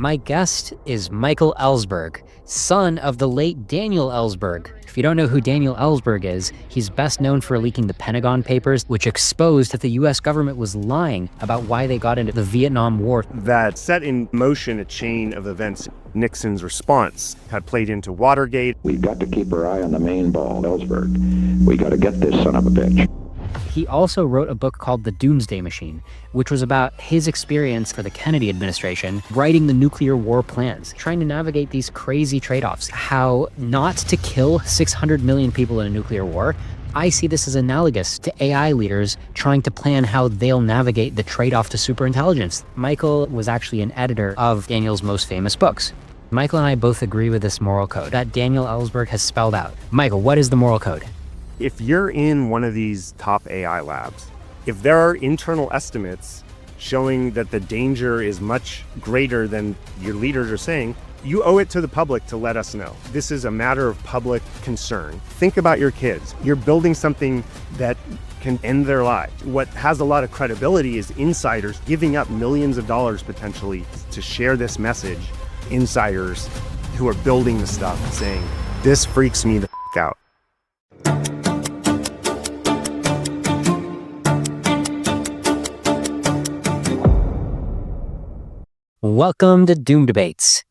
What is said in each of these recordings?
My guest is Michael Ellsberg, son of the late Daniel Ellsberg. If you don't know who Daniel Ellsberg is, he's best known for leaking the Pentagon Papers, which exposed that the US government was lying about why they got into the Vietnam War. That set in motion a chain of events. Nixon's response had played into Watergate. We've got to keep our eye on the main ball, Ellsberg. We got to get this son of a bitch. He also wrote a book called The Doomsday Machine, which was about his experience for the Kennedy administration, writing the nuclear war plans, trying to navigate these crazy trade-offs, how not to kill 600 million people in a nuclear war. I see this as analogous to AI leaders trying to plan how they'll navigate the trade-off to superintelligence. Michael was actually an editor of Daniel's most famous books. Michael and I both agree with this moral code that Daniel Ellsberg has spelled out. Michael, what is the moral code? If you're in one of these top AI labs, if there are internal estimates showing that the danger is much greater than your leaders are saying, you owe it to the public to let us know. This is a matter of public concern. Think about your kids. You're building something that can end their lives. What has a lot of credibility is insiders giving up millions of dollars potentially to share this message. Insiders who are building the stuff saying, this freaks me the f*** out. Welcome to Doom Debates.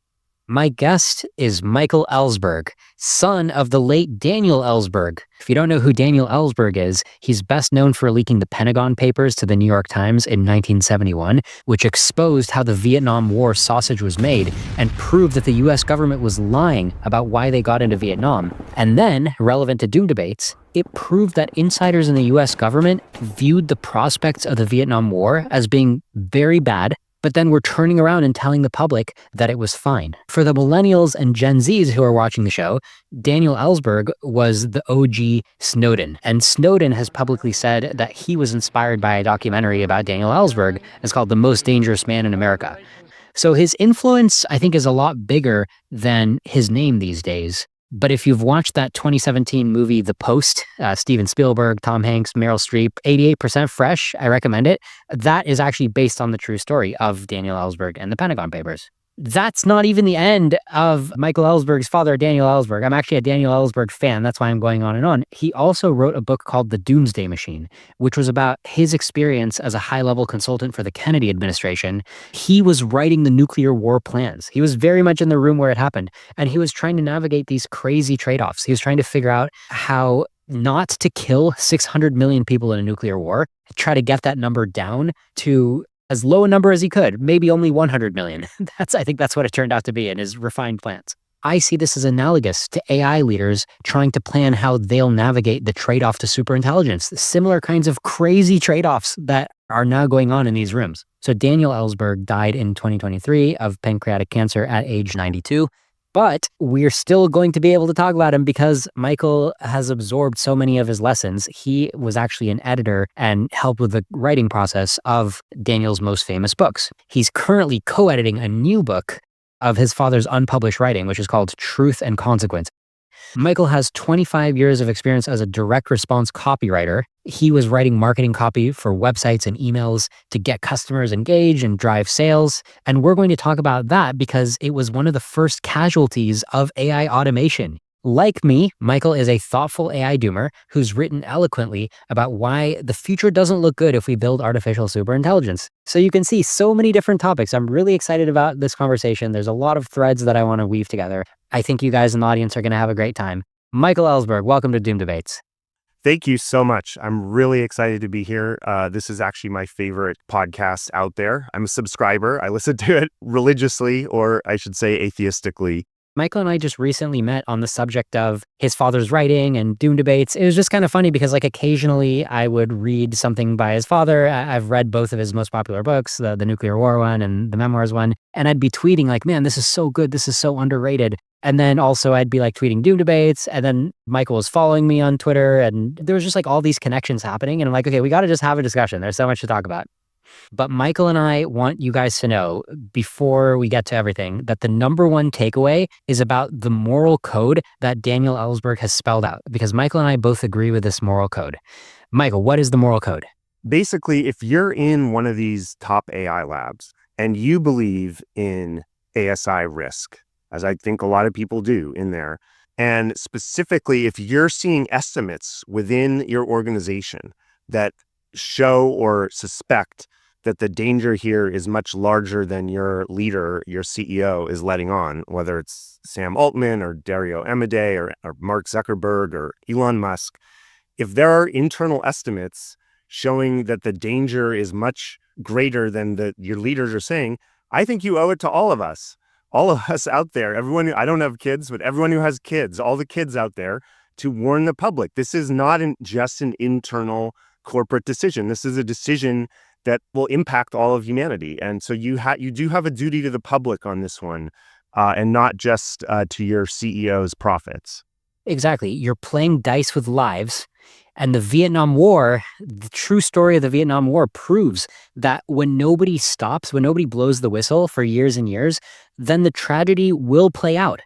My guest is Michael Ellsberg, son of the late Daniel Ellsberg. If you don't know who Daniel Ellsberg is, he's best known for leaking the Pentagon Papers to the New York Times in 1971, which exposed how the Vietnam War sausage was made and proved that the US government was lying about why they got into Vietnam. And then, relevant to Doom Debates, it proved that insiders in the US government viewed the prospects of the Vietnam War as being very bad, but then we're turning around and telling the public that it was fine. For the millennials and Gen Zs who are watching the show, Daniel Ellsberg was the OG Snowden. And Snowden has publicly said that he was inspired by a documentary about Daniel Ellsberg. It's called The Most Dangerous Man in America. So his influence, I think, is a lot bigger than his name these days. But if you've watched that 2017 movie, The Post, Steven Spielberg, Tom Hanks, Meryl Streep, 88% fresh, I recommend it. That is actually based on the true story of Daniel Ellsberg and the Pentagon Papers. That's not even the end of Michael Ellsberg's father, Daniel Ellsberg. I'm actually a Daniel Ellsberg fan. That's why I'm going on and on. He also wrote a book called The Doomsday Machine, which was about his experience as a high-level consultant for the Kennedy administration. He was writing the nuclear war plans. He was very much in the room where it happened, and he was trying to navigate these crazy trade-offs. He was trying to figure out how not to kill 600 million people in a nuclear war, try to get that number down to as low a number as he could, maybe only 100 million. I think that's what it turned out to be in his refined plans. I see this as analogous to AI leaders trying to plan how they'll navigate the trade-off to superintelligence, similar kinds of crazy trade-offs that are now going on in these rooms. So Daniel Ellsberg died in 2023 of pancreatic cancer at age 92. But we're still going to be able to talk about him because Michael has absorbed so many of his lessons. He was actually an editor and helped with the writing process of Daniel's most famous books. He's currently co-editing a new book of his father's unpublished writing, which is called Truth and Consequence. Michael has 25 years of experience as a direct response copywriter. He was writing marketing copy for websites and emails to get customers engaged and drive sales. And we're going to talk about that because it was one of the first casualties of AI automation. Like me, Michael is a thoughtful AI doomer who's written eloquently about why the future doesn't look good if we build artificial superintelligence. So you can see so many different topics. I'm really excited about this conversation. There's a lot of threads that I want to weave together. I think you guys in the audience are going to have a great time. Michael Ellsberg, welcome to Doom Debates. Thank you so much. I'm really excited to be here. This is actually my favorite podcast out there. I'm a subscriber. I listen to it religiously, or I should say atheistically. Michael and I just recently met on the subject of his father's writing and Doom Debates. It was just kind of funny because occasionally I would read something by his father. I've read both of his most popular books, the nuclear war one and the memoirs one. And I'd be tweeting man, this is so good. This is so underrated. And then also I'd be tweeting Doom Debates. And then Michael was following me on Twitter. And there was just all these connections happening. And I'm okay, we got to just have a discussion. There's so much to talk about. But Michael and I want you guys to know, before we get to everything, that the number one takeaway is about the moral code that Daniel Ellsberg has spelled out, because Michael and I both agree with this moral code. Michael, what is the moral code? Basically, if you're in one of these top AI labs and you believe in ASI risk, as I think a lot of people do in there. And specifically, if you're seeing estimates within your organization that show or suspect that the danger here is much larger than your leader, your CEO, is letting on, whether it's Sam Altman or Dario Amodei or Mark Zuckerberg or Elon Musk, if there are internal estimates showing that the danger is much greater than your leaders are saying, I think you owe it to all of us out there, everyone, I don't have kids, but everyone who has kids, all the kids out there, to warn the public. This is not just an internal corporate decision. This is a decision that will impact all of humanity. And so you do have a duty to the public on this one, and not just to your CEO's profits. Exactly. You're playing dice with lives. And the Vietnam War, the true story of the Vietnam War proves that when nobody stops, when nobody blows the whistle for years and years, then the tragedy will play out.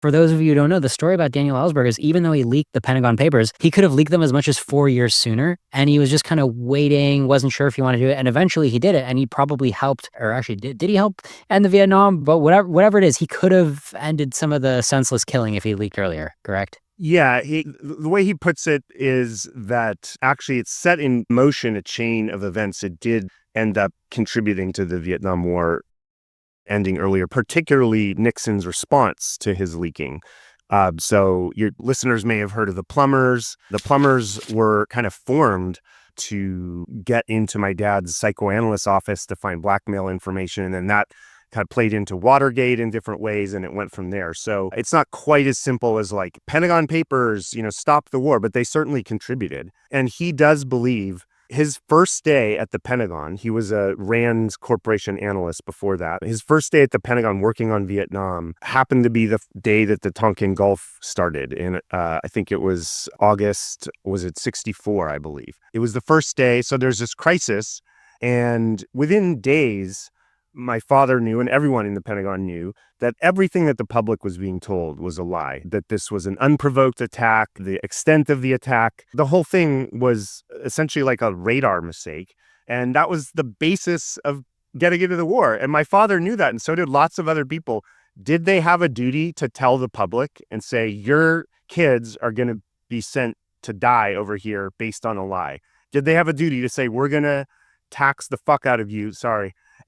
For those of you who don't know, the story about Daniel Ellsberg is even though he leaked the Pentagon Papers, he could have leaked them as much as 4 years sooner. And he was just kind of waiting, wasn't sure if he wanted to do it. And eventually he did it. And he probably helped, or actually did he help end the Vietnam? But whatever it is, he could have ended some of the senseless killing if he leaked earlier, correct? Yeah, the way he puts it is that actually it set in motion a chain of events that did end up contributing to the Vietnam War ending earlier, particularly Nixon's response to his leaking. So your listeners may have heard of the plumbers. The plumbers were kind of formed to get into my dad's psychoanalyst office to find blackmail information, and then that kind of played into Watergate in different ways, and it went from there. So it's not quite as simple as like Pentagon Papers, stop the war, but they certainly contributed. And he does believe his first day at the Pentagon, he was a Rand Corporation analyst before that. His first day at the Pentagon working on Vietnam happened to be the day that the Tonkin Gulf started. And I think it was August, was it 64, I believe. It was the first day. So there's this crisis. And within days, my father knew, and everyone in the Pentagon knew, that everything that the public was being told was a lie, that this was an unprovoked attack, the extent of the attack. The whole thing was essentially like a radar mistake. And that was the basis of getting into the war. And my father knew that, and so did lots of other people. Did they have a duty to tell the public and say, your kids are going to be sent to die over here based on a lie? Did they have a duty to say, we're going to tax the fuck out of you,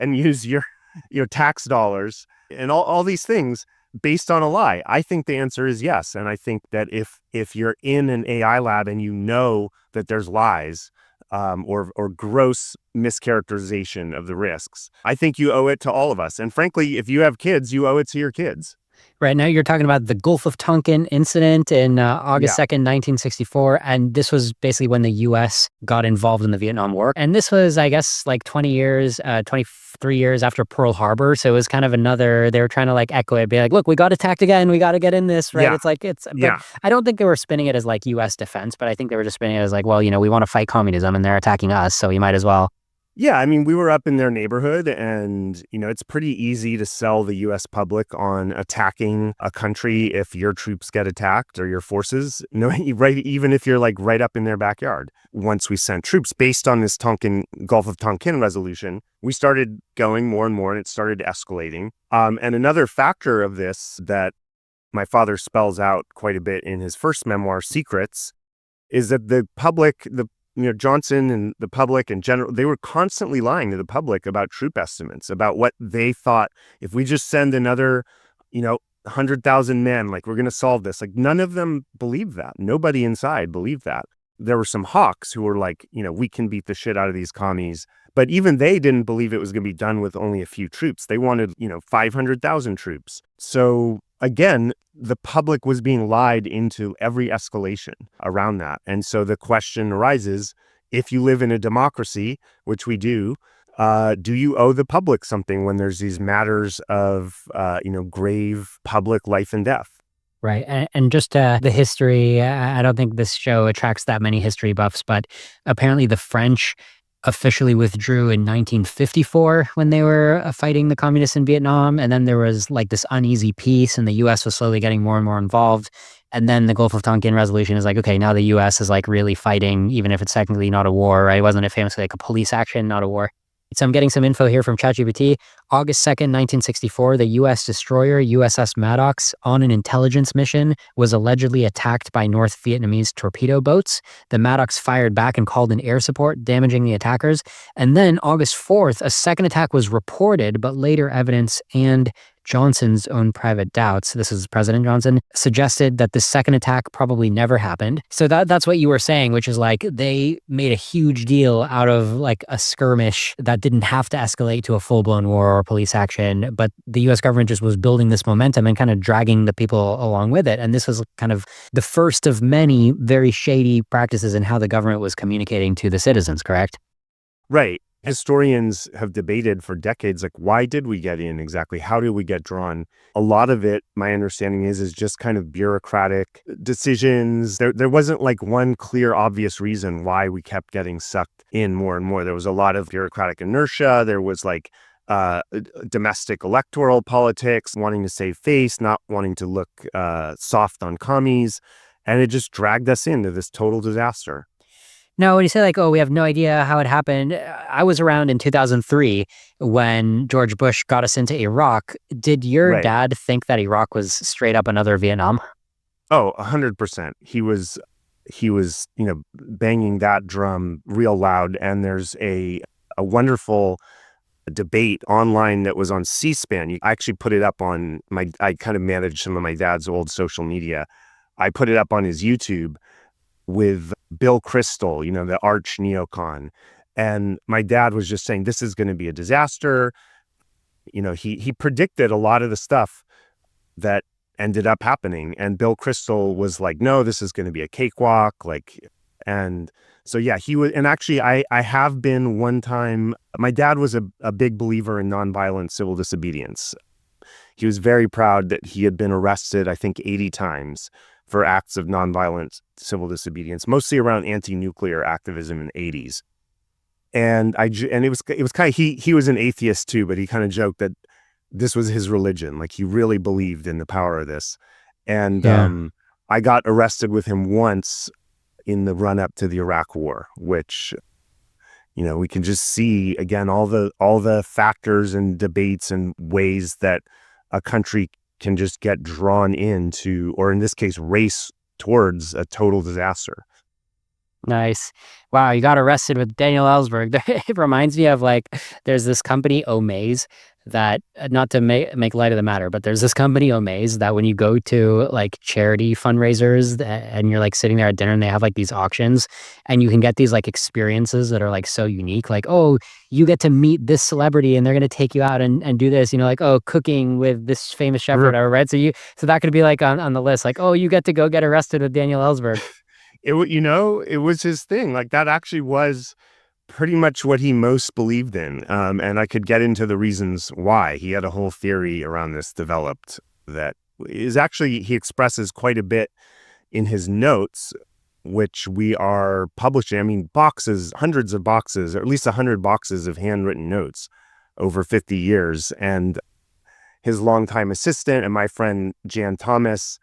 and use your tax dollars and all these things based on a lie? I think the answer is yes. And I think that if you're in an AI lab and you know that there's lies or gross mischaracterization of the risks, I think you owe it to all of us. And frankly, if you have kids, you owe it to your kids. Right now, you're talking about the Gulf of Tonkin incident in August 2nd, 1964. And this was basically when the U.S. got involved in the Vietnam War. And this was, I guess, like 23 years after Pearl Harbor. So it was kind of they were trying to like echo it, be like, look, we got attacked again. We got to get in this, right? Yeah. But I don't think they were spinning it as like U.S. defense, but I think they were just spinning it as like, well, we want to fight communism and they're attacking us. So you might as well. Yeah, I mean, we were up in their neighborhood and, it's pretty easy to sell the U.S. public on attacking a country if your troops get attacked or your forces, right? Even if you're like right up in their backyard. Once we sent troops based on this Gulf of Tonkin resolution, we started going more and more and it started escalating. And another factor of this that my father spells out quite a bit in his first memoir, Secrets, is that the public, Johnson and the public in general, they were constantly lying to the public about troop estimates, about what they thought. If we just send another, 100,000 men, like we're going to solve this. Like none of them believed that. Nobody inside believed that. There were some hawks who were like, we can beat the shit out of these commies. But even they didn't believe it was going to be done with only a few troops. They wanted, 500,000 troops. So again, the public was being lied into every escalation around that. And so the question arises, if you live in a democracy, which we do you owe the public something when there's these matters of, grave public life and death? Right. And just the history, I don't think this show attracts that many history buffs, but apparently the French officially withdrew in 1954 when they were fighting the communists in Vietnam. And then there was like this uneasy peace and the U.S. was slowly getting more and more involved. And then the Gulf of Tonkin resolution is like, okay, now the U.S. is like really fighting, even if it's technically not a war, right? Wasn't it famously like a police action, not a war? So I'm getting some info here from ChatGPT. August 2nd, 1964, the U.S. destroyer USS Maddox on an intelligence mission was allegedly attacked by North Vietnamese torpedo boats. The Maddox fired back and called in air support, damaging the attackers. And then August 4th, a second attack was reported, but later evidence and Johnson's own private doubts, this is President Johnson, suggested that the second attack probably never happened. So that's what you were saying, which is like they made a huge deal out of like a skirmish that didn't have to escalate to a full-blown war or police action, but the US government just was building this momentum and kind of dragging the people along with it. And this was kind of the first of many very shady practices in how the government was communicating to the citizens, correct? Right. Historians have debated for decades, like, why did we get in exactly? How did we get drawn? A lot of it, my understanding is just kind of bureaucratic decisions. There wasn't like one clear, obvious reason why we kept getting sucked in more and more. There was a lot of bureaucratic inertia. There was like domestic electoral politics, wanting to save face, not wanting to look soft on commies. And it just dragged us into this total disaster. Now, when you say like, oh, we have no idea how it happened, I was around in 2003 when George Bush got us into Iraq. Did your Right. dad think that Iraq was straight up another Vietnam? Oh, 100%. He was, banging that drum real loud. And there's a wonderful debate online that was on C-SPAN. I actually put it up on I kind of managed some of my dad's old social media. I put it up on his YouTube with Bill Kristol, the arch neocon. And my dad was just saying, this is going to be a disaster. He predicted a lot of the stuff that ended up happening. And Bill Kristol was like, no, this is going to be a cakewalk. And so, yeah, he was. And actually, I have been one time, my dad was a big believer in nonviolent civil disobedience. He was very proud that he had been arrested, I think, 80 times for acts of nonviolent civil disobedience, mostly around anti-nuclear activism in the 80s. And it was kind of, he was an atheist too, but he kind of joked that this was his religion. Like he really believed in the power of this. And I got arrested with him once in the run up to the Iraq War, which, we can just see again, all the factors and debates and ways that a country can just get drawn into, or in this case, race towards a total disaster. Nice. Wow, you got arrested with Daniel Ellsberg. It reminds me of like, there's this company, Omaze, that, not to make light of the matter, but there's this company, Omaze, that when you go to like charity fundraisers and you're like sitting there at dinner and they have like these auctions and you can get these like experiences that are like so unique, like, oh, you get to meet this celebrity and they're going to take you out and do this, like, oh, cooking with this famous chef or whatever, right? So that could be like on the list, like, oh, you get to go get arrested with Daniel Ellsberg. It was his thing. Like that actually was pretty much what he most believed in. And I could get into the reasons why. He had a whole theory around this developed that is actually, he expresses quite a bit in his notes, which we are publishing. I mean, boxes, hundreds of boxes, or at least 100 boxes of handwritten notes over 50 years. And his longtime assistant and my friend Jan Thomas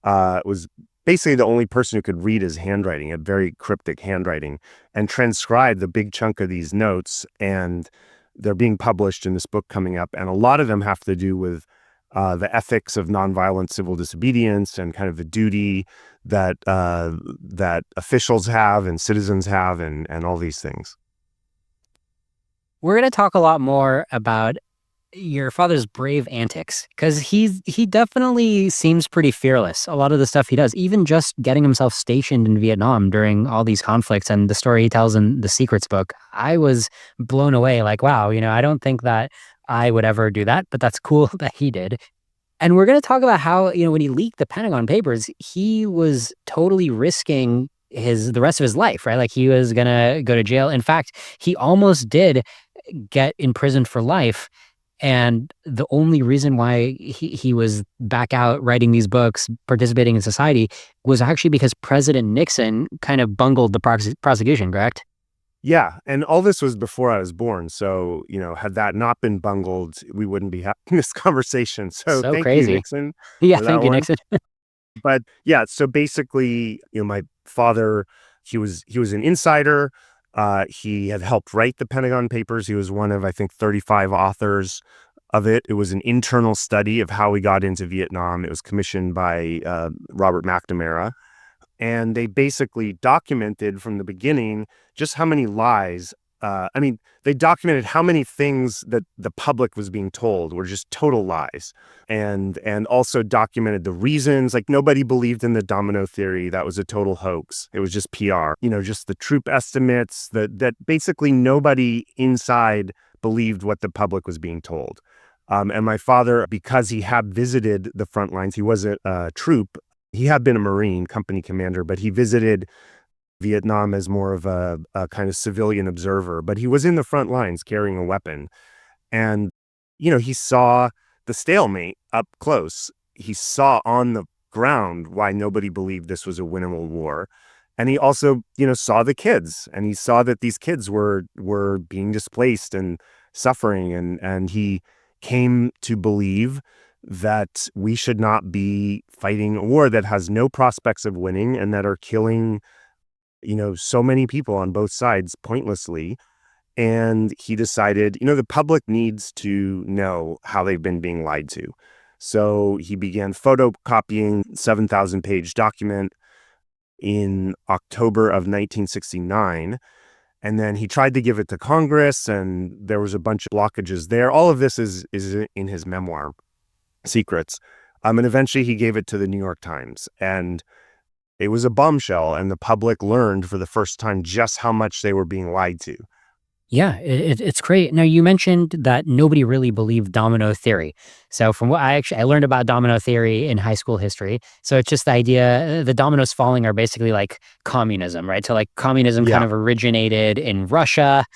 was basically the only person who could read his handwriting, a very cryptic handwriting, and transcribe the big chunk of these notes. And they're being published in this book coming up. And a lot of them have to do with the ethics of nonviolent civil disobedience and kind of the duty that officials have and citizens have and all these things. We're going to talk a lot more about your father's brave antics, because he definitely seems pretty fearless. A lot of the stuff he does, even just getting himself stationed in Vietnam during all these conflicts and the story he tells in the Secrets book, I was blown away. Like, wow, I don't think that I would ever do that, but that's cool that he did. And we're going to talk about how, when he leaked the Pentagon Papers, he was totally risking the rest of his life, right? Like he was going to go to jail. In fact, he almost did get imprisoned for life. And the only reason why he was back out writing these books, participating in society, was actually because President Nixon kind of bungled the prosecution, correct? Yeah. And all this was before I was born. So, had that not been bungled, we wouldn't be having this conversation. So thank crazy. you, Nixon. Yeah, thank you, Nixon. But yeah, so basically, my father, he was an insider. He had helped write the Pentagon Papers. He was one of, I think, 35 authors of it. It was an internal study of how we got into Vietnam. It was commissioned by Robert McNamara. And they basically documented from the beginning just how many lies. They documented how many things that the public was being told were just total lies, and also documented the reasons. Like, nobody believed in the domino theory; that was a total hoax. It was just PR. Just the troop estimates. That basically nobody inside believed what the public was being told. And my father, because he had visited the front lines, he was a troop. He had been a Marine company commander, but he visited Vietnam as more of a kind of civilian observer. But he was in the front lines carrying a weapon. And, he saw the stalemate up close. He saw on the ground why nobody believed this was a winnable war. And he also, saw the kids, and he saw that these kids were being displaced and suffering. And he came to believe that we should not be fighting a war that has no prospects of winning and that are killing, so many people on both sides pointlessly. And he decided, the public needs to know how they've been being lied to. So he began photocopying 7,000-page document in October of 1969. And then he tried to give it to Congress, and there was a bunch of blockages there. All of this is in his memoir, Secrets. And eventually he gave it to the New York Times, and it was a bombshell, and the public learned for the first time just how much they were being lied to. Yeah, it's great. Now, you mentioned that nobody really believed domino theory. So from what I learned about domino theory in high school history. So it's just the idea, the dominoes falling are basically like communism, right? So like communism kind Yeah. of originated in Russia,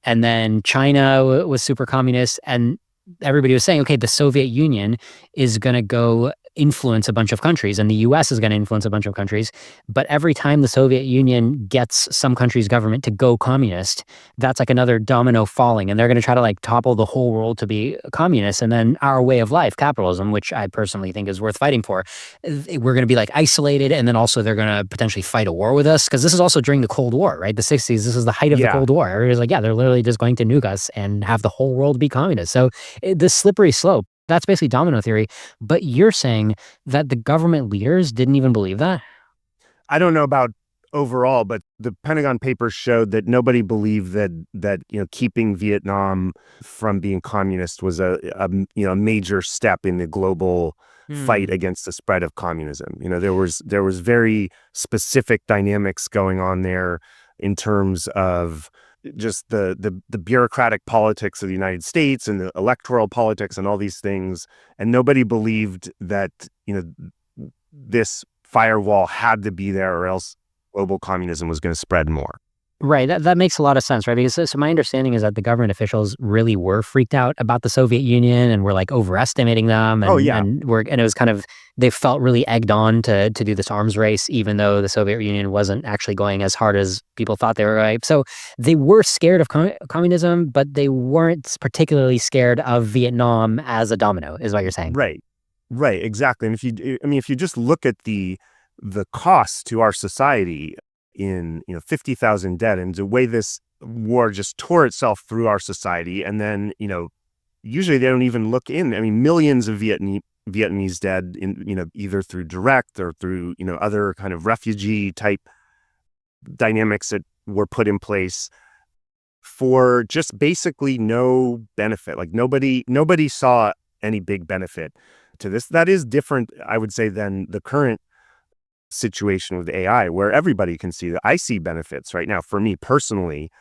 and then China was super communist, and everybody was saying, okay, the Soviet Union is going to go influence a bunch of countries, and the US is going to influence a bunch of countries. But every time the Soviet Union gets some country's government to go communist, that's like another domino falling, and they're going to try to like topple the whole world to be communist. And then our way of life, capitalism, which I personally think is worth fighting for, we're going to be like isolated, and then also they're going to potentially fight a war with us, because this is also during the Cold War, right? The 60s, this is the height of the Yeah. Cold War. Everybody's like, yeah, they're literally just going to nuke us and have the whole world be communist. So this slippery slope, that's basically domino theory. But you're saying that the government leaders didn't even believe that? I don't know about overall, but the Pentagon Papers showed that nobody believed that keeping Vietnam from being communist was a major step in the global fight against the spread of communism. There was very specific dynamics going on there in terms of just the bureaucratic politics of the United States and the electoral politics and all these things. And nobody believed that, this firewall had to be there, or else global communism was going to spread more. Right. That makes a lot of sense, right? Because so my understanding is that the government officials really were freaked out about the Soviet Union and were like overestimating them. And, Oh, yeah. and it was kind of, they felt really egged on to do this arms race, even though the Soviet Union wasn't actually going as hard as people thought they were going. So they were scared of communism, but they weren't particularly scared of Vietnam as a domino, is what you're saying. Right, exactly. And if you just look at the cost to our society in 50,000 dead, and the way this war just tore itself through our society, and then usually they don't even look in. Millions of Vietnamese dead in either through direct or through other kind of refugee type dynamics that were put in place for just basically no benefit. Like nobody saw any big benefit to this. That is different, I would say, than the current situation with AI, where everybody can see that. I see benefits right now. For me personally,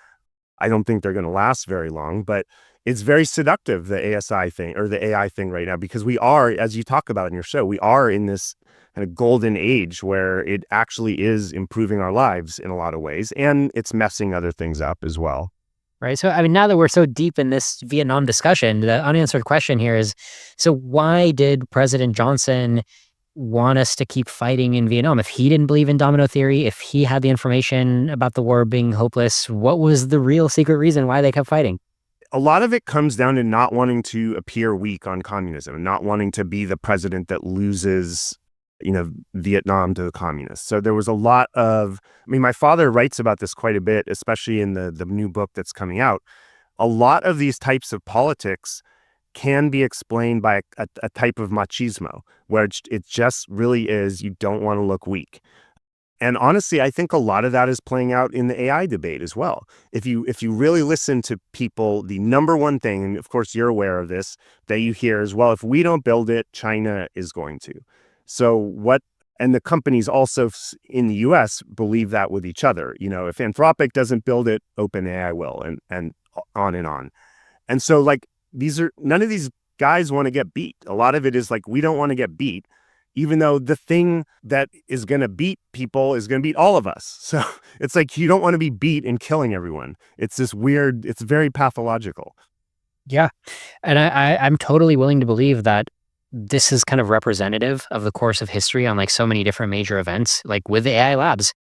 I don't think they're going to last very long, but it's very seductive, the ASI thing or the AI thing right now, because we are, as you talk about in your show, we are in this kind of golden age where it actually is improving our lives in a lot of ways, and it's messing other things up as well. Right. So, now that we're so deep in this Vietnam discussion, the unanswered question here is, so why did President Johnson want us to keep fighting in Vietnam? If he didn't believe in domino theory, if he had the information about the war being hopeless, what was the real secret reason why they kept fighting? A lot of it comes down to not wanting to appear weak on communism and not wanting to be the president that loses Vietnam to the communists. So there was a lot of, my father writes about this quite a bit, especially in the new book that's coming out. A lot of these types of politics can be explained by a type of machismo, where it just really is, you don't want to look weak. And honestly, I think a lot of that is playing out in the AI debate as well. If you really listen to people, the number one thing, and of course you're aware of this, that you hear is, well, if we don't build it, China is going to. So what, and the companies also in the US believe that with each other. If Anthropic doesn't build it, OpenAI will, and on and on. And so like, none of these guys want to get beat. A lot of it is like, we don't want to get beat, even though the thing that is going to beat people is going to beat all of us. So it's like, you don't want to be beat and killing everyone. It's this weird, it's very pathological. Yeah. And I'm totally willing to believe that this is kind of representative of the course of history on like so many different major events, like with the AI labs.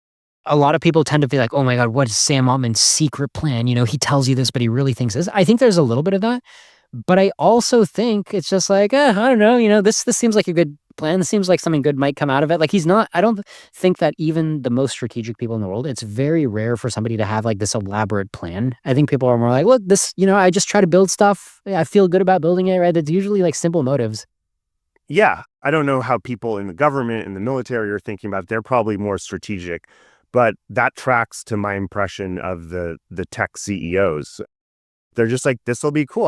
A lot of people tend to be like, oh my God, what is Sam Altman's secret plan? He tells you this, but he really thinks this. I think there's a little bit of that. But I also think it's just like, I don't know, this seems like a good plan. This seems like something good might come out of it. Like I don't think that even the most strategic people in the world, it's very rare for somebody to have like this elaborate plan. I think people are more like, look, this, I just try to build stuff. I feel good about building it, right? It's usually like simple motives. Yeah. I don't know how people in the government and the military are thinking about it. They're probably more strategic, but that tracks to my impression of the tech CEOs. They're just like, this will be cool.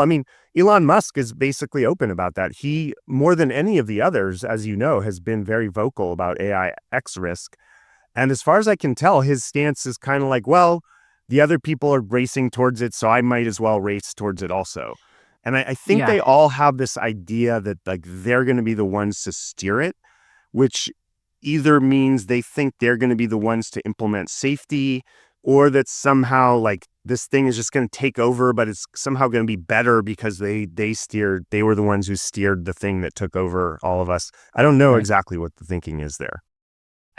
Elon Musk is basically open about that. He, more than any of the others, as you know, has been very vocal about AI X risk. And as far as I can tell, his stance is kind of like, well, the other people are racing towards it, so I might as well race towards it also. And I think they all have this idea that like they're going to be the ones to steer it, which either means they think they're going to be the ones to implement safety, or that somehow like this thing is just going to take over, but it's somehow going to be better because they were the ones who steered the thing that took over all of us. I don't know exactly what the thinking is there.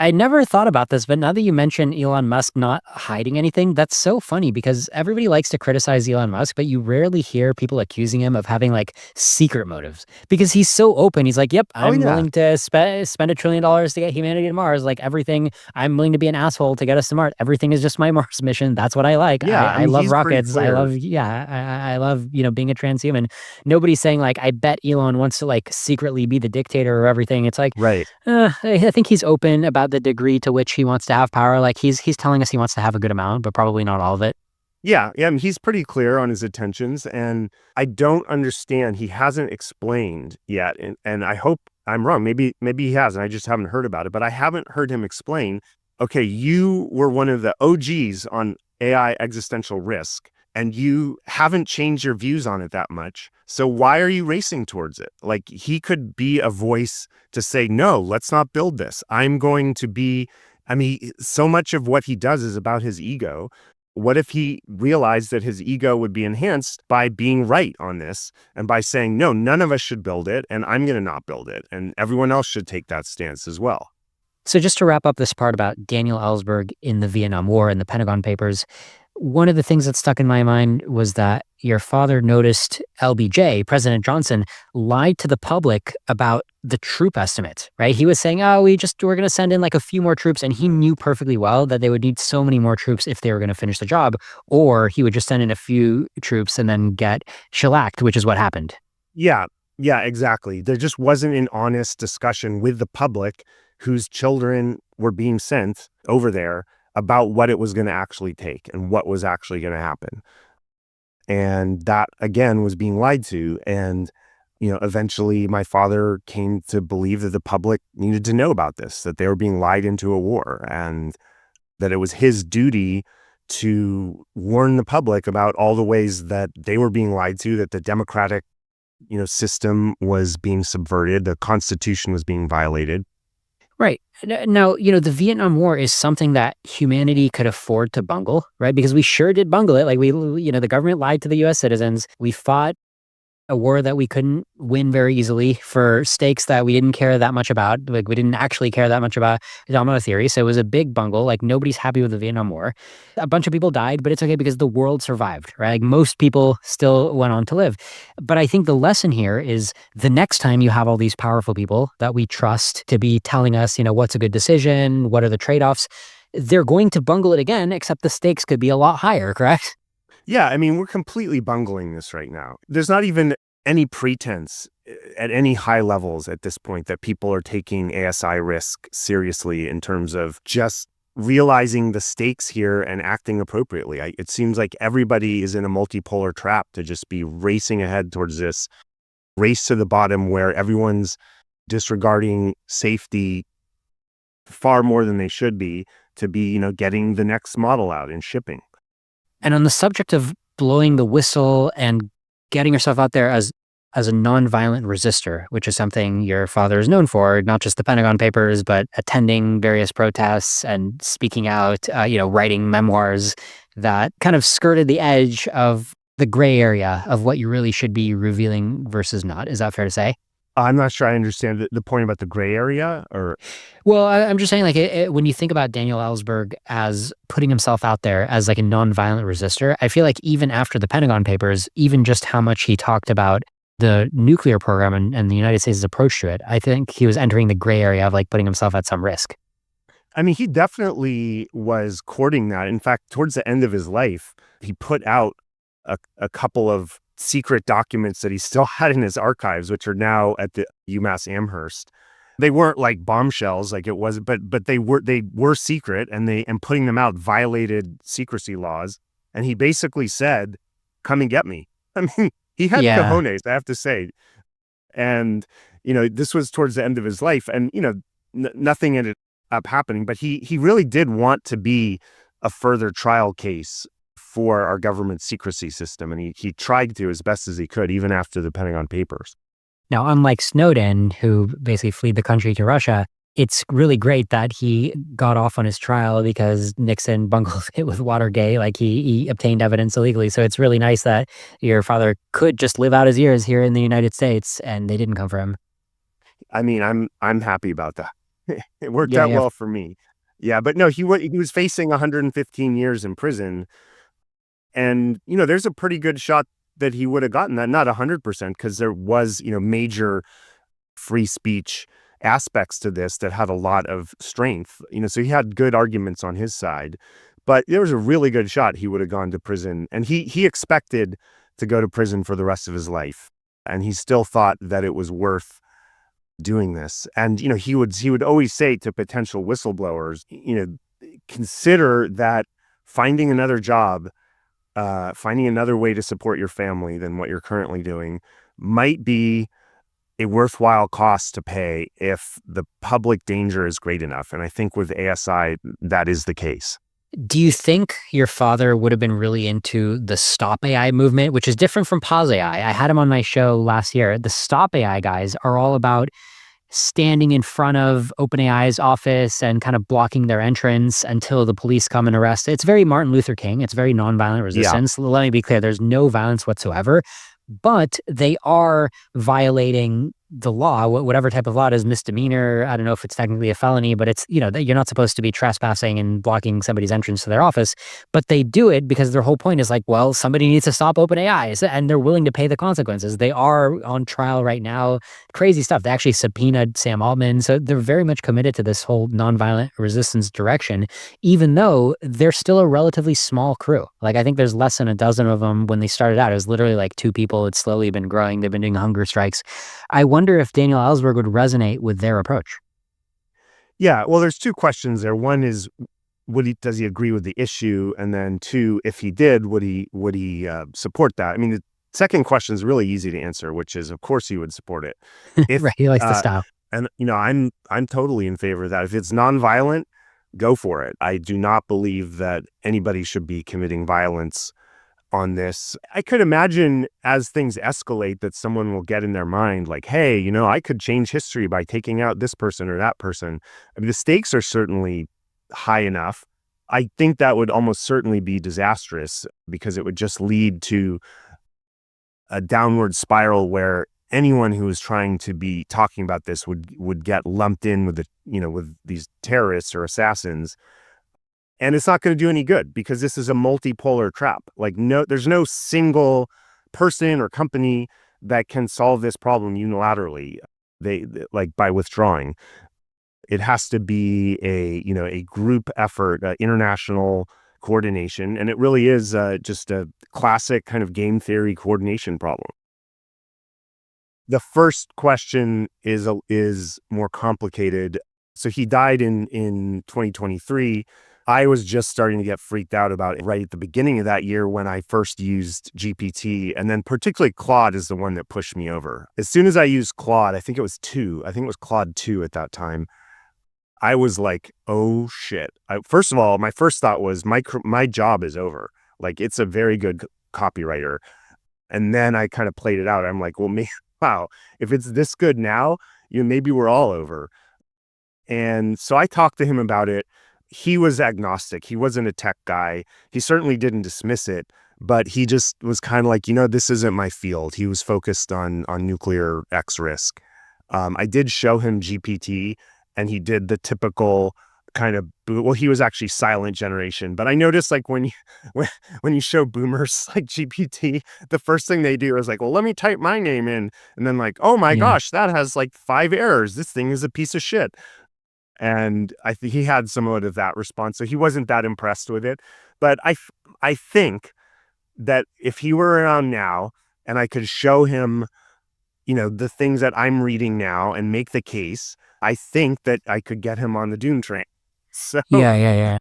I never thought about this, but now that you mention Elon Musk not hiding anything, that's so funny because everybody likes to criticize Elon Musk, but you rarely hear people accusing him of having like secret motives because he's so open. He's like, yep, I'm willing to spend $1 trillion to get humanity to Mars. Like everything, I'm willing to be an asshole to get us to Mars. Everything is just my Mars mission. That's what I like. Yeah, I love rockets. I love, being a transhuman. Nobody's saying like, I bet Elon wants to like secretly be the dictator of everything. It's like, right. I think he's open about the degree to which he wants to have power. Like he's telling us he wants to have a good amount, but probably not all of it. Yeah. He's pretty clear on his intentions, and I don't understand. He hasn't explained yet, and I hope I'm wrong. Maybe he has, and I just haven't heard about it. But I haven't heard him explain. Okay, you were one of the OGs on AI existential risk, and you haven't changed your views on it that much. So why are you racing towards it? Like he could be a voice to say, no, let's not build this. I'm going to be, so much of what he does is about his ego. What if he realized that his ego would be enhanced by being right on this and by saying, no, none of us should build it and I'm going to not build it. And everyone else should take that stance as well. So just to wrap up this part about Daniel Ellsberg in the Vietnam War and the Pentagon Papers, one of the things that stuck in my mind was that your father noticed LBJ, President Johnson, lied to the public about the troop estimate, right? He was saying, oh, we're going to send in like a few more troops. And he knew perfectly well that they would need so many more troops if they were going to finish the job, or he would just send in a few troops and then get shellacked, which is what happened. Yeah, exactly. There just wasn't an honest discussion with the public whose children were being sent over there about what it was going to actually take and what was actually going to happen. And that, again, was being lied to. And, eventually my father came to believe that the public needed to know about this, that they were being lied into a war, and that it was his duty to warn the public about all the ways that they were being lied to, that the democratic, system was being subverted, the Constitution was being violated. Right. Now, the Vietnam War is something that humanity could afford to bungle, right? Because we sure did bungle it. Like the government lied to the US citizens. We fought a war that we couldn't win very easily for stakes that we didn't care that much about. Like we didn't actually care that much about domino theory. So it was a big bungle. Like nobody's happy with the Vietnam War. A bunch of people died, but it's okay because the world survived, right? Like most people still went on to live. But I think the lesson here is the next time you have all these powerful people that we trust to be telling us, what's a good decision, what are the trade-offs, they're going to bungle it again, except the stakes could be a lot higher, correct? Yeah, I mean, we're completely bungling this right now. There's not even any pretense at any high levels at this point that people are taking ASI risk seriously in terms of just realizing the stakes here and acting appropriately. It seems like everybody is in a multipolar trap to just be racing ahead towards this race to the bottom where everyone's disregarding safety far more than they should be to be, getting the next model out and shipping. And on the subject of blowing the whistle and getting yourself out there as a nonviolent resistor, which is something your father is known for, not just the Pentagon Papers, but attending various protests and speaking out, writing memoirs that kind of skirted the edge of the gray area of what you really should be revealing versus not. Is that fair to say? I'm not sure I understand the point about the gray area or. Well, I'm just saying, like, when you think about Daniel Ellsberg as putting himself out there as like a nonviolent resistor, I feel like even after the Pentagon Papers, even just how much he talked about the nuclear program and the United States' approach to it, I think he was entering the gray area of like putting himself at some risk. I mean, he definitely was courting that. In fact, towards the end of his life, he put out a couple of secret documents that he still had in his archives, which are now at the UMass Amherst. They weren't like bombshells, like it was, but they were secret, and putting them out violated secrecy laws. And he basically said, "Come and get me." I mean, he had Yeah. cojones, I have to say. And this was towards the end of his life, and nothing ended up happening. But he really did want to be a further trial case for our government secrecy system, and he tried to as best as he could, even after the Pentagon Papers. Now, unlike Snowden, who basically fled the country to Russia, it's really great that he got off on his trial because Nixon bungled it with Watergate. Like he obtained evidence illegally. So it's really nice that your father could just live out his years here in the United States and they didn't come for him. I mean, I'm happy about that. It worked Yeah, out yeah. well for me. Yeah, but no, he was facing 115 years in prison, and there's a pretty good shot that he would have gotten that, not 100%, because there was major free speech aspects to this that had a lot of strength. So he had good arguments on his side, but there was a really good shot he would have gone to prison, and he expected to go to prison for the rest of his life, and he still thought that it was worth doing this. And he would always say to potential whistleblowers, consider that finding another job, finding another way to support your family than what you're currently doing might be a worthwhile cost to pay if the public danger is great enough. And I think with ASI, that is the case. Do you think your father would have been really into the Stop AI movement, which is different from Pause AI? I had him on my show last year. The Stop AI guys are all about standing in front of OpenAI's office and kind of blocking their entrance until the police come and arrest. It's very Martin Luther King. It's very nonviolent resistance. Let me be clear. There's no violence whatsoever, but they are violating the law, whatever type of law it is, misdemeanor. I don't know if it's technically a felony, but it's, you're not supposed to be trespassing and blocking somebody's entrance to their office, but they do it because their whole point is like, well, somebody needs to stop OpenAI, and they're willing to pay the consequences. They are on trial right now. Crazy stuff. They actually subpoenaed Sam Altman. So they're very much committed to this whole nonviolent resistance direction, even though they're still a relatively small crew. Like, I think there's less than a dozen of them when they started out. It was literally like 2 people. It's slowly been growing. They've been doing hunger strikes. I wonder if Daniel Ellsberg would resonate with their approach. Yeah, well, there's 2 questions there. One is, does he agree with the issue? And then 2, if he did, would he support that? I mean, the second question is really easy to answer, which is, of course, he would support it. If Right. He likes the style. and I'm totally in favor of that. If it's nonviolent, go for it. I do not believe that anybody should be committing violence on this. I could imagine as things escalate that someone will get in their mind like, hey, I could change history by taking out this person or that person. I mean, the stakes are certainly high enough. I think that would almost certainly be disastrous because it would just lead to a downward spiral where anyone who was trying to be talking about this would get lumped in with with these terrorists or assassins. And it's not going to do any good because this is a multipolar trap. Like, there's no single person or company that can solve this problem unilaterally. They like by withdrawing. It has to be a group effort, international coordination, and it really is just a classic kind of game theory coordination problem. The first question is more complicated. So he died in 2023. I was just starting to get freaked out about it right at the beginning of that year when I first used GPT, and then particularly Claude is the one that pushed me over. As soon as I used Claude, I think it was Claude 2 at that time, I was like, oh shit. First of all, my first thought was my job is over. Like, it's a very good copywriter. And then I kind of played it out. I'm like, well, wow, if it's this good now, maybe we're all over. And so I talked to him about it. He was agnostic. He wasn't a tech guy. He certainly didn't dismiss it, but he just was kind of like, this isn't my field. He was focused on nuclear X risk. I did show him GPT, and he did the typical kind of he was actually silent generation. But I noticed, like, when you show boomers like GPT, the first thing they do is like, well, let me type my name in, and then like, oh my gosh, that has like 5 errors. This thing is a piece of shit. And I think he had somewhat of that response. So he wasn't that impressed with it. But I think that if he were around now and I could show him, the things that I'm reading now and make the case, I think that I could get him on the Doom train. So Yeah.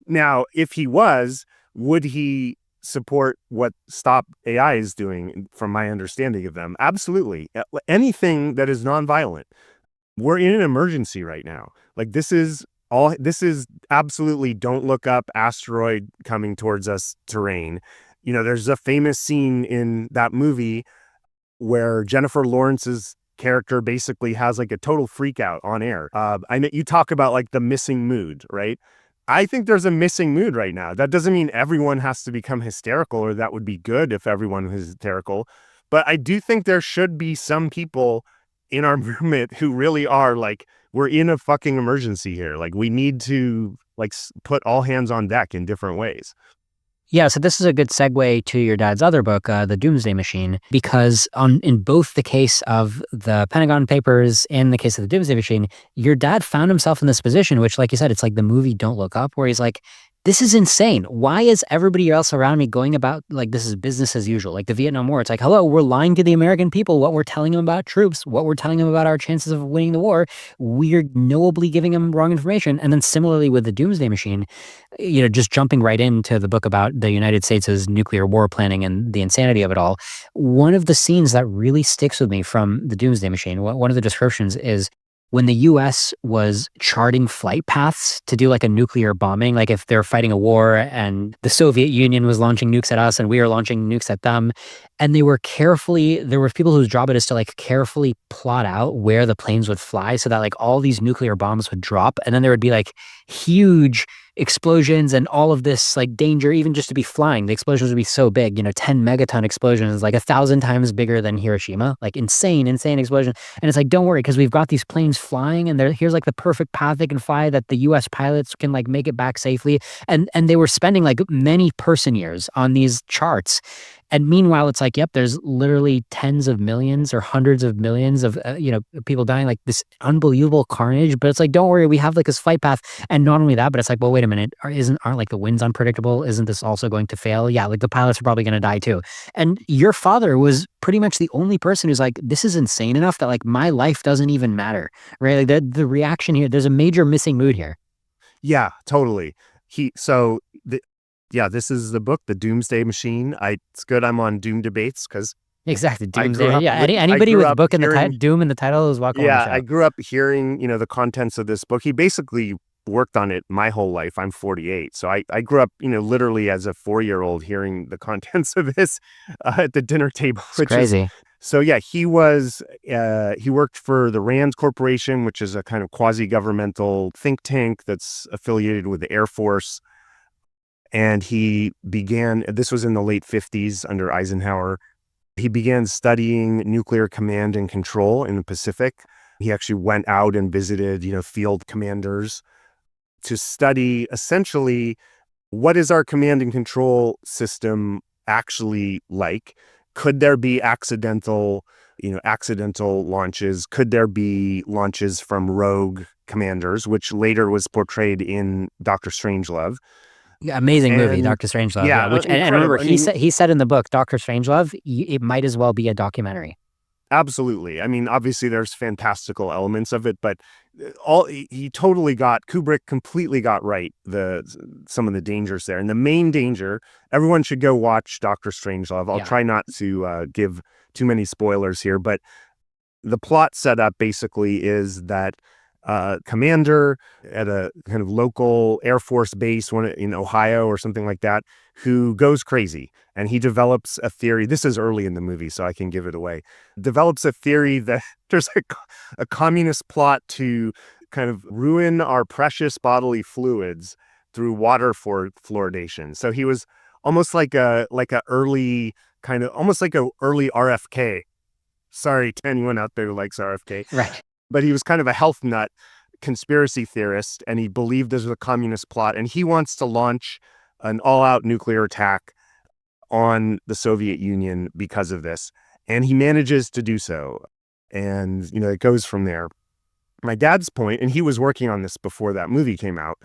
now, if he would he support what Stop AI is doing from my understanding of them? Absolutely. Anything that is nonviolent. We're in an emergency right now. Like, this is absolutely don't look up, asteroid coming towards us terrain. There's a famous scene in that movie where Jennifer Lawrence's character basically has like a total freak out on air. I know you talk about like the missing mood, right? I think there's a missing mood right now. That doesn't mean everyone has to become hysterical, or that would be good if everyone was hysterical. But I do think there should be some people in our movement who really are like, we're in a fucking emergency here. Like, we need to like put all hands on deck in different ways. Yeah, so this is a good segue to your dad's other book, The Doomsday Machine, because in both the case of the Pentagon Papers and the case of the Doomsday Machine, your dad found himself in this position, which, like you said, it's like the movie Don't Look Up, where he's like, this is insane. Why is everybody else around me going about like this is business as usual? Like the Vietnam War, it's like, hello, we're lying to the American people what we're telling them about troops, what we're telling them about our chances of winning the war. We're knowably giving them wrong information. And then similarly with the Doomsday Machine, just jumping right into the book about the United States' nuclear war planning and the insanity of it all. One of the scenes that really sticks with me from the Doomsday Machine, one of the descriptions is when the US was charting flight paths to do like a nuclear bombing, like if they're fighting a war and the Soviet Union was launching nukes at us and we were launching nukes at them. And there were people whose job it is to like carefully plot out where the planes would fly so that like all these nuclear bombs would drop. And then there would be like huge explosions and all of this like danger, even just to be flying. The explosions would be so big, 10 megaton explosions, like 1,000 times bigger than Hiroshima, like insane explosion. And it's like, don't worry, because we've got these planes flying and here's like the perfect path they can fly that the US pilots can like make it back safely. And they were spending like many person years on these charts. And meanwhile, it's like, yep, there's literally tens of millions or hundreds of millions of, people dying, like this unbelievable carnage. But it's like, don't worry, we have like this flight path. And not only that, but it's like, well, wait a minute, aren't like the winds unpredictable? Isn't this also going to fail? Yeah, like the pilots are probably going to die too. And your father was pretty much the only person who's like, this is insane enough that like my life doesn't even matter, right? Like the reaction here, there's a major missing mood here. Yeah, totally. This is the book, The Doomsday Machine. It's good I'm on Doom Debates because exactly, Doomsday. Yeah, anybody with book in the Doom in the title is welcome on the show. I grew up hearing, the contents of this book. He basically worked on it my whole life. I'm 48. So I grew up, literally as a 4-year-old hearing the contents of this at the dinner table. It's crazy. So yeah, he worked for the RAND Corporation, which is a kind of quasi-governmental think tank that's affiliated with the Air Force. And this was in the late 50s under Eisenhower. He began studying nuclear command and control in the Pacific. He actually went out and visited, field commanders to study essentially what is our command and control system actually like? Could there be accidental launches? Could there be launches from rogue commanders, which later was portrayed in Dr. Strangelove? Amazing movie, And Dr. Strangelove. yeah, Yeah, which and remember, incredible. he said in the book, Dr. Strangelove, it might as well be a documentary. Absolutely. I mean, obviously there's fantastical elements of it, but Kubrick completely got right some of the dangers there. And the main danger, everyone should go watch Dr. Strangelove. I'll try not to give too many spoilers here, but the plot setup basically is that commander at a kind of local Air Force base in Ohio or something like that, who goes crazy. And he develops a theory. This is early in the movie, so I can give it away. Develops a theory that there's a communist plot to kind of ruin our precious bodily fluids through water fluoridation. So he was almost like a early RFK. Sorry to anyone out there who likes RFK. Right. But he was kind of a health nut conspiracy theorist, and he believed this was a communist plot, and he wants to launch an all-out nuclear attack on the Soviet Union because of this. And he manages to do so. And, it goes from there. My dad's point, and he was working on this before that movie came out,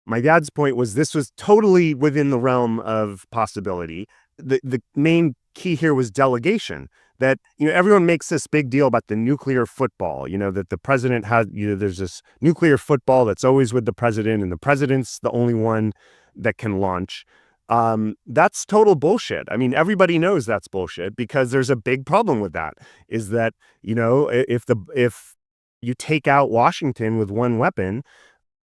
my dad's point was this was totally within the realm of possibility. The main key here was delegation. That, everyone makes this big deal about the nuclear football, that the president has, there's this nuclear football that's always with the president, and the president's the only one that can launch. That's total bullshit. I mean, everybody knows that's bullshit, because there's a big problem with that, is that, if you take out Washington with one weapon,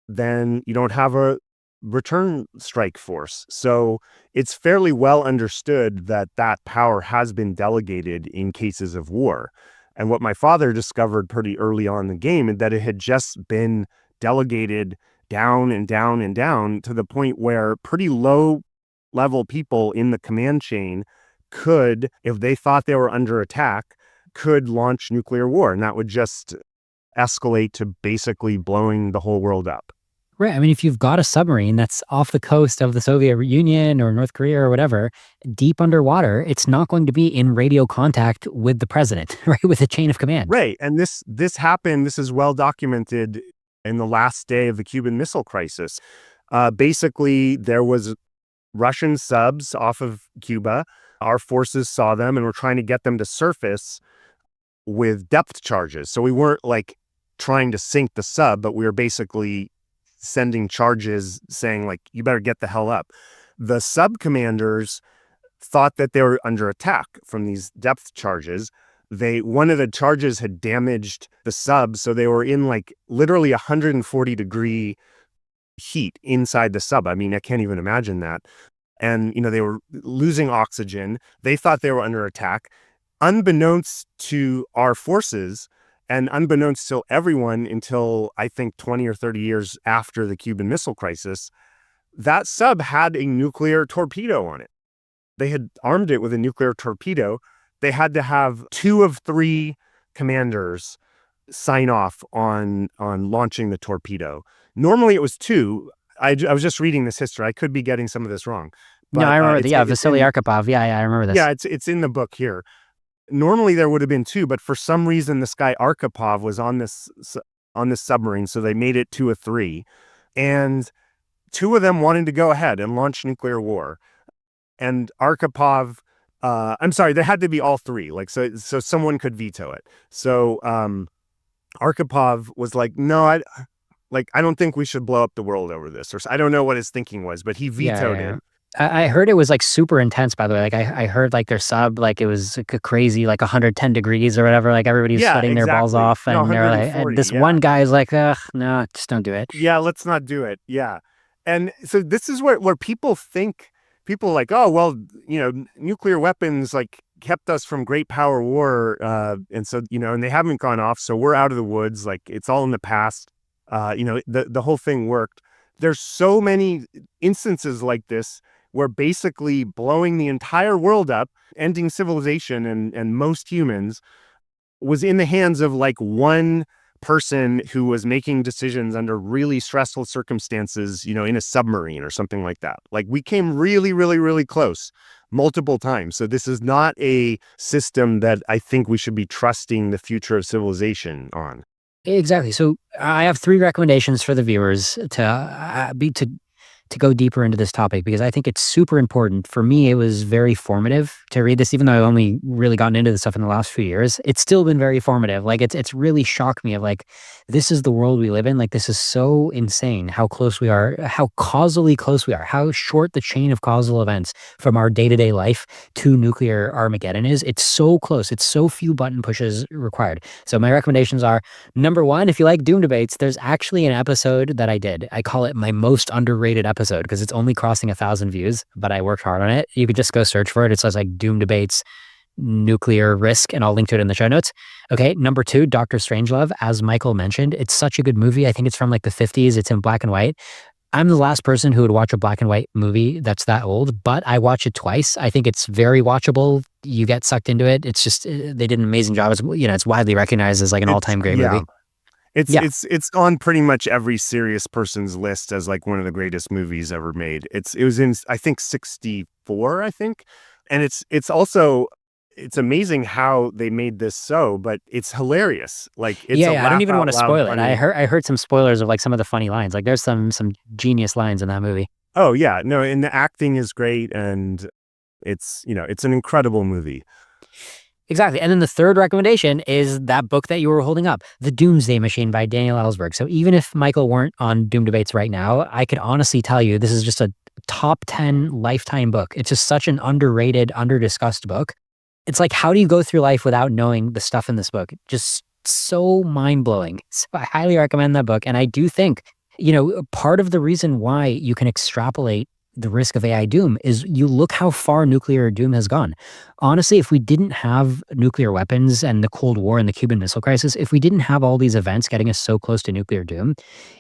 then you don't have a return strike force. So it's fairly well understood that power has been delegated in cases of war. And what my father discovered pretty early on in the game is that it had just been delegated down and down and down to the point where pretty low level people in the command chain could, if they thought they were under attack, could launch nuclear war. And that would just escalate to basically blowing the whole world up. Right. I mean, if you've got a submarine that's off the coast of the Soviet Union or North Korea or whatever, deep underwater, it's not going to be in radio contact with the president, right? With a chain of command. Right. And this happened. This is well documented in the last day of the Cuban Missile Crisis. Basically, there was Russian subs off of Cuba. Our forces saw them and were trying to get them to surface with depth charges. So we weren't like trying to sink the sub, but we were basically sending charges saying, like, you better get the hell up. The sub commanders thought that they were under attack from these depth charges. One of the charges had damaged the sub, so they were in like literally 140-degree heat inside the sub. I mean, I can't even imagine that. And, they were losing oxygen. They thought they were under attack. Unbeknownst to our forces, and unbeknownst to everyone until, I think, 20 or 30 years after the Cuban Missile Crisis, that sub had a nuclear torpedo on it. They had armed it with a nuclear torpedo. They had to have 2 of 3 commanders sign off on launching the torpedo. Normally it was 2. I was just reading this history. I could be getting some of this wrong. But, no, I remember Vasily Arkhipov. Yeah, I remember this. Yeah, it's in the book here. Normally there would have been 2, but for some reason this guy Arkhipov was on this submarine, so they made it 2 of 3, and 2 of them wanted to go ahead and launch nuclear war. And Arkhipov, I'm sorry, there had to be all 3, like so someone could veto it. So Arkhipov was like, no, I don't think we should blow up the world over this, or I don't know what his thinking was, but he vetoed it. I heard it was like super intense, by the way. Like I heard like their sub, like it was crazy, like 110 degrees or whatever. Like everybody's sweating their balls off. And they're like, and this one guy is like, ugh, no, just don't do it. Yeah, let's not do it. Yeah. And so this is where people are like, oh, well, nuclear weapons like kept us from great power war. And so, and they haven't gone off. So we're out of the woods. Like it's all in the past. The whole thing worked. There's so many instances like this where basically blowing the entire world up, ending civilization and most humans, was in the hands of like one person who was making decisions under really stressful circumstances, in a submarine or something like that. Like we came really, really, really close multiple times. So this is not a system that I think we should be trusting the future of civilization on. Exactly. So I have 3 recommendations for the viewers to go deeper into this topic because I think it's super important. For me, it was very formative to read this, even though I've only really gotten into this stuff in the last few years. It's still been very formative. Like it's really shocked me of like, this is the world we live in. Like this is so insane how close we are, how causally close we are, how short the chain of causal events from our day-to-day life to nuclear Armageddon is. It's so close. It's so few button pushes required. So my recommendations are, number 1, if you like Doom debates, there's actually an episode that I did. I call it my most underrated episode because it's only crossing 1,000 views, but I worked hard on it. You could just go search for it. It says like Doom debates, nuclear risk, and I'll link to it in the show notes. Okay, number 2, Dr. Strangelove, as Michael mentioned. It's such a good movie. I think it's from like the 50s. It's in black and white. I'm the last person who would watch a black and white movie that's that old, but I watch it twice. I think it's very watchable. You get sucked into it. It's just, they did an amazing job. It's widely recognized as like an all-time great movie. It's on pretty much every serious person's list as like one of the greatest movies ever made. It was in, I think, 64, I think. And it's amazing how they made this but it's hilarious. Like it's I don't even want to spoil it. I heard some spoilers of like some of the funny lines. Like there's some genius lines in that movie. Oh yeah, no, and the acting is great, and it's an incredible movie. Exactly. And then the third recommendation is that book that you were holding up, The Doomsday Machine by Daniel Ellsberg. So even if Michael weren't on Doom Debates right now, I could honestly tell you this is just a top 10 lifetime book. It's just such an underrated, under-discussed book. It's like, how do you go through life without knowing the stuff in this book? Just so mind-blowing. So I highly recommend that book. And I do think, part of the reason why you can extrapolate the risk of AI doom is you look how far nuclear doom has gone. Honestly, if we didn't have nuclear weapons and the Cold War and the Cuban Missile Crisis, if we didn't have all these events getting us so close to nuclear doom,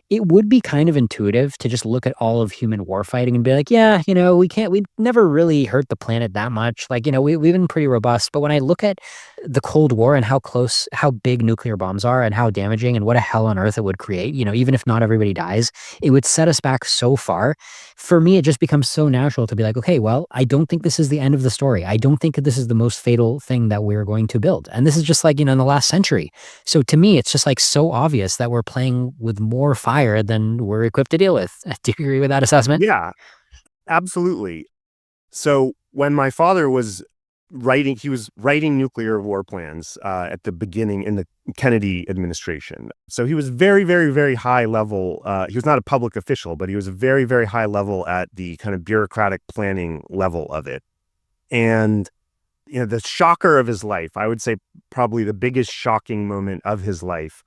it would be kind of intuitive to just look at all of human warfighting and be like, yeah, we never really hurt the planet that much. Like, we've been pretty robust. But when I look at the Cold War and how big nuclear bombs are and how damaging and what a hell on earth it would create, even if not everybody dies, it would set us back so far. For me, it just becomes so natural to be like, okay, well, I don't think this is the end of the story. I don't think that this is the most fatal thing that we're going to build. And this is just like, in the last century. So to me, it's just like so obvious that we're playing with more fire than we're equipped to deal with. Do you agree with that assessment? Yeah, absolutely. So when my father was he was writing nuclear war plans at the beginning in the Kennedy administration. So he was very, very, very high level. He was not a public official, but he was a very, very high level at the kind of bureaucratic planning level of it. And, the shocker of his life, I would say probably the biggest shocking moment of his life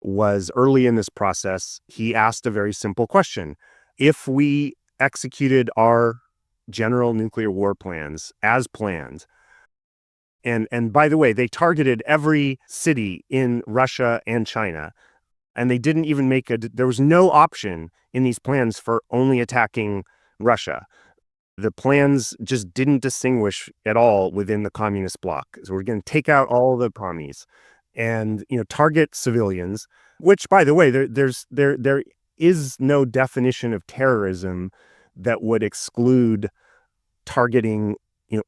was early in this process. He asked a very simple question. If we executed our general nuclear war plans as planned, and by the way, they targeted every city in Russia and China, and they didn't even there was no option in these plans for only attacking Russia. The plans just didn't distinguish at all within the communist bloc. So we're going to take out all the commies and, target civilians, which, by the way, there is no definition of terrorism that would exclude targeting,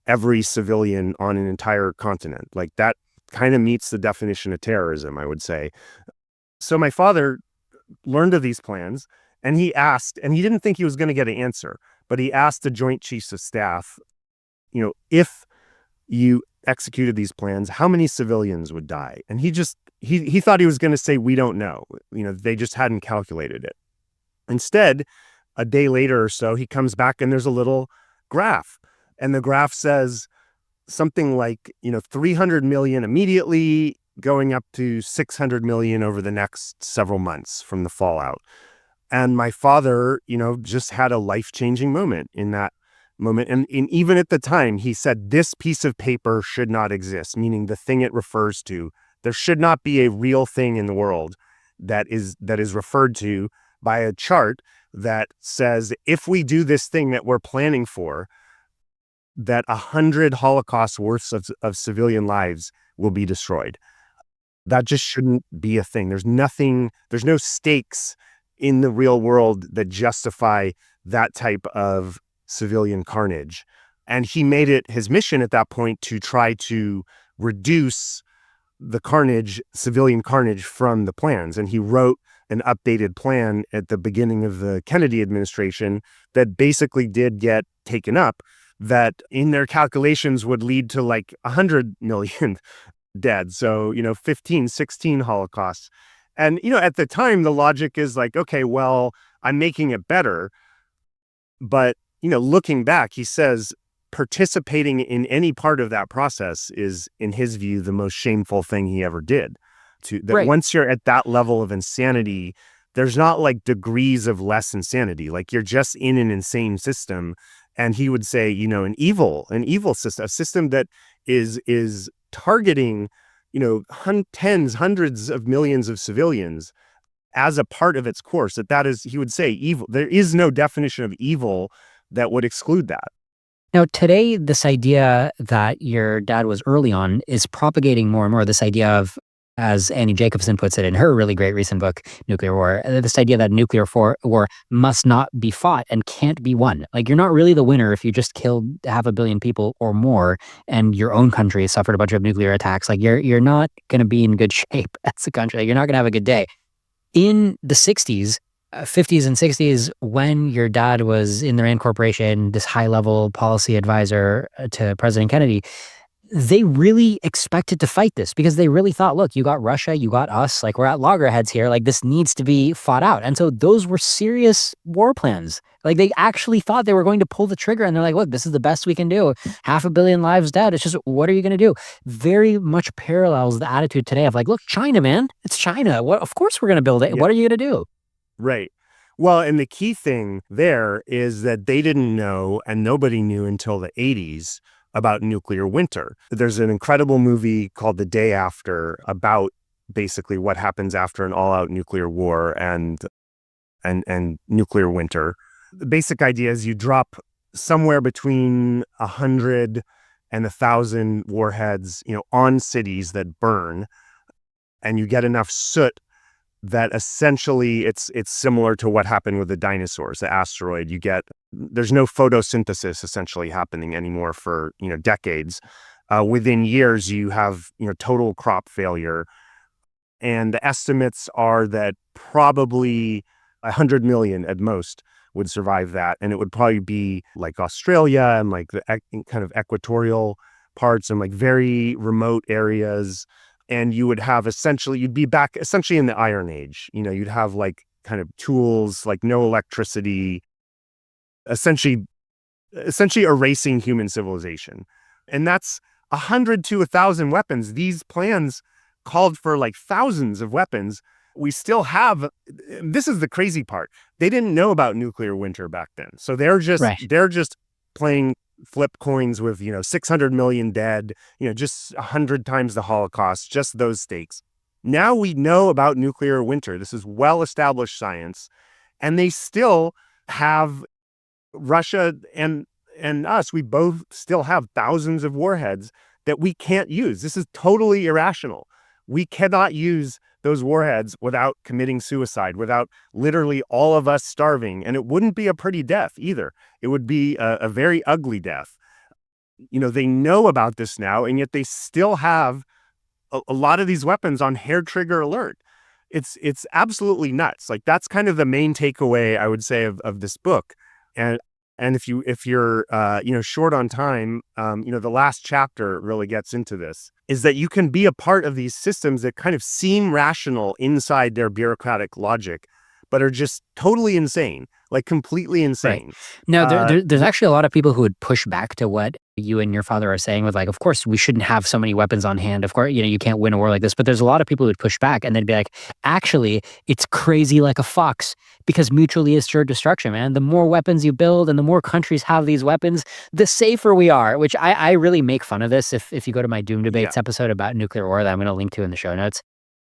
every civilian on an entire continent. Like that kind of meets the definition of terrorism, I would say. So my father learned of these plans, and he asked, and he didn't think he was going to get an answer, but he asked the Joint Chiefs of Staff, if you executed these plans, how many civilians would die? And he thought he was going to say, we don't know. They just hadn't calculated it. Instead, a day later or so, he comes back and there's a little graph. And the graph says something like, 300 million immediately, going up to 600 million over the next several months from the fallout. And my father, just had a life-changing moment in that moment. And even at the time, he said, this piece of paper should not exist, meaning the thing it refers to. There should not be a real thing in the world that is referred to by a chart that says if we do this thing that we're planning for, that 100 Holocausts worth of civilian lives will be destroyed. That just shouldn't be a thing. There's no stakes in the real world that justify that type of civilian carnage. And he made it his mission at that point to try to reduce the carnage, civilian carnage, from the plans. And he wrote an updated plan at the beginning of the Kennedy administration that basically did get taken up, that in their calculations would lead to like 100 million dead. So, 15, 16 Holocausts. And, at the time, the logic is like, okay, well, I'm making it better. But, looking back, he says participating in any part of that process is, in his view, the most shameful thing he ever did. Right. Once you're at that level of insanity, there's not like degrees of less insanity. Like you're just in an insane system. And he would say, an evil system, a system that is targeting, tens, hundreds of millions of civilians as a part of its course, that is, he would say, evil. There is no definition of evil that would exclude that. Now, today, this idea that your dad was early on is propagating more and more. This idea of, as Annie Jacobson puts it in her really great recent book, Nuclear War, this idea that nuclear war must not be fought and can't be won. Like, you're not really the winner if you just killed 500 million people or more and your own country suffered a bunch of nuclear attacks. Like, you're not going to be in good shape as a country. Like, you're not going to have a good day. In the 60s, 50s and 60s, when your dad was in the Rand Corporation, this high-level policy advisor to President Kennedy, they really expected to fight this because they really thought, look, you got Russia, you got us, like we're at loggerheads here, like this needs to be fought out. And so those were serious war plans. Like they actually thought they were going to pull the trigger and they're like, look, this is the best we can do. 500 million lives dead. It's just, what are you going to do? Very much parallels the attitude today of like, look, China, man, it's China. What? Of course we're going to build it. Yeah. What are you going to do? Right. Well, and the key thing there is that they didn't know, and nobody knew until the 80s, about nuclear winter. There's an incredible movie called The Day After about basically what happens after an all-out nuclear war and nuclear winter. The basic idea is you drop somewhere between 100 and 1,000 warheads, on cities that burn, and you get enough soot that essentially it's similar to what happened with the dinosaurs, the asteroid. There's no photosynthesis essentially happening anymore for, decades. Within years, you have, total crop failure. And the estimates are that probably 100 million at most would survive that. And it would probably be like Australia and like the kind of equatorial parts and like very remote areas. And you would have you'd be back essentially in the Iron Age. You'd have like kind of tools, like no electricity, essentially erasing human civilization. And that's 100 to 1,000 weapons. These plans called for like thousands of weapons. We still have, this is the crazy part. They didn't know about nuclear winter back then. So they're just playing flip coins with, 600 million dead, just 100 times the Holocaust, just those stakes. Now we know about nuclear winter. This is well-established science. And they still have Russia and us. We both still have thousands of warheads that we can't use. This is totally irrational. We cannot use those warheads without committing suicide, without literally all of us starving. And it wouldn't be a pretty death either. It would be a very ugly death. They know about this now, and yet they still have a lot of these weapons on hair trigger alert. It's absolutely nuts. Like that's kind of the main takeaway, I would say, of this book. And if you're short on time, the last chapter really gets into this, is that you can be a part of these systems that kind of seem rational inside their bureaucratic logic, but are just totally insane, like completely insane. Right. Now, there's actually a lot of people who would push back to what you and your father are saying with like, of course, we shouldn't have so many weapons on hand. Of course, you can't win a war like this. But there's a lot of people who would push back and they'd be like, actually, it's crazy like a fox because mutually assured destruction, man. The more weapons you build and the more countries have these weapons, the safer we are, which I really make fun of this. If you go to my Doom Debates episode about nuclear war that I'm going to link to in the show notes,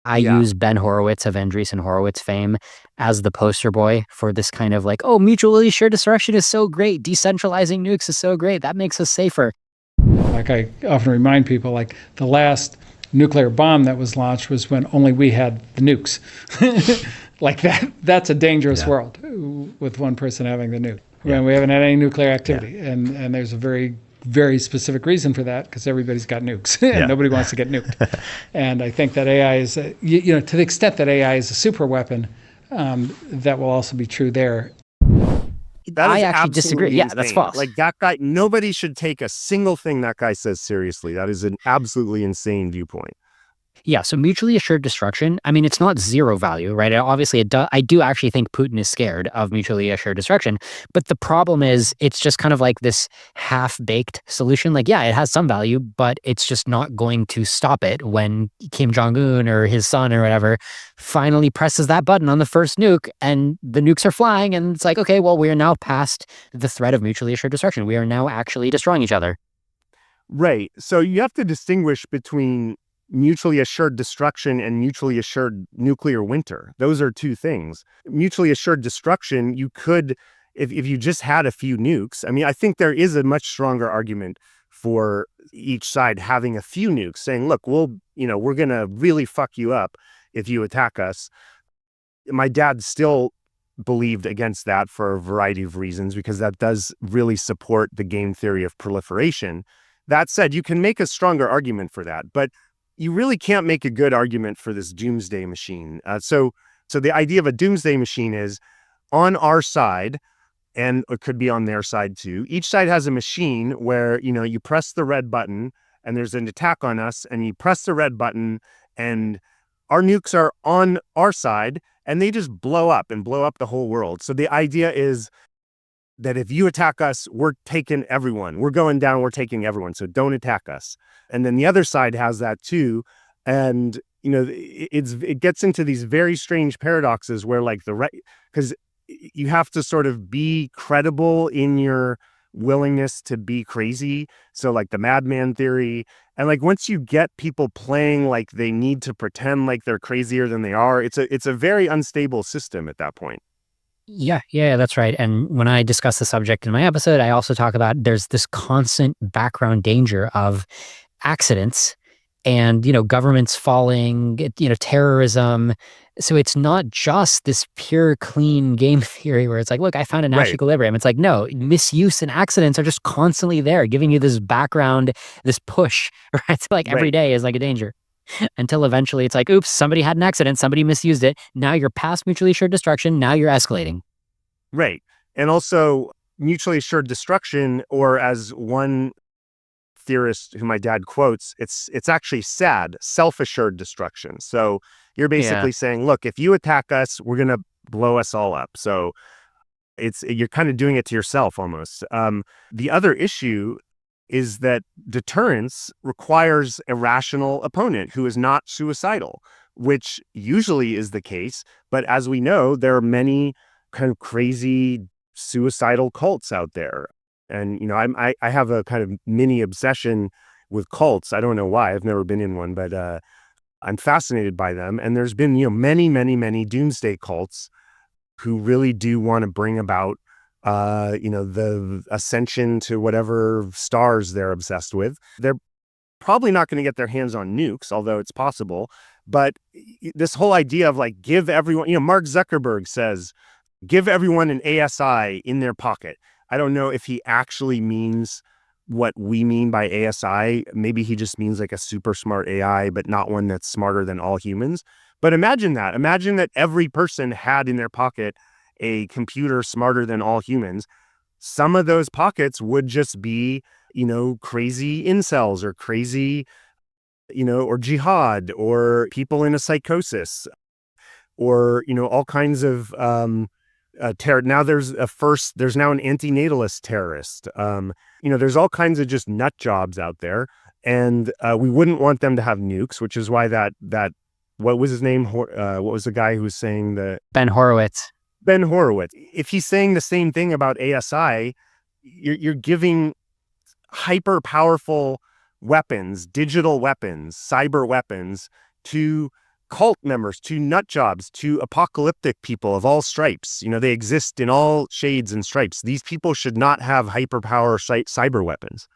I Yeah. use Ben Horowitz of Andreessen Horowitz fame as the poster boy for this kind of like, oh, mutually assured destruction is so great. Decentralizing nukes is so great. That makes us safer. Like I often remind people, like the last nuclear bomb that was launched was when only we had the nukes. Like that's a dangerous world with one person having the nuke. When we haven't had any nuclear activity, and there's a very, very specific reason for that, because everybody's got nukes and nobody wants to get nuked. And I think that AI is, to the extent that AI is a super weapon, that will also be true there. I actually disagree. Yeah, that's false. Like that guy, nobody should take a single thing that guy says seriously. That is an absolutely insane viewpoint. Yeah, so mutually assured destruction, I mean, it's not zero value, right? Obviously, I do actually think Putin is scared of mutually assured destruction. But the problem is, it's just kind of like this half-baked solution. Like, yeah, it has some value, but it's just not going to stop it when Kim Jong-un or his son or whatever finally presses that button on the first nuke and the nukes are flying. And it's like, okay, well, we are now past the threat of mutually assured destruction. We are now actually destroying each other. Right. So you have to distinguish between mutually assured destruction and mutually assured nuclear winter. Those are two things. Mutually assured destruction, you could, if you just had a few nukes, I mean, I think there is a much stronger argument for each side having a few nukes, saying, look, we're going to really fuck you up if you attack us. My dad still believed against that for a variety of reasons, because that does really support the game theory of proliferation. That said, you can make a stronger argument for that, but you really can't make a good argument for this doomsday machine. So the idea of a doomsday machine is on our side, and it could be on their side too. Each side has a machine where, you press the red button and there's an attack on us, and you press the red button and our nukes are on our side and they just blow up the whole world. So the idea is that if you attack us, we're taking everyone. We're going down, we're taking everyone. So don't attack us. And then the other side has that too. And, it gets into these very strange paradoxes where because you have to sort of be credible in your willingness to be crazy. So like the madman theory. And like once you get people playing like they need to pretend like they're crazier than they are, it's a very unstable system at that point. Yeah, that's right. And when I discuss the subject in my episode, I also talk about there's this constant background danger of accidents and, governments falling, terrorism. So it's not just this pure, clean game theory where it's like, look, I found a Nash equilibrium. It's like, no, misuse and accidents are just constantly there, giving you this background, this push, right? So like every day is like a danger. Until eventually it's like, oops, somebody had an accident, somebody misused it. Now you're past mutually assured destruction. Now you're escalating. Right. And also mutually assured destruction, or as one theorist who my dad quotes, it's actually sad, self-assured destruction. So you're basically saying, look, if you attack us, we're going to blow us all up. So you're kind of doing it to yourself almost. The other issue is that deterrence requires a rational opponent who is not suicidal, which usually is the case. But as we know, there are many kind of crazy suicidal cults out there. And, I have a kind of mini obsession with cults. I don't know why. I've never been in one, but I'm fascinated by them. And there's been, many, many, many doomsday cults who really do want to bring about the ascension to whatever stars they're obsessed with. They're probably not going to get their hands on nukes, although it's possible. But this whole idea of like, give everyone, Mark Zuckerberg says, give everyone an ASI in their pocket. I don't know if he actually means what we mean by ASI. Maybe he just means like a super smart AI, but not one that's smarter than all humans. But imagine that. Imagine that every person had in their pocket a computer smarter than all humans. Some of those pockets would just be, crazy incels or crazy, or jihad or people in a psychosis or, all kinds of terror. Now there's now an antinatalist terrorist. There's all kinds of just nut jobs out there. And we wouldn't want them to have nukes, which is why that what was his name? What was the guy who was saying that? Ben Horowitz. Ben Horowitz. If he's saying the same thing about ASI, you're giving hyper powerful weapons, digital weapons, cyber weapons to cult members to nut jobs to apocalyptic people of all stripes. They exist in all shades and stripes. These people should not have hyperpower cyber weapons.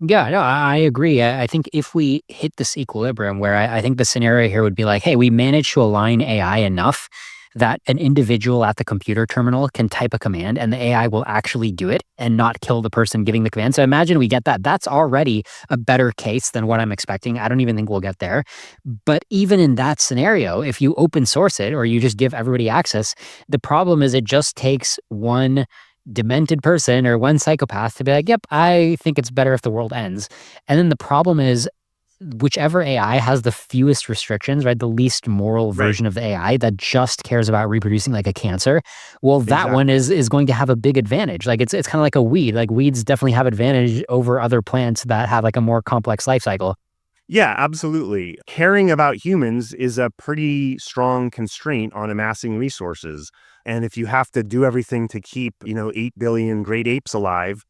Yeah, no, I agree. I think if we hit this equilibrium where I think the scenario here would be like, hey, we managed to align AI enough that an individual at the computer terminal can type a command and the AI will actually do it and not kill the person giving the command. So imagine we get that. That's already a better case than what I'm expecting. I don't even think we'll get there. But even in that scenario, if you open source it or you just give everybody access, the problem is it just takes one demented person or one psychopath to be like, yep, I think it's better if the world ends. And then the problem is whichever AI has the fewest restrictions, right? The least moral version of the AI that just cares about reproducing like a cancer. Well, that one is going to have a big advantage. Like it's kind of like a weed. Like weeds definitely have advantage over other plants that have like a more complex life cycle. Yeah, absolutely. Caring about humans is a pretty strong constraint on amassing resources. And if you have to do everything to keep, 8 billion great apes alive,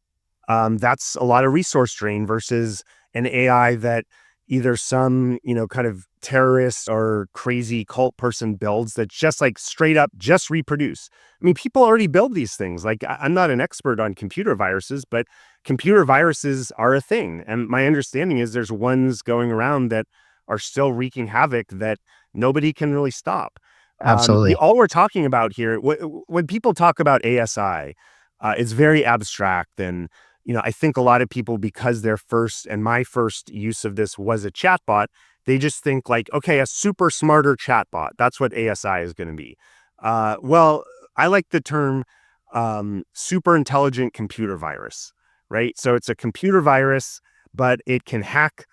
that's a lot of resource drain versus an AI that either some, kind of terrorist or crazy cult person builds that just like straight up just reproduce. I mean, people already build these things. Like I'm not an expert on computer viruses, but computer viruses are a thing. And my understanding is there's ones going around that are still wreaking havoc that nobody can really stop. Absolutely. All we're talking about here, when people talk about ASI, it's very abstract. And, I think a lot of people, because my first use of this was a chatbot, they just think like, okay, a super smarter chatbot. That's what ASI is going to be. Well, I like the term super intelligent computer virus, right? So it's a computer virus, but it can hack,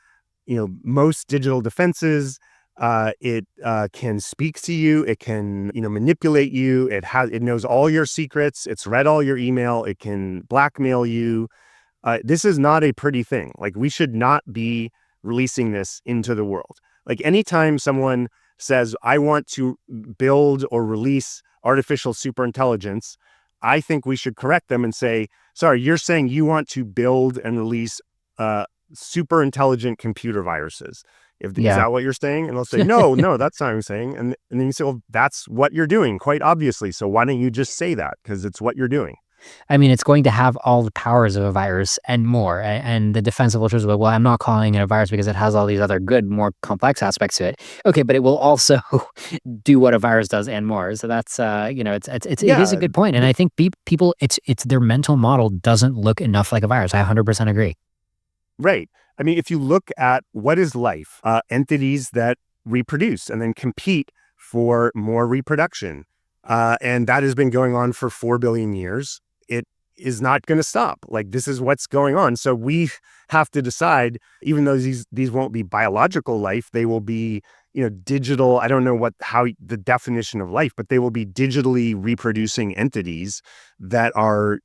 most digital defenses. It can speak to you. It can, manipulate you. It knows all your secrets. It's read all your email. It can blackmail you. This is not a pretty thing. Like we should not be releasing this into the world. Like anytime someone says, I want to build or release artificial superintelligence, I think we should correct them and say, sorry, you're saying you want to build and release super intelligent computer viruses. Is that what you're saying? And they'll say, no, that's not what I'm saying. And then you say, well, that's what you're doing, quite obviously. So why don't you just say that? Because it's what you're doing. I mean, it's going to have all the powers of a virus and more. And the defense of ultras will, well, I'm not calling it a virus because it has all these other good, more complex aspects to it. Okay, but it will also do what a virus does and more. So that's, it is a good point. And I think people, it's their mental model doesn't look enough like a virus. I 100% agree. Right. I mean, if you look at what is life, entities that reproduce and then compete for more reproduction. And that has been going on for 4 billion years. It is not going to stop. Like this is what's going on. So we have to decide, even though these won't be biological life, they will be, digital. I don't know how the definition of life, but they will be digitally reproducing entities that are,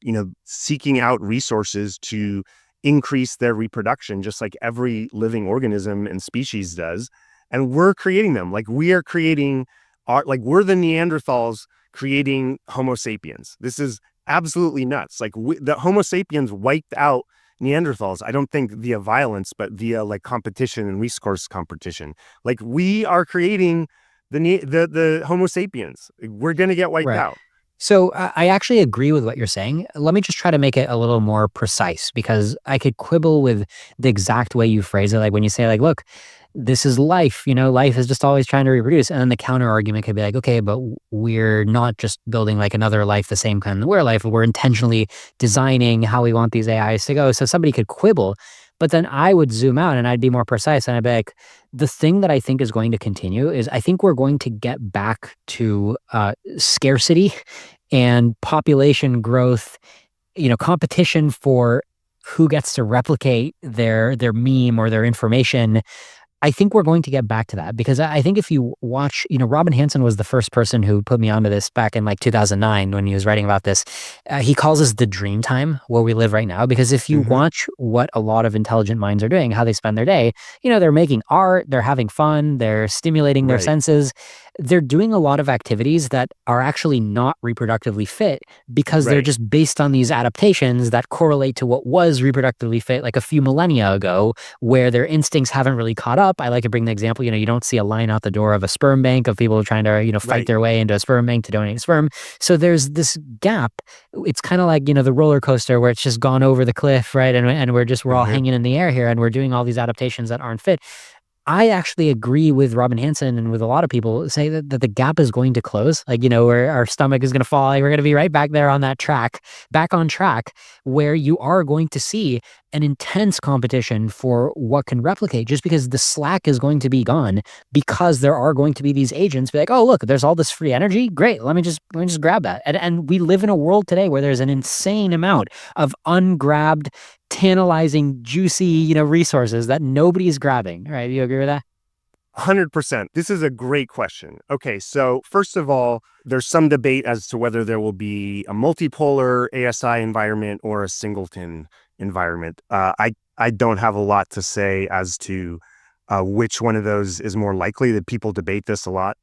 seeking out resources to increase their reproduction, just like every living organism and species does. And we're creating them. Like we are creating we're the Neanderthals creating Homo sapiens. This is absolutely nuts. Like the Homo sapiens wiped out Neanderthals. I don't think via violence, but via like competition and resource competition. Like we are creating the Homo sapiens. We're going to get wiped out. So I actually agree with what you're saying. Let me just try to make it a little more precise because I could quibble with the exact way you phrase it. Like when you say like, look, this is life, life is just always trying to reproduce. And then the counter argument could be like, okay, but we're not just building like another life, the same kind of we're life. We're intentionally designing how we want these AIs to go. So somebody could quibble, but then I would zoom out and I'd be more precise. And I'd be like, the thing that I think is going to continue is I think we're going to get back to scarcity and population growth, competition for who gets to replicate their meme or their information. I think we're going to get back to that because I think if you watch, Robin Hanson was the first person who put me onto this back in like 2009 when he was writing about this. He calls this the dream time where we live right now, because if you watch what a lot of intelligent minds are doing, how they spend their day, they're making art, they're having fun, they're stimulating their senses. they're doing a lot of activities that are actually not reproductively fit because they're Right. just based on these adaptations that correlate to what was reproductively fit like a few millennia ago, where their instincts haven't really caught up. I like to bring the example, you don't see a line out the door of a sperm bank of people trying to, fight Right. their way into a sperm bank to donate sperm. So there's this gap. It's kind of like, the roller coaster where it's just gone over the cliff, right? And we're all Mhm. hanging in the air here and we're doing all these adaptations that aren't fit. I actually agree with Robin Hanson and with a lot of people say that the gap is going to close. Like, where our stomach is going to fall. Like, we're going to be right back there on that track, back on track, where you are going to see an intense competition for what can replicate just because the slack is going to be gone because there are going to be these agents be like, oh, look, there's all this free energy. Great. Let me just grab that. And we live in a world today where there's an insane amount of ungrabbed tantalizing, juicy, resources that nobody's grabbing, right? You agree with that? 100%. This is a great question. Okay, so first of all, there's some debate as to whether there will be a multipolar ASI environment or a singleton environment. I don't have a lot to say as to which one of those is more likely. That people debate this a lot,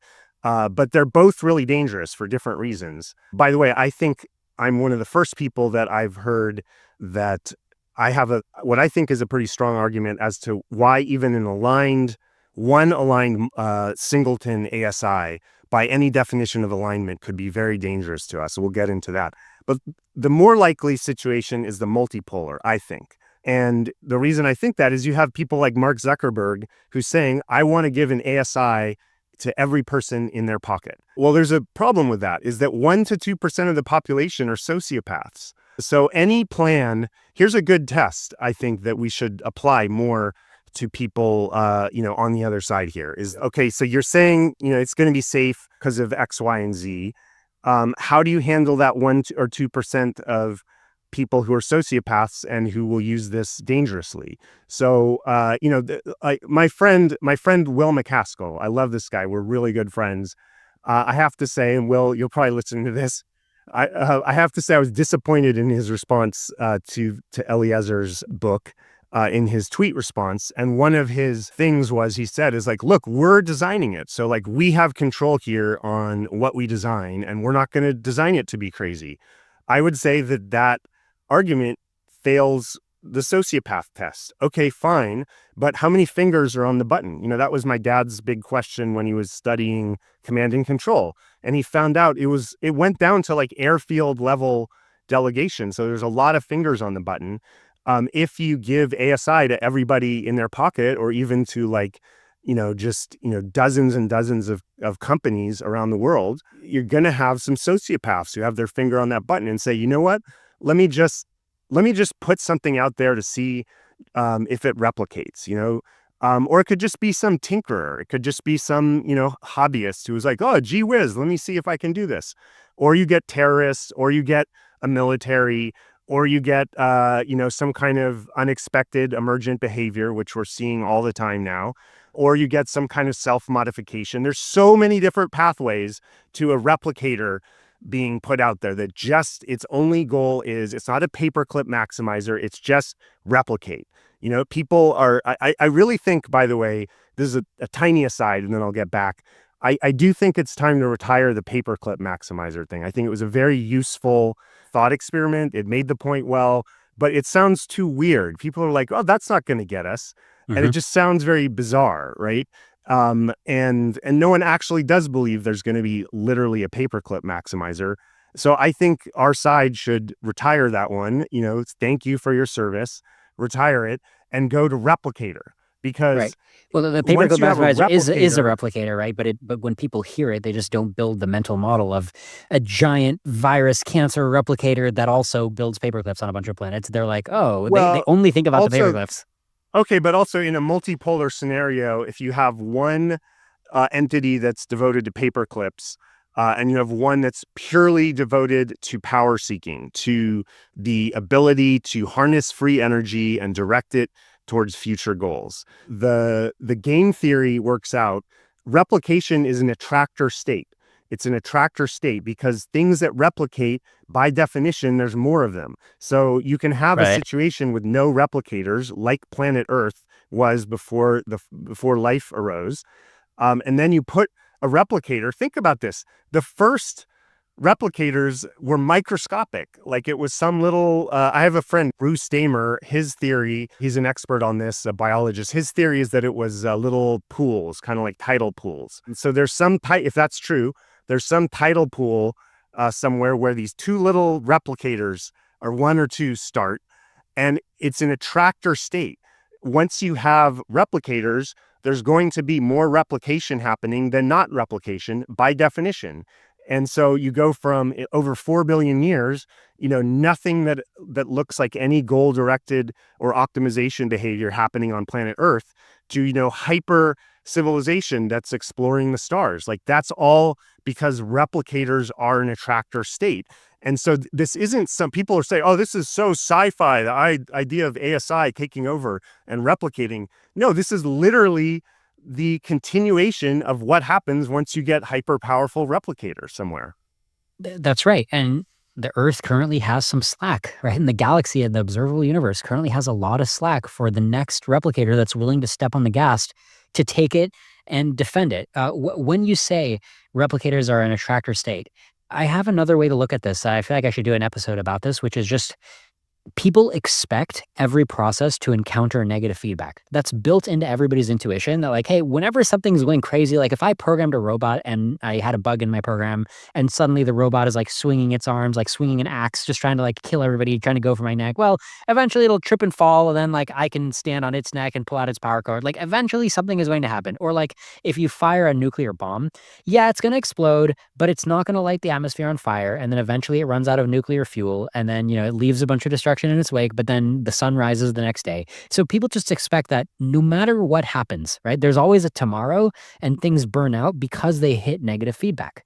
but they're both really dangerous for different reasons. By the way, I think I'm one of the first people that I've heard that I have what I think is a pretty strong argument as to why even an aligned singleton ASI, by any definition of alignment, could be very dangerous to us. So we'll get into that. But the more likely situation is the multipolar, I think. And the reason I think that is you have people like Mark Zuckerberg who's saying, I want to give an ASI to every person in their pocket. Well, there's a problem with that, is that 1 to 2% of the population are sociopaths. So any plan, here's a good test, I think, that we should apply more to people, on the other side here is, okay, so you're saying, it's going to be safe because of X, Y, and Z. How do you handle that 1 or 2% of people who are sociopaths and who will use this dangerously? So, my friend Will McCaskill, I love this guy. We're really good friends. I have to say, and Will, you'll probably listen to this. I have to say I was disappointed in his response to Eliezer's book, in his tweet response. And one of his things was, he said, is like, look, we're designing it. So like, we have control here on what we design, and we're not going to design it to be crazy. I would say that argument fails the sociopath test. Okay, fine. But how many fingers are on the button? That was my dad's big question when he was studying command and control. And he found out it went down to like airfield level delegation. So there's a lot of fingers on the button. If you give ASI to everybody in their pocket, or even to dozens and dozens of companies around the world, you're going to have some sociopaths who have their finger on that button and say, you know what, let me just put something out there to see if it replicates, or it could just be some tinkerer. It could just be some, hobbyist who's like, oh, gee whiz, let me see if I can do this. Or you get terrorists, or you get a military, or you get, some kind of unexpected emergent behavior, which we're seeing all the time now, or you get some kind of self-modification. There's so many different pathways to a replicator being put out there that just its only goal is, it's not a paperclip maximizer, it's just replicate. People are, I really think, by the way, this is a tiny aside, and then I'll get back. I do think it's time to retire the paperclip maximizer thing. I think it was a very useful thought experiment. It made the point well, but it sounds too weird. People are like, oh, that's not going to get us. And it just sounds very bizarre, right? And no one actually does believe there's going to be literally a paperclip maximizer. So I think our side should retire that one. Thank you for your service, retire it, and go to Replicator. Because Right. Well, the once paperclip you have a maximizer is a replicator- replicator, right? But when people hear it, they just don't build the mental model of a giant virus cancer replicator that also builds paperclips on a bunch of planets. They're like, oh, they Well, only think about the also- paperclips. Okay, but also in a multipolar scenario, if you have one entity that's devoted to paperclips, and you have one that's purely devoted to power seeking, to the ability to harness free energy and direct it towards future goals. The game theory works out. Replication is an attractor state. It's an attractor state because things that replicate, by definition, there's more of them. So you can have a Right. situation with no replicators, like planet Earth was before life arose. And then you put a replicator, think about this. The first replicators were microscopic. Like it was some little, I have a friend, Bruce Damer, his theory, he's an expert on this, a biologist. His theory is that it was little pools, kind of like tidal pools. And so there's some, if that's true, there's some tidal pool somewhere where these two little replicators or one or two start, and it's in a attractor state. Once you have replicators, there's going to be more replication happening than not replication by definition. And so you go from over 4 billion years, nothing that looks like any goal-directed or optimization behavior happening on planet Earth to, hyper civilization that's exploring the stars. Like that's all because replicators are an attractor state. And so this isn't some people are saying, oh, this is so sci-fi, the idea of ASI taking over and replicating. No, this is literally the continuation of what happens once you get hyper powerful replicators somewhere. That's right. And the Earth currently has some slack, right? And the galaxy and the observable universe currently has a lot of slack for the next replicator that's willing to step on the gas to take it and defend it. When you say replicators are in a attractor state, I have another way to look at this. I feel like I should do an episode about this, which is just people expect every process to encounter negative feedback. That's built into everybody's intuition that like, hey, whenever something's going crazy, like if I programmed a robot and I had a bug in my program and suddenly the robot is like swinging its arms, like swinging an axe, just trying to like kill everybody, trying to go for my neck. Well, eventually it'll trip and fall and then like I can stand on its neck and pull out its power cord. Like eventually something is going to happen. Or like if you fire a nuclear bomb, yeah, it's going to explode, but it's not going to light the atmosphere on fire. And then eventually it runs out of nuclear fuel and then, it leaves a bunch of destruction in its wake, but then the sun rises the next day. So people just expect that no matter what happens, right? There's always a tomorrow and things burn out because they hit negative feedback.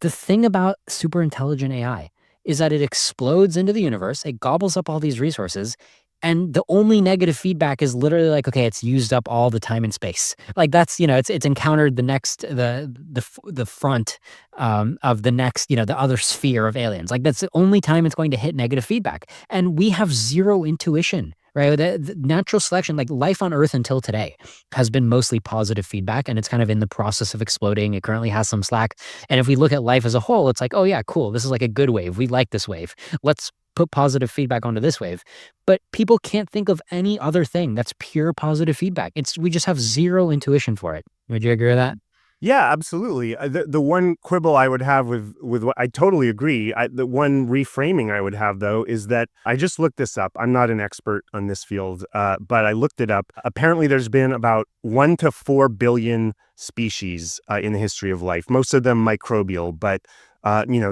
The thing about super intelligent AI is that it explodes into the universe, it gobbles up all these resources, and the only negative feedback is literally like, okay, it's used up all the time and space. Like that's, it's encountered the front of the next, the other sphere of aliens. Like that's the only time it's going to hit negative feedback. And we have zero intuition, right? The natural selection, like life on Earth until today has been mostly positive feedback, and it's kind of in the process of exploding. It currently has some slack. And if we look at life as a whole, it's like, oh yeah, cool. This is like a good wave. We like this wave. Let's put positive feedback onto this wave. But people can't think of any other thing that's pure positive feedback. We just have zero intuition for it. Would you agree with that? Yeah, absolutely. The one quibble I would have with what I totally agree. The one reframing I would have though is that I just looked this up. I'm not an expert on this field, but I looked it up. Apparently, there's been about 1 to 4 billion species in the history of life. Most of them microbial, but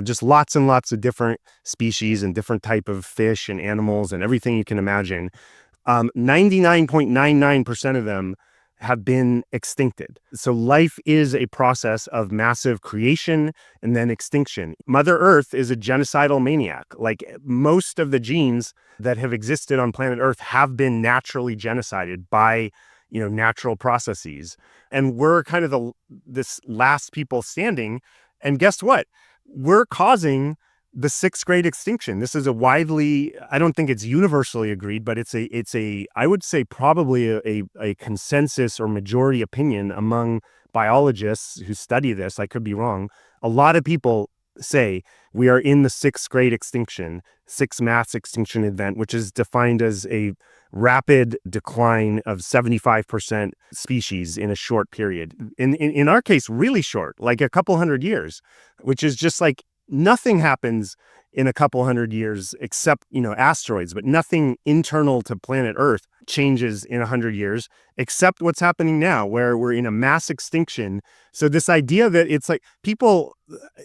just lots and lots of different species and different type of fish and animals and everything you can imagine. 99.99% of them have been extincted. So life is a process of massive creation and then extinction. Mother Earth is a genocidal maniac. Like most of the genes that have existed on planet Earth have been naturally genocided by, natural processes. And we're kind of this last people standing. And guess what? We're causing the 6th great extinction. This is I don't think it's universally agreed, but it's I would say probably a consensus or majority opinion among biologists who study this. I could be wrong. A lot of people say we are in the 6th great extinction, 6th mass extinction event, which is defined as a rapid decline of 75% species in a short period. In our case, really short, like a couple hundred years, which is just like nothing happens in a couple hundred years except, asteroids, but nothing internal to planet Earth changes in 100 years, except what's happening now, where we're in a mass extinction. So this idea that it's like people,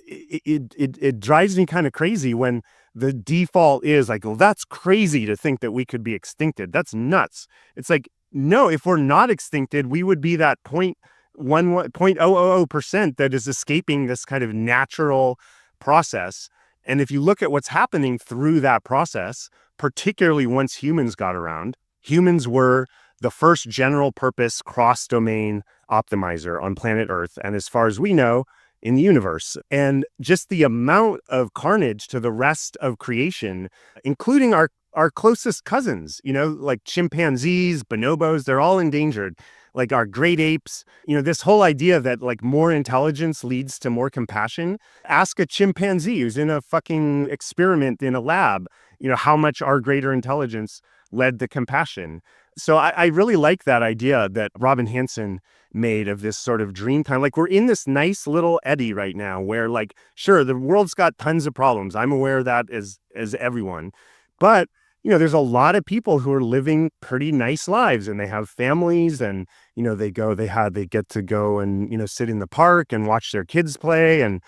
it drives me kind of crazy when the default is like, well, that's crazy to think that we could be extincted. That's nuts. It's like, no, if we're not extincted, we would be that 0.000% that is escaping this kind of natural process. And if you look at what's happening through that process, particularly once humans got around, humans were the first general purpose cross-domain optimizer on planet Earth. And as far as we know, in the universe. And just the amount of carnage to the rest of creation, including our our closest cousins, like chimpanzees, bonobos, they're all endangered. Like our great apes, this whole idea that like more intelligence leads to more compassion. Ask a chimpanzee who's in a fucking experiment in a lab, how much our greater intelligence led to compassion. So I really like that idea that Robin Hanson made of this sort of dream time. Like we're in this nice little eddy right now where like, sure, the world's got tons of problems. I'm aware of that as everyone. But, there's a lot of people who are living pretty nice lives and they have families and, they get to go and, sit in the park and watch their kids play and,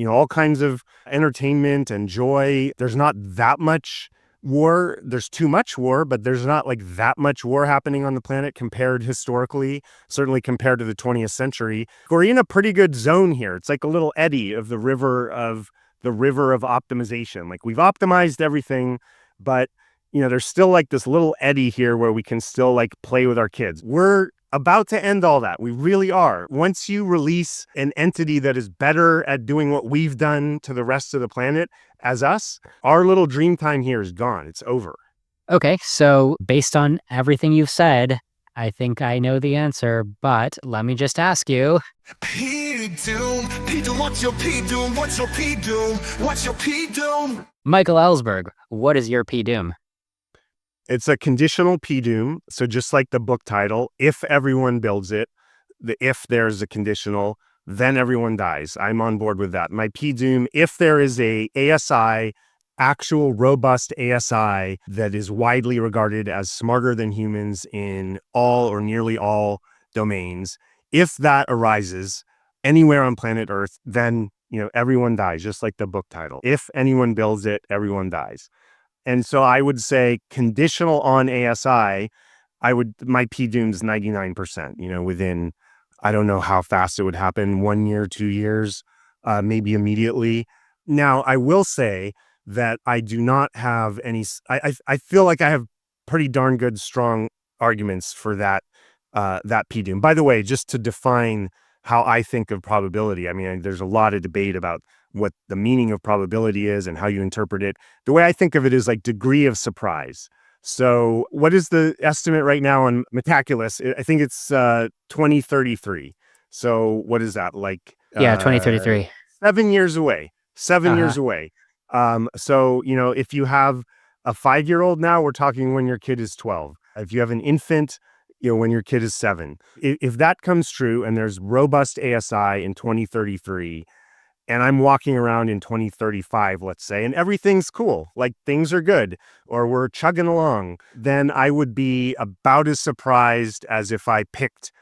all kinds of entertainment and joy. There's not that much war. There's too much war, but there's not like that much war happening on the planet compared historically, certainly compared to the 20th century. We're in a pretty good zone here. It's like a little eddy of the river of optimization. Like we've optimized everything, but there's still like this little eddy here where we can still like play with our kids. We're about to end all that. We really are. Once you release an entity that is better at doing what we've done to the rest of the planet as us, our little dream time here is gone. It's over. Okay, so based on everything you've said, I think I know the answer, but let me just ask you. P-Doom, P-Doom, what's your P-Doom? What's your P-Doom? What's your P-Doom? Michael Ellsberg, what is your P-Doom? It's a conditional P-Doom. So just like the book title, if everyone builds it, if there's a conditional, then everyone dies. I'm on board with that. My P-Doom, if there is a ASI, actual robust ASI that is widely regarded as smarter than humans in all or nearly all domains, if that arises anywhere on planet Earth, then, everyone dies, just like the book title. If anyone builds it, everyone dies. And so I would say conditional on ASI, my P-Doom's 99%, within, I don't know how fast it would happen, 1 year, 2 years, maybe immediately. Now, I will say that I do not have any, I feel like I have pretty darn good, strong arguments for that P-Doom. By the way, just to define how I think of probability, I mean, there's a lot of debate about what the meaning of probability is and how you interpret it. The way I think of it is like degree of surprise. So what is the estimate right now on Metaculus? I think it's 2033. So what is that? Like 2033. 7 years away. 7 years away. So, if you have a 5-year-old now, we're talking when your kid is 12. If you have an infant, when your kid is 7. If that comes true and there's robust ASI in 2033, and I'm walking around in 2035, let's say, and everything's cool, like things are good, or we're chugging along, then I would be about as surprised as if I picked,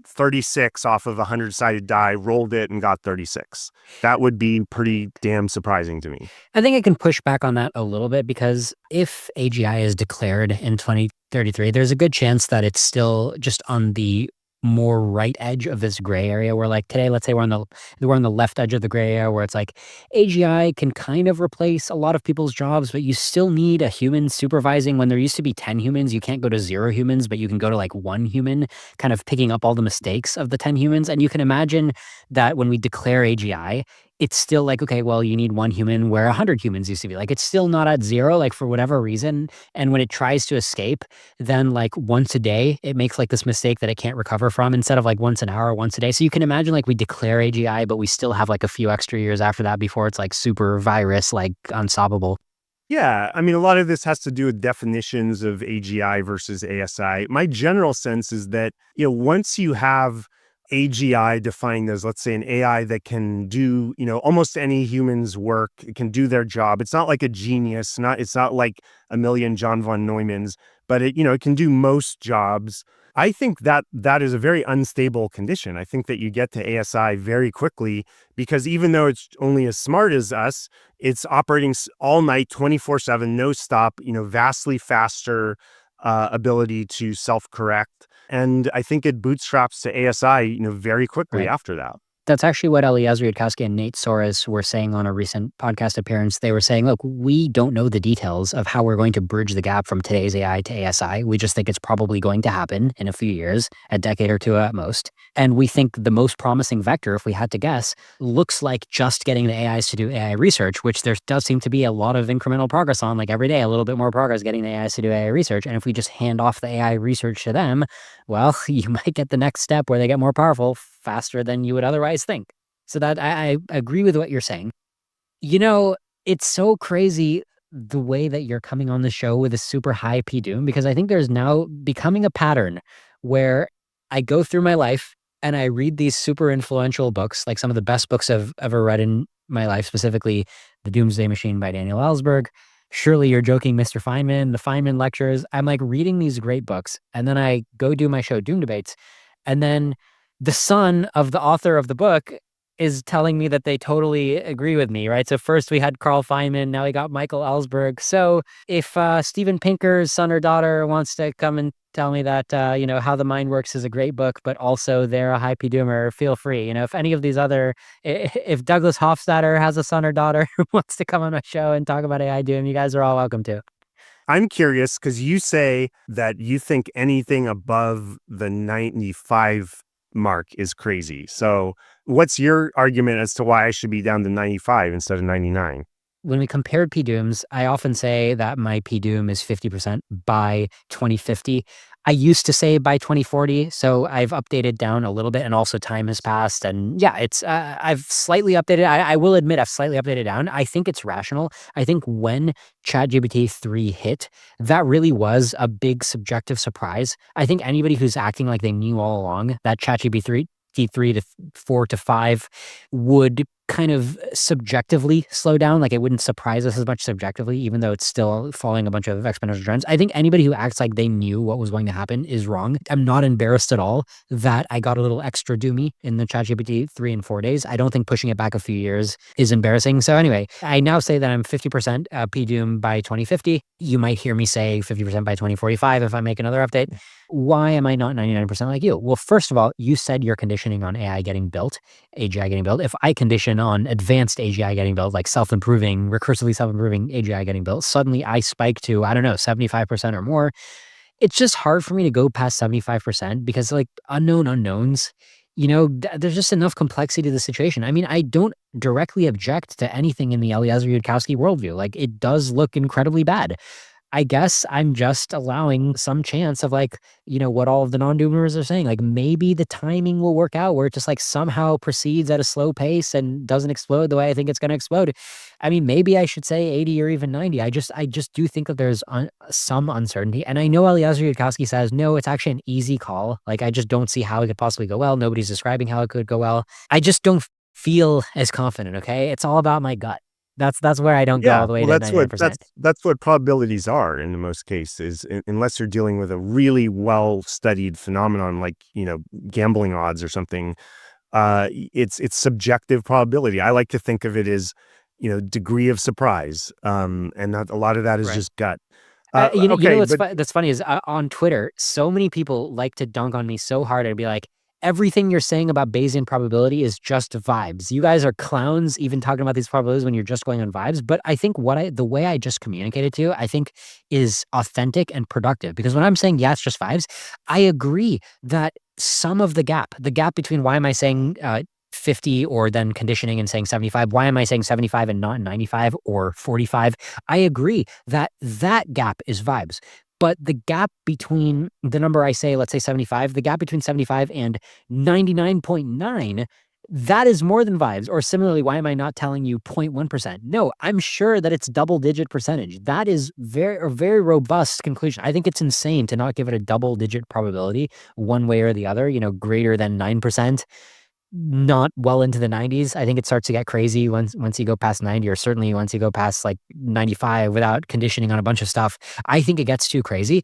36 off of a 100-sided die, rolled it, and got 36. That would be pretty damn surprising to me. I think I can push back on that a little bit because if AGI is declared in 2033, there's a good chance that it's still just on the more right edge of this gray area where like today, let's say we're on the left edge of the gray area where it's like AGI can kind of replace a lot of people's jobs, but you still need a human supervising. When there used to be 10 humans, you can't go to 0 humans, but you can go to like 1 human kind of picking up all the mistakes of the 10 humans. And you can imagine that when we declare AGI, it's still like, okay, well, you need 1 human where 100 humans used to be. Like, it's still not at 0, like, for whatever reason. And when it tries to escape, then, like, once a day, it makes, like, this mistake that it can't recover from instead of, like, once an hour, once a day. So you can imagine, like, we declare AGI, but we still have, like, a few extra years after that before it's, like, super virus, like, unstoppable. Yeah, I mean, a lot of this has to do with definitions of AGI versus ASI. My general sense is that, once you have AGI defined as, let's say, an AI that can do, almost any human's work, it can do their job. It's not like a genius, it's not like a million John von Neumanns, but it can do most jobs. I think that is a very unstable condition. I think that you get to ASI very quickly because even though it's only as smart as us, it's operating all night, 24/7, no stop, vastly faster ability to self-correct. And I think it bootstraps to ASI, very quickly after that. That's actually what Eliezer Yudkowsky and Nate Soros were saying on a recent podcast appearance. They were saying, look, we don't know the details of how we're going to bridge the gap from today's AI to ASI. We just think it's probably going to happen in a few years, a decade or two at most. And we think the most promising vector, if we had to guess, looks like just getting the AIs to do AI research, which there does seem to be a lot of incremental progress on, like every day, a little bit more progress getting the AIs to do AI research. And if we just hand off the AI research to them, well, you might get the next step where they get more powerful faster than you would otherwise think. So that I agree with what you're saying. You know, it's so crazy the way that you're coming on the show with a super high P Doom, because I think there's now becoming a pattern where I go through my life and I read these super influential books, like some of the best books I've ever read in my life, specifically The Doomsday Machine by Daniel Ellsberg. Surely You're Joking, Mr. Feynman, the Feynman lectures. I'm like reading these great books, and then I go do my show, Doom Debates, and then the son of the author of the book is telling me that they totally agree with me, right? So first we had Carl Feynman, now we got Michael Ellsberg. So if Steven Pinker's son or daughter wants to come and tell me that, How the Mind Works is a great book, but also they're a high P doomer, feel free. If any of these other, if Douglas Hofstadter has a son or daughter who wants to come on my show and talk about AI Doom, you guys are all welcome to. I'm curious because you say that you think anything above the 95 mark is crazy. So what's your argument as to why I should be down to 95 instead of 99? When we compared P Dooms, I often say that my P Doom is 50% by 2050. I used to say by 2040, so I've updated down a little bit, and also time has passed. And yeah, it's I've slightly updated. I will admit I've slightly updated down. I think it's rational. I think when ChatGPT 3 hit, that really was a big subjective surprise. I think anybody who's acting like they knew all along that ChatGPT 3 to 4 to 5 would kind of subjectively slow down. Like it wouldn't surprise us as much subjectively, even though it's still following a bunch of exponential trends. I think anybody who acts like they knew what was going to happen is wrong. I'm not embarrassed at all that I got a little extra doomy in the ChatGPT 3 and 4 days. I don't think pushing it back a few years is embarrassing. So anyway, I now say that I'm 50% P Doom by 2050. You might hear me say 50% by 2045 if I make another update. Why am I not 99% like you? Well, first of all, you said you're conditioning on AI getting built, AGI getting built. If I condition on advanced AGI getting built, like self-improving, recursively self-improving AGI getting built, suddenly I spike to, 75% or more. It's just hard for me to go past 75% because like unknown unknowns, there's just enough complexity to the situation. I mean, I don't directly object to anything in the Eliezer Yudkowsky worldview. Like it does look incredibly bad. I guess I'm just allowing some chance of what all of the non-doomers are saying. Like maybe the timing will work out where it just like somehow proceeds at a slow pace and doesn't explode the way I think it's going to explode. I mean, maybe I should say 80 or even 90. I just do think that there's some uncertainty. And I know Eliezer Yudkowsky says, no, it's actually an easy call. Like I just don't see how it could possibly go well. Nobody's describing how it could go well. I just don't feel as confident, okay? It's all about my gut. That's where I don't go all the way to 99%. That's what probabilities are in most cases, unless you're dealing with a really well-studied phenomenon like, gambling odds or something. It's subjective probability. I like to think of it as, degree of surprise. And a lot of that is just gut. That's funny is on Twitter, so many people like to dunk on me so hard. I'd be like, everything you're saying about Bayesian probability is just vibes. You guys are clowns even talking about these probabilities when you're just going on vibes. But I think the way I just communicated to you, I think is authentic and productive. Because when I'm saying, yeah, it's just vibes, I agree that some of the gap between why am I saying 50 or then conditioning and saying 75, why am I saying 75 and not 95 or 45? I agree that gap is vibes. But the gap between the number I say, let's say 75, the gap between 75 and 99.9, that is more than vibes. Or similarly, why am I not telling you 0.1%? No, I'm sure that it's double-digit percentage. That is a very robust conclusion. I think it's insane to not give it a double-digit probability one way or the other, greater than 9%. Not well into the 90s. I think it starts to get crazy once you go past 90, or certainly once you go past like 95 without conditioning on a bunch of stuff. I think it gets too crazy.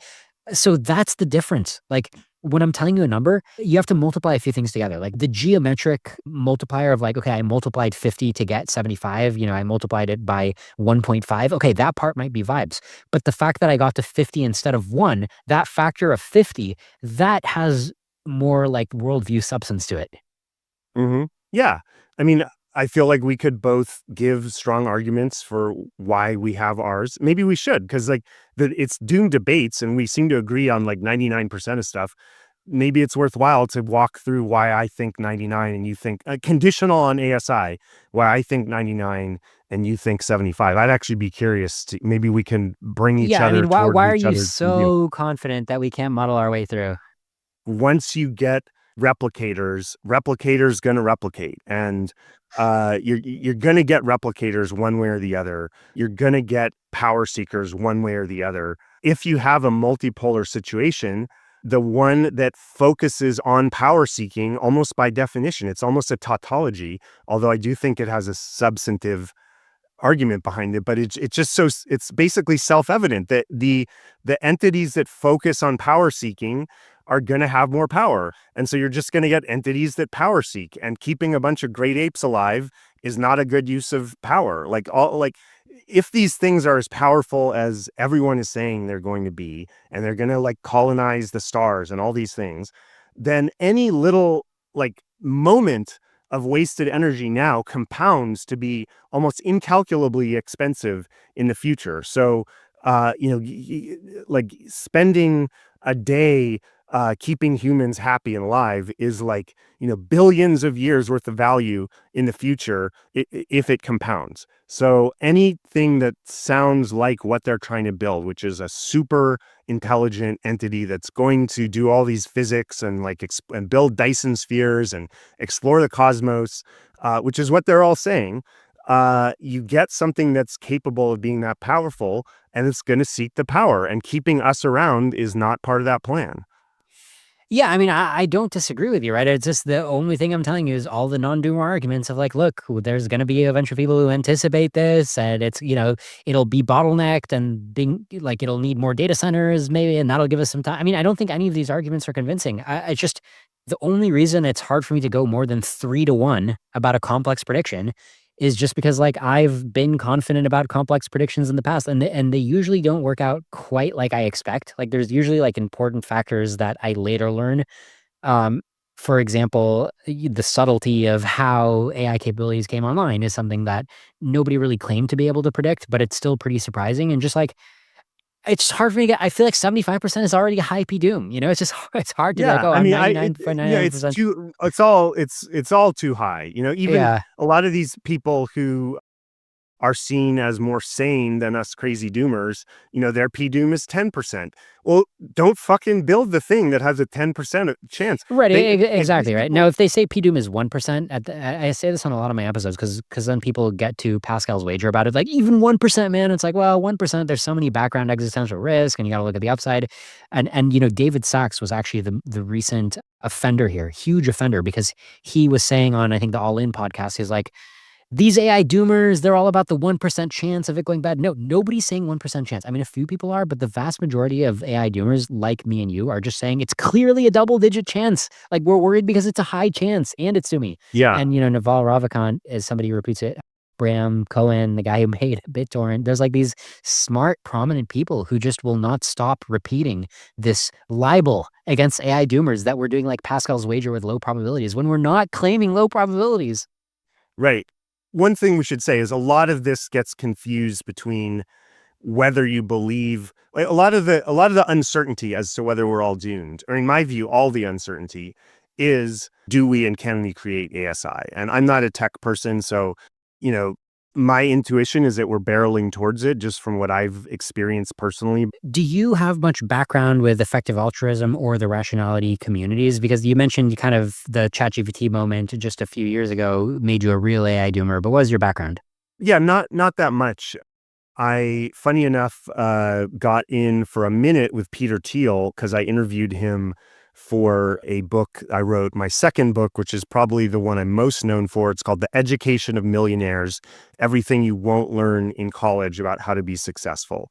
So that's the difference. Like when I'm telling you a number, you have to multiply a few things together. Like the geometric multiplier of like, okay, I multiplied 50 to get 75. I multiplied it by 1.5. Okay, that part might be vibes. But the fact that I got to 50 instead of 1, that factor of 50, that has more like worldview substance to it. Mm-hmm. Yeah. I mean, I feel like we could both give strong arguments for why we have ours. Maybe we should, because like it's doomed debates and we seem to agree on like 99% of stuff. Maybe it's worthwhile to walk through why I think 99 and you think conditional on ASI, why I think 99 and you think 75. I'd actually be curious to maybe we can bring each Yeah, I other mean, why towards why are each you other's view. so confident that we can't muddle our way through? Once you get replicators going to replicate, and you're going to get replicators one way or the other. You're going to get power seekers one way or the other. If you have a multipolar situation, the one that focuses on power seeking, almost by definition, it's almost a tautology, although I do think it has a substantive argument behind it, but it's just so it's basically self-evident that the entities that focus on power seeking are going to have more power. And so you're just going to get entities that power seek, and keeping a bunch of great apes alive is not a good use of power. Like if these things are as powerful as everyone is saying they're going to be, and they're going to like colonize the stars and all these things, then any little like moment of wasted energy now compounds to be almost incalculably expensive in the future. So, like spending a day keeping humans happy and alive is like, billions of years worth of value in the future if it compounds. So anything that sounds like what they're trying to build, which is a super intelligent entity that's going to do all these physics and like and build Dyson spheres and explore the cosmos, which is what they're all saying. You get something that's capable of being that powerful, and it's going to seek the power. And keeping us around is not part of that plan. Yeah, I mean, I don't disagree with you, right? It's just the only thing I'm telling you is all the non-doomer arguments of like, look, there's going to be a bunch of people who anticipate this, and it's, it'll be bottlenecked and being like, it'll need more data centers maybe, and that'll give us some time. I mean, I don't think any of these arguments are convincing. I just, the only reason it's hard for me to go more than 3-1 about a complex prediction is just because like I've been confident about complex predictions in the past, and they usually don't work out quite like I expect. Like there's usually like important factors that I later learn. Um, for example, the subtlety of how AI capabilities came online is something that nobody really claimed to be able to predict, but it's still pretty surprising. And just like it's hard for me to get, I feel like 75% is already a high P doom. It's just it's hard to be like, Yeah, oh, I I'm mean, 99.99%. it's all too high. Even Yeah. a lot of these people who are seen as more sane than us crazy doomers, their P doom is 10%. Well, don't fucking build the thing that has a 10% chance. Right, And these exactly, right. people, Now, if they say P-Doom is 1%, I say this on a lot of my episodes because then people get to Pascal's wager about it, like, even 1%, man. It's like, well, 1%, there's so many background existential risk, and you gotta look at the upside. And David Sachs was actually the recent offender here, huge offender, because he was saying on, I think, the All In podcast, he's like, these AI doomers, they're all about the 1% chance of it going bad. No, nobody's saying 1% chance. I mean, a few people are, but the vast majority of AI doomers, like me and you, are just saying it's clearly a double-digit chance. Like, we're worried because it's a high chance, and it's Sumi. yeah, And, Naval Ravikant is somebody who repeats it. Bram Cohen, the guy who made BitTorrent. There's like these smart, prominent people who just will not stop repeating this libel against AI doomers that we're doing like Pascal's wager with low probabilities when we're not claiming low probabilities. right. One thing we should say is a lot of this gets confused between whether you believe like, a lot of the uncertainty as to whether we're all doomed, or in my view, all the uncertainty is, do we and can we create ASI? And I'm not a tech person, so you know my intuition is that we're barreling towards it, just from what I've experienced personally. Do you have much background with effective altruism or the rationality communities? Because you mentioned kind of the ChatGPT moment just a few years ago made you a real AI doomer, but what was your background? Yeah, not that much. I, funny enough, got in for a minute with Peter Thiel because I interviewed him for a book I wrote, my second book, which is probably the one I'm most known for. It's called The Education of Millionaires: Everything You Won't Learn in College About How to Be Successful.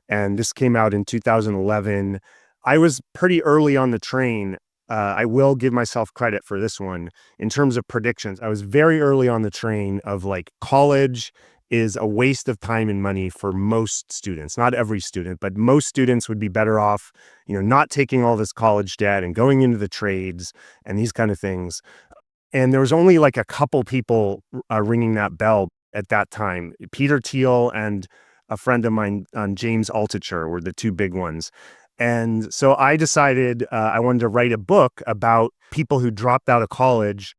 And this came out in 2011. I was pretty early on the train. I will give myself credit for this one in terms of predictions. I was very early on the train of like college is a waste of time and money for most students. Not every student, but most students would be better off, not taking all this college debt and going into the trades and these kind of things. And there was only like a couple people ringing that bell at that time. Peter Thiel and a friend of mine, James Altucher, were the two big ones. And so I decided I wanted to write a book about people who dropped out of college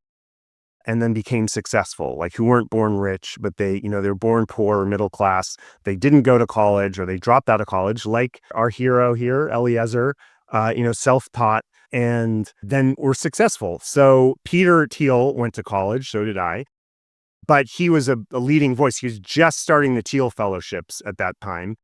and then became successful, like who weren't born rich, but they were born poor or middle class. They didn't go to college or they dropped out of college, like our hero here, Eliezer, self-taught and then were successful. So Peter Thiel went to college, so did I, but he was a leading voice. He was just starting the Thiel fellowships at that time.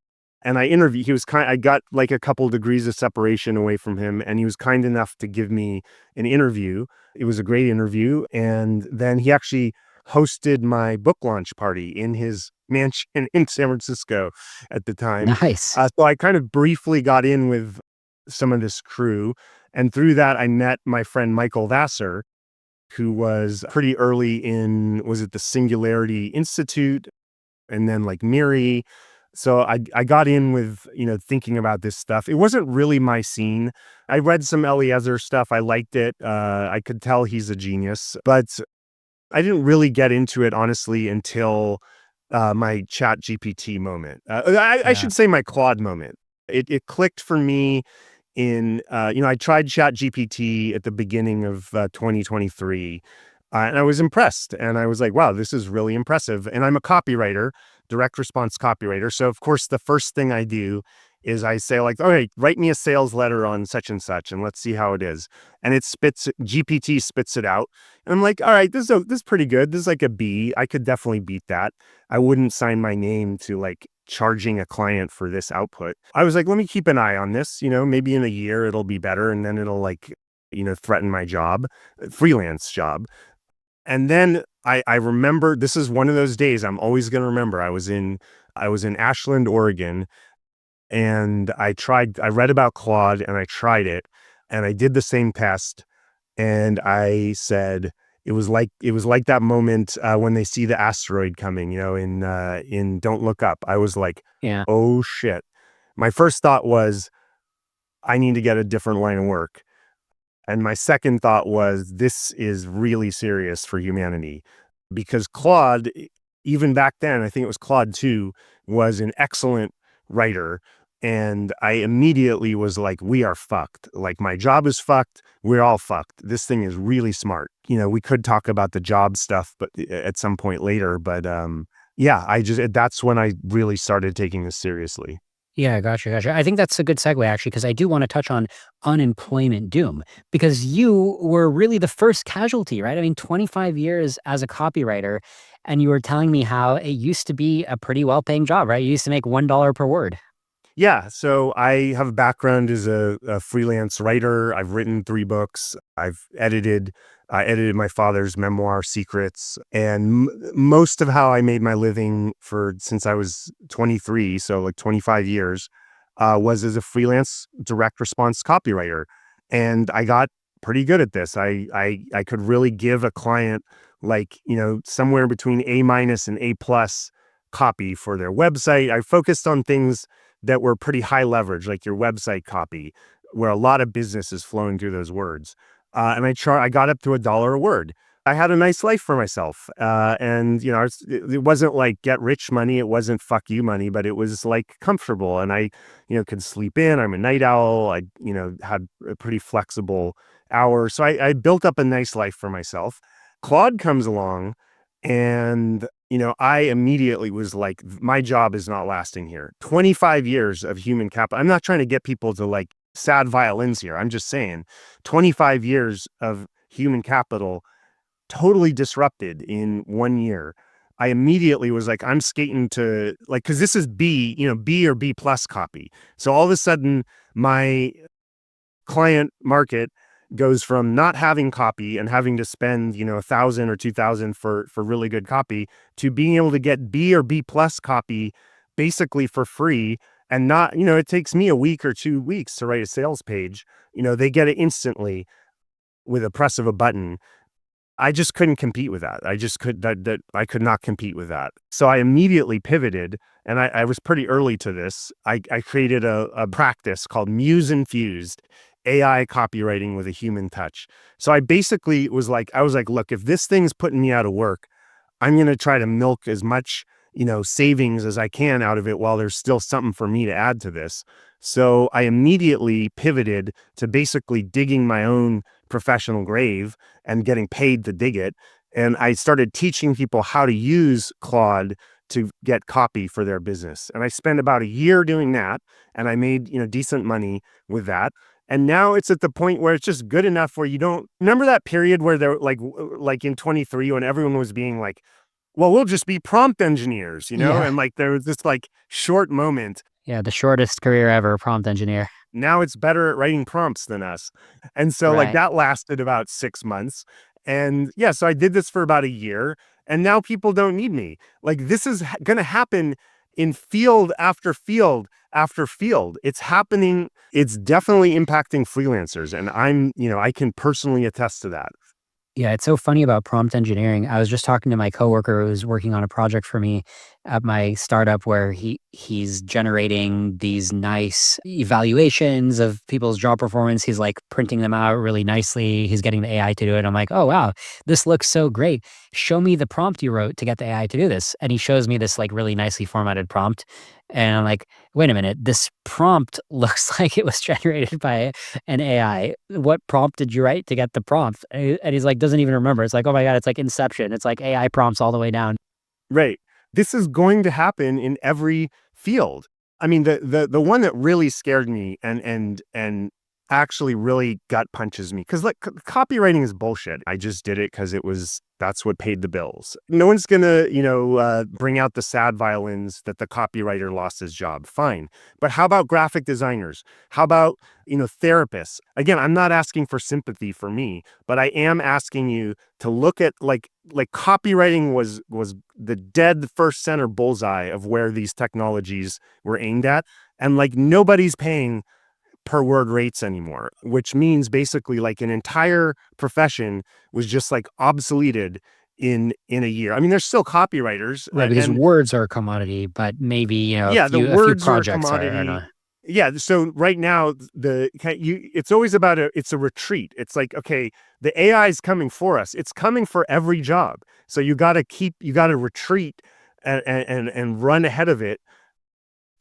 And I got like a couple degrees of separation away from him, and he was kind enough to give me an interview. It was a great interview. And then he actually hosted my book launch party in his mansion in San Francisco at the time. Nice. So I kind of briefly got in with some of this crew. And through that, I met my friend Michael Vassar, who was pretty early was it the Singularity Institute and then like Miri. So I got in with, thinking about this stuff. It wasn't really my scene. I read some Eliezer stuff. I liked it. I could tell he's a genius, but I didn't really get into it, honestly, until my Chat GPT moment. I should say my Claude moment. It clicked for me I tried Chat GPT at the beginning of 2023. And I was impressed. And I was like, wow, this is really impressive. And I'm a copywriter, direct response copywriter. So, of course, the first thing I do is I say, like, all right, write me a sales letter on such and such, and let's see how it is. And GPT spits it out. And I'm like, all right, this is pretty good. This is like a B. I could definitely beat that. I wouldn't sign my name to like charging a client for this output. I was like, let me keep an eye on this. Maybe in a year it'll be better. And then it'll threaten my job, freelance job. And then I remember, this is one of those days I'm always going to remember. I was in Ashland, Oregon, and I read about Claude and I tried it and I did the same test. And I said, it was like that moment when they see the asteroid coming, in Don't Look Up. I was like, Yeah. oh shit. My first thought was, I need to get a different line of work. And my second thought was, this is really serious for humanity, because Claude, even back then, I think it was Claude 2, was an excellent writer. And I immediately was like, we are fucked. Like, my job is fucked. We're all fucked. This thing is really smart. We could talk about the job stuff, but at some point later. But that's when I really started taking this seriously. Yeah, gotcha. I think that's a good segue, actually, because I do want to touch on unemployment doom, because you were really the first casualty, right? I mean, 25 years as a copywriter, and you were telling me how it used to be a pretty well-paying job, right? You used to make $1 per word. Yeah, so I have a background as a freelance writer. I've written 3 books. I edited my father's memoir, Secrets, and most of how I made my living since I was 23, so like 25 years, was as a freelance direct response copywriter. And I got pretty good at this. I could really give a client somewhere between A- and A+ copy for their website. I focused on things that were pretty high leverage, like your website copy, where a lot of business is flowing through those words. And I got up to $1 a word. I had a nice life for myself. It wasn't like get rich money. It wasn't fuck you money, but it was like comfortable. And I, could sleep in. I'm a night owl. I, had a pretty flexible hour. So I built up a nice life for myself. Claude comes along and I immediately was like, my job is not lasting here. 25 years of human capital. I'm not trying to get people to like sad violins here. I'm just saying 25 years of human capital totally disrupted in 1 year. I immediately was like, I'm skating to because this is B or B+ copy. So all of a sudden my client market goes from not having copy and having to spend, $1,000 or $2,000 for really good copy to being able to get B or B+ copy basically for free. And not, it takes me a week or 2 weeks to write a sales page. They get it instantly with a press of a button. I just couldn't compete with that. I could not compete with that. So I immediately pivoted, and I was pretty early to this. I created a practice called Muse Infused. AI copywriting with a human touch. So I basically I was like, look, if this thing's putting me out of work, I'm going to try to milk as much, savings as I can out of it while there's still something for me to add to this. So I immediately pivoted to basically digging my own professional grave and getting paid to dig it. And I started teaching people how to use Claude to get copy for their business. And I spent about a year doing that, and I made, decent money with that. And now it's at the point where it's just good enough where you don't remember that period where they're like in 23 when everyone was being like, well, we'll just be prompt engineers, Yeah. and like there was this like short moment. Yeah, the shortest career ever, prompt engineer. Now it's better at writing prompts than us. And so like Right. that lasted about 6 months. And yeah, so I did this for about a year, and now people don't need me. Like this is going to happen in field after field after field. It's happening. It's definitely impacting freelancers. And I can personally attest to that. Yeah, it's so funny about prompt engineering. I was just talking to my coworker who's working on a project for me at my startup where he's generating these nice evaluations of people's job performance. He's like printing them out really nicely. He's getting the AI to do it. I'm like, oh wow, this looks so great. Show me the prompt you wrote to get the AI to do this. And he shows me this like really nicely formatted prompt. And I'm like, wait a minute, this prompt looks like it was generated by an AI. What prompt did you write to get the prompt? And he's like, doesn't even remember. It's like, oh my God, it's like Inception. It's like AI prompts all the way down. Right. This is going to happen in every field. I mean, the one that really scared me and actually really gut punches me, because like copywriting is bullshit. I just did it because that's what paid the bills. No one's gonna bring out the sad violins that the copywriter lost his job. Fine, but how about graphic designers? How about therapists? Again, I'm not asking for sympathy for me, but I am asking you to look at like copywriting was the dead first center bullseye of where these technologies were aimed at, and like nobody's paying per word rates anymore, which means basically like an entire profession was just like obsoleted in a year. I mean, there's still copywriters, Right. Because and words are a commodity, but maybe, yeah, the a few words are a projects are commodity. not. Yeah, so right now it's always about it's a retreat. It's like, okay, the AI is coming for us. It's coming for every job. So you got to retreat and run ahead of it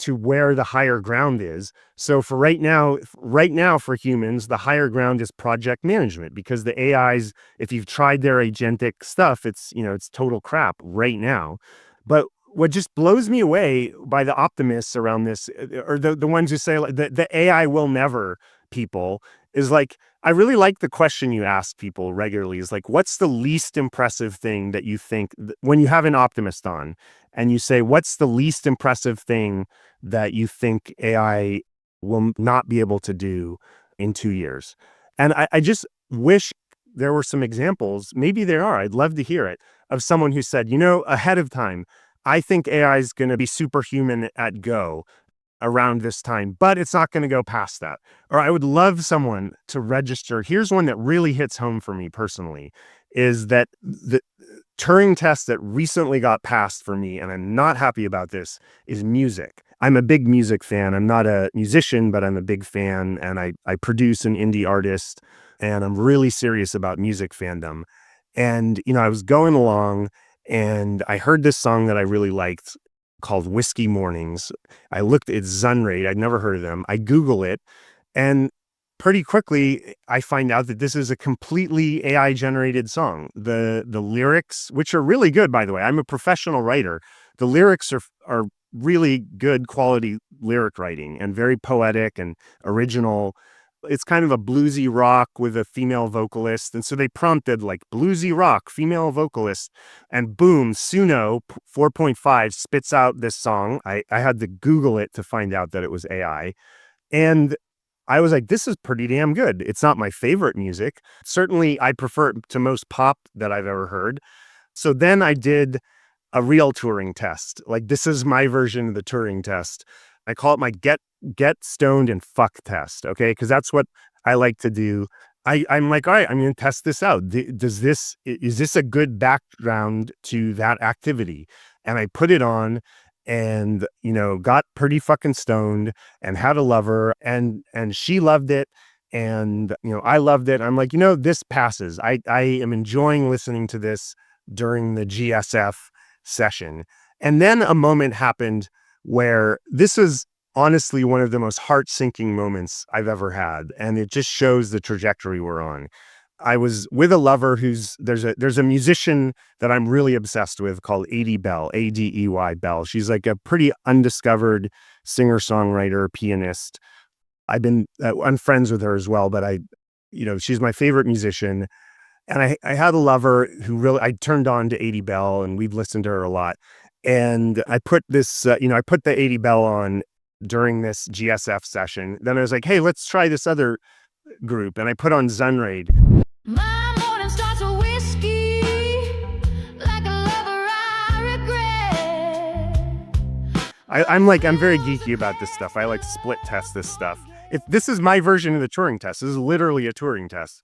to where the higher ground is. So for right now for humans, the higher ground is project management, because the AIs, if you've tried their agentic stuff, it's total crap right now. But what just blows me away by the optimists around this, or the ones who say like the AI will never people, is like, I really like the question you ask people regularly is like, what's the least impressive thing that you think when you have an optimist on and you say, what's the least impressive thing that you think AI will not be able to do in 2 years? And I just wish there were some examples. Maybe there are. I'd love to hear it, of someone who said, ahead of time, I think AI is going to be superhuman at Go around this time, but it's not going to go past that. Or I would love someone to register. Here's one that really hits home for me personally, is that the Turing test that recently got passed for me, and I'm not happy about this, is music. I'm a big music fan. I'm not a musician, but I'm a big fan, and I produce an indie artist, and I'm really serious about music fandom. And, I was going along and I heard this song that I really liked called Whiskey Mornings. I looked at Zunrate. I'd never heard of them. I Google it, and pretty quickly I find out that this is a completely AI generated song. The lyrics, which are really good, by the way. I'm a professional writer. The lyrics are really good quality lyric writing and very poetic and original. It's kind of a bluesy rock with a female vocalist. And so they prompted like bluesy rock, female vocalist, and boom, Suno 4.5 spits out this song. I had to Google it to find out that it was AI. And I was like, this is pretty damn good. It's not my favorite music. Certainly, I prefer it to most pop that I've ever heard. So then I did a real Turing test. Like, this is my version of the Turing test. I call it my get stoned and fuck test, okay? Because that's what I like to do. I'm like, all right, I'm going to test this out. Is this a good background to that activity? And I put it on and, got pretty fucking stoned and had a lover, and she loved it. And, I loved it. I'm like, this passes. I am enjoying listening to this during the GSF session. And then a moment happened where this was honestly one of the most heart-sinking moments I've ever had. And it just shows the trajectory we're on. I was with a lover there's a musician that I'm really obsessed with called Adey Bell, Adey Bell. She's like a pretty undiscovered singer-songwriter, pianist. I'm friends with her as well, but she's my favorite musician. And I had a lover who I turned on to Adey Bell, and we've listened to her a lot. And I put I put the Adey Bell on during this GSF session. Then I was like, hey, let's try this other group. And I put on Zunraid. My morning starts with whiskey, like a lover I regret. I'm very geeky about this stuff. I like split test this stuff. If this is my version of the Turing test, this is literally a Turing test.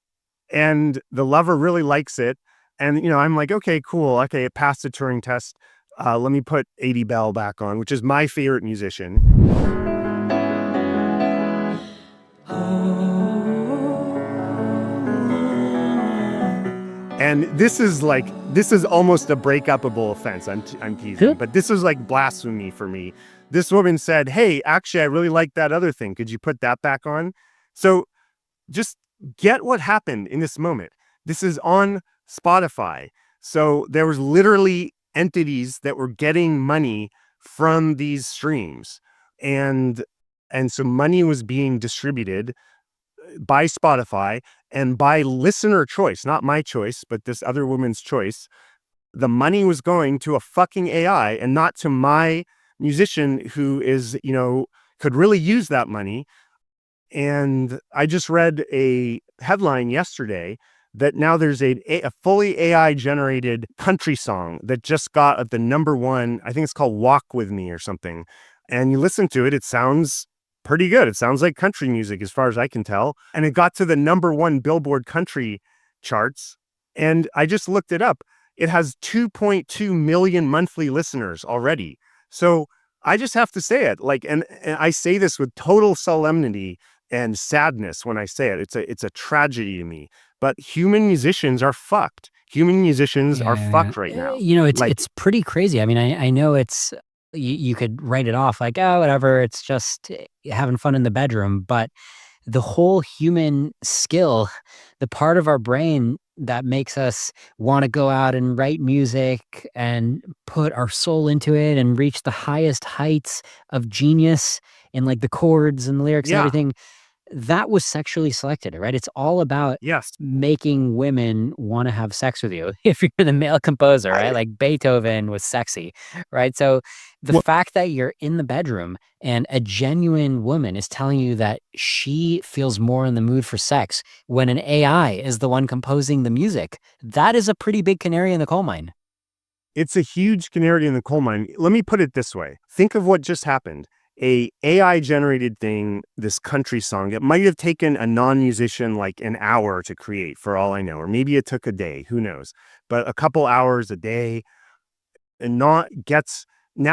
And the lover really likes it. And, I'm like, okay, cool. Okay, it passed the Turing test. Let me put Adey Bell back on, which is my favorite musician. And this is almost a breakupable offense. I'm teasing, but this is like blasphemy for me. This woman said, hey, actually, I really like that other thing. Could you put that back on? So just get what happened in this moment. This is on Spotify. So there was literally entities that were getting money from these streams. And so money was being distributed by Spotify and by listener choice, not my choice, but this other woman's choice. The money was going to a fucking AI and not to my musician who is, could really use that money. And I just read a headline yesterday that now there's a fully AI generated country song that just got at the #1. I think it's called Walk With Me or something. And you listen to it, it sounds pretty good. It sounds like country music as far as I can tell. And it got to the #1 Billboard country charts. And I just looked it up. It has 2.2 million monthly listeners already. So I just have to say it, and I say this with total solemnity and sadness when I say it. It's a tragedy to me. But human musicians are fucked. Human musicians are fucked right now. It's pretty crazy. I mean, I know it's you could write it off like, oh, whatever. It's just having fun in the bedroom. But the whole human skill, the part of our brain that makes us want to go out and write music and put our soul into it and reach the highest heights of genius in like the chords and the lyrics and everything, that was sexually selected, right? It's all about making women want to have sex with you. If you're the male composer, right? Like Beethoven was sexy, right? So the fact that you're in the bedroom and a genuine woman is telling you that she feels more in the mood for sex when an AI is the one composing the music, that is a pretty big canary in the coal mine. It's a huge canary in the coal mine. Let me put it this way. Think of what just happened. A AI generated thing, this country song, it might have taken a non-musician like an hour to create for all I know, or maybe it took a day, who knows, but a couple hours a day, and now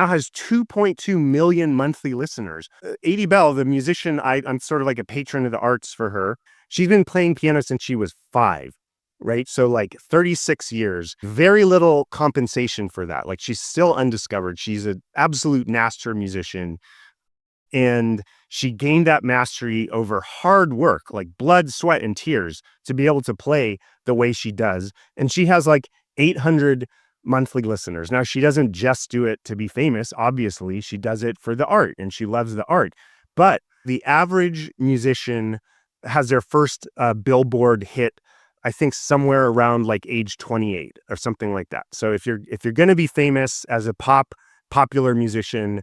has 2.2 million monthly listeners. Adey Bell, the musician, I'm sort of like a patron of the arts for her. She's been playing piano since she was 5, right? So like 36 years, very little compensation for that. Like she's still undiscovered. She's an absolute master musician. And she gained that mastery over hard work, like blood, sweat, and tears to be able to play the way she does. And she has like 800 monthly listeners. Now, she doesn't just do it to be famous. Obviously, she does it for the art and she loves the art. But the average musician has their first Billboard hit, I think somewhere around like age 28 or something like that. So if you're going to be famous as a popular musician,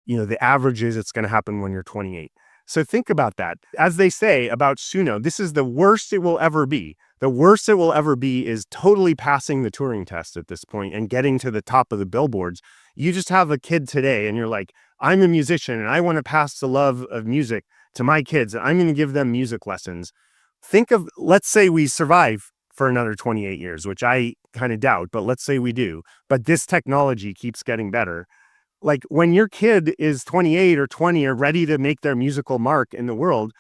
the average is it's going to happen when you're 28. So think about that. As they say about Suno, this is the worst it will ever be. The worst it will ever be is totally passing the Turing test at this point and getting to the top of the billboards. You just have a kid today and you're like, I'm a musician and I want to pass the love of music to my kids. I'm going to give them music lessons. Let's say we survive for another 28 years, which I kind of doubt, but let's say we do. But this technology keeps getting better. Like when your kid is 28 or 20 or ready to make their musical mark in the world,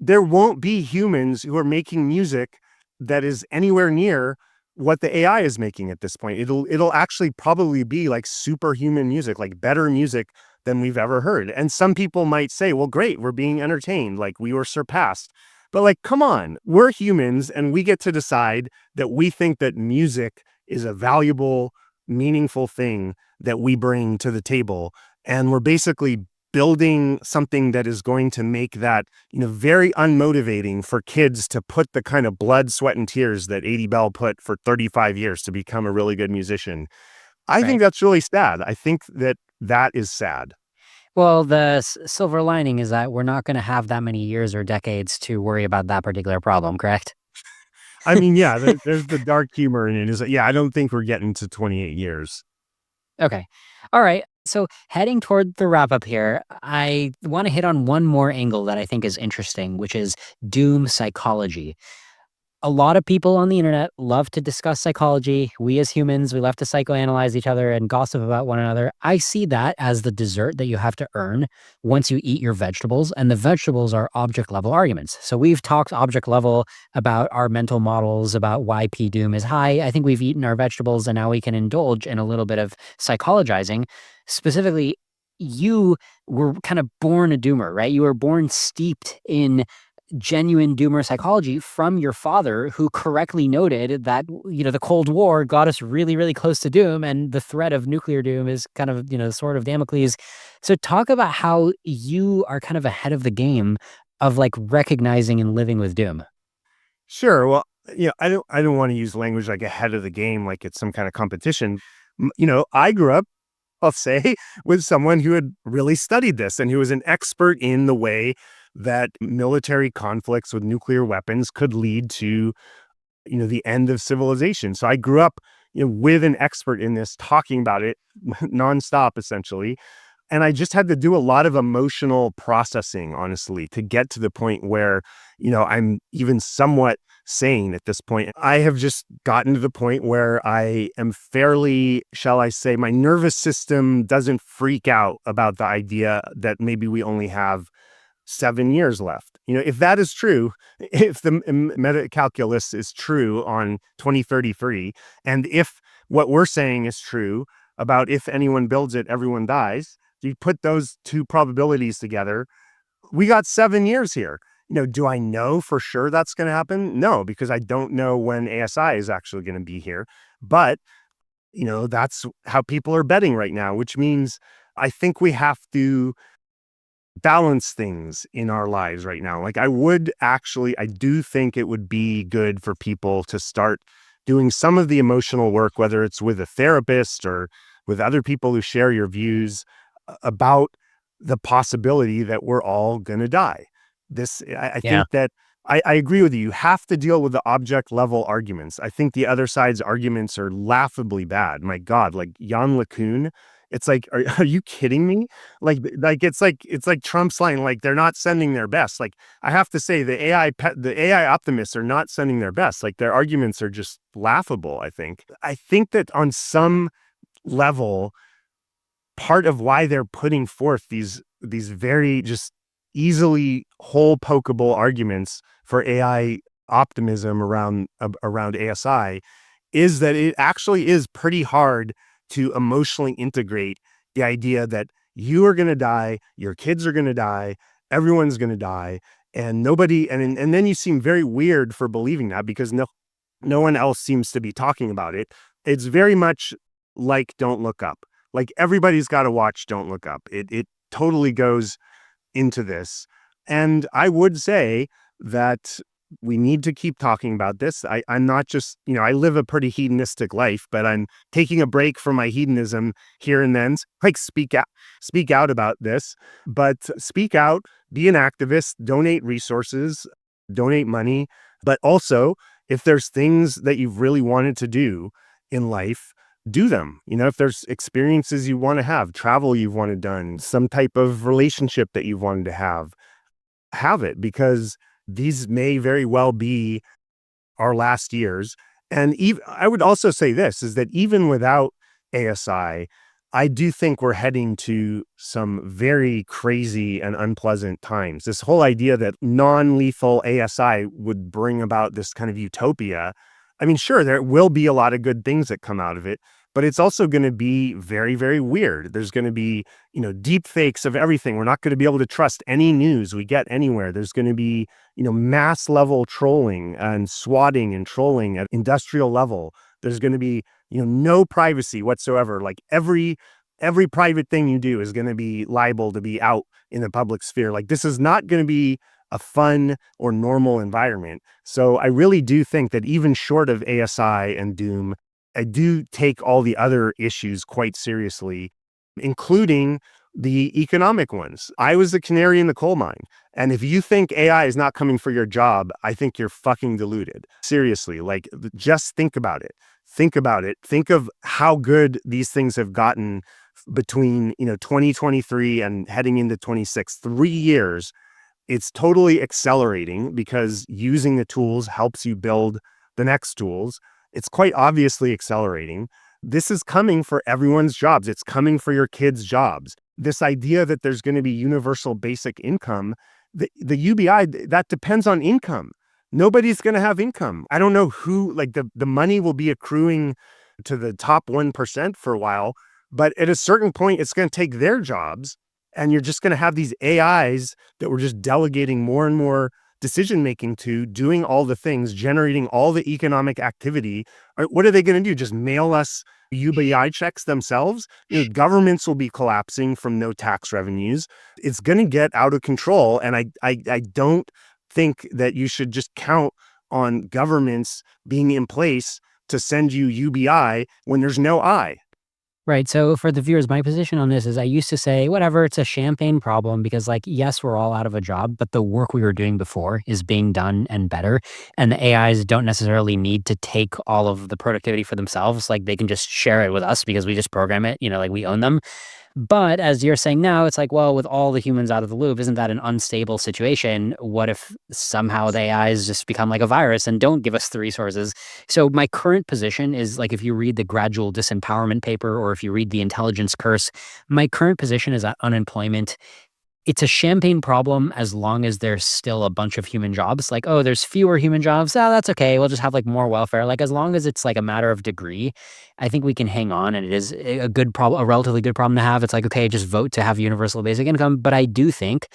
there won't be humans who are making music that is anywhere near what the AI is making at this point. It'll actually probably be like superhuman music, like better music than we've ever heard. And some people might say, well, great, we're being entertained, like we were surpassed. But like, come on, we're humans and we get to decide that we think that music is a valuable, meaningful thing that we bring to the table. And we're basically building something that is going to make that, very unmotivating for kids to put the kind of blood, sweat, and tears that A.D. Bell put for 35 years to become a really good musician. I think Right. that's really sad. I think that is sad. Well, the silver lining is that we're not going to have that many years or decades to worry about that particular problem, correct? I mean, yeah, there's the dark humor in it. Is that, yeah, I don't think we're getting to 28 years. Okay. All right. So heading toward the wrap up here, I want to hit on one more angle that I think is interesting, which is doom psychology. A lot of people on the internet love to discuss psychology. We as humans, we love to psychoanalyze each other and gossip about one another. I see that as the dessert that you have to earn once you eat your vegetables, and the vegetables are object level arguments. So we've talked object level about our mental models, about why P doom is high. I think we've eaten our vegetables, and now we can indulge in a little bit of psychologizing. Specifically, you were kind of born a doomer, right? You were born steeped in genuine doomer psychology from your father, who correctly noted that, the Cold War got us really, really close to doom, and the threat of nuclear doom is kind of, the sword of Damocles. So talk about how you are kind of ahead of the game of like recognizing and living with doom. Sure. Well, I don't want to use language like ahead of the game, like it's some kind of competition. I grew up, I'll say, with someone who had really studied this and who was an expert in the way that military conflicts with nuclear weapons could lead to, the end of civilization. So I grew up, with an expert in this talking about it nonstop, essentially. And I just had to do a lot of emotional processing, honestly, to get to the point where, I'm even somewhat sane at this point. I have just gotten to the point where I am fairly, shall I say, my nervous system doesn't freak out about the idea that maybe we only have 7 years left. If that is true, if the meta calculus is true on 2033, and if what we're saying is true about if anyone builds it, everyone dies, you put those two probabilities together, we got 7 years here. Do I know for sure that's going to happen? No, because I don't know when ASI is actually going to be here. But, that's how people are betting right now, which means I think we have to balance things in our lives right now. Like I do think it would be good for people to start doing some of the emotional work, whether it's with a therapist or with other people who share your views about the possibility that we're all going to die. I Yeah. think that I agree with you. You have to deal with the object level arguments. I think the other side's arguments are laughably bad. My God, like Jan LeCun, it's like, are you kidding me? It's like Trump's line, like they're not sending their best. Like I have to say, the AI optimists are not sending their best. Like their arguments are just laughable. I think that on some level, part of why they're putting forth these very just easily hole pokeable arguments for AI optimism around ASI is that it actually is pretty hard to emotionally integrate the idea that you are going to die, your kids are going to die, everyone's going to die, and nobody and then you seem very weird for believing that because no one else seems to be talking about it. It's very much like Don't Look Up. Like everybody's got to watch Don't Look Up. It totally goes into this. And I would say that we need to keep talking about this. I'm not just, I live a pretty hedonistic life, but I'm taking a break from my hedonism here and then. Like speak out about this, but speak out, be an activist, donate resources, donate money, but also if there's things that you've really wanted to do in life, do them. If there's experiences you want to have, travel you've wanted done, some type of relationship that you've wanted to have it, because these may very well be our last years. And even I would also say this is that even without ASI, I do think we're heading to some very crazy and unpleasant times. This whole idea that non-lethal ASI would bring about this kind of utopia. I mean, sure, there will be a lot of good things that come out of it, but it's also going to be very, very weird. There's going to be, deep fakes of everything. We're not going to be able to trust any news we get anywhere. There's going to be, mass level trolling and swatting and trolling at industrial level. There's going to be, no privacy whatsoever. Like every private thing you do is going to be liable to be out in the public sphere. Like this is not going to be a fun or normal environment. So I really do think that even short of ASI and Doom, I do take all the other issues quite seriously, including the economic ones. I was the canary in the coal mine. And if you think AI is not coming for your job, I think you're fucking deluded. Seriously, like just think about it. Think about it. Think of how good these things have gotten between, 2023 and heading into 26, 3 years. It's totally accelerating because using the tools helps you build the next tools. It's quite obviously accelerating. This is coming for everyone's jobs. It's coming for your kids' jobs. This idea that there's going to be universal basic income, the UBI, that depends on income. Nobody's going to have income. I don't know who, like the money will be accruing to the top 1% for a while, but at a certain point, it's going to take their jobs. And you're just going to have these AIs that we're just delegating more and more decision-making to, doing all the things, generating all the economic activity. What are they going to do? Just mail us UBI checks themselves? Governments will be collapsing from no tax revenues. It's going to get out of control. And I don't think that you should just count on governments being in place to send you UBI when there's no I. Right. So for the viewers, my position on this is I used to say, whatever, it's a champagne problem because, like, yes, we're all out of a job, but the work we were doing before is being done and better. And the AIs don't necessarily need to take all of the productivity for themselves. Like, they can just share it with us because we just program it, like we own them. But as you're saying now, it's like, well, with all the humans out of the loop, isn't that an unstable situation? What if somehow the AIs just become like a virus and don't give us the resources? So my current position is, like, if you read the Gradual Disempowerment paper or if you read The Intelligence Curse, my current position is that unemployment, it's a champagne problem as long as there's still a bunch of human jobs. Like, oh, there's fewer human jobs. Oh, that's okay. We'll just have like more welfare. Like, as long as it's like a matter of degree, I think we can hang on, and it is a good problem, a relatively good problem to have. It's like, okay, just vote to have universal basic income. But I do think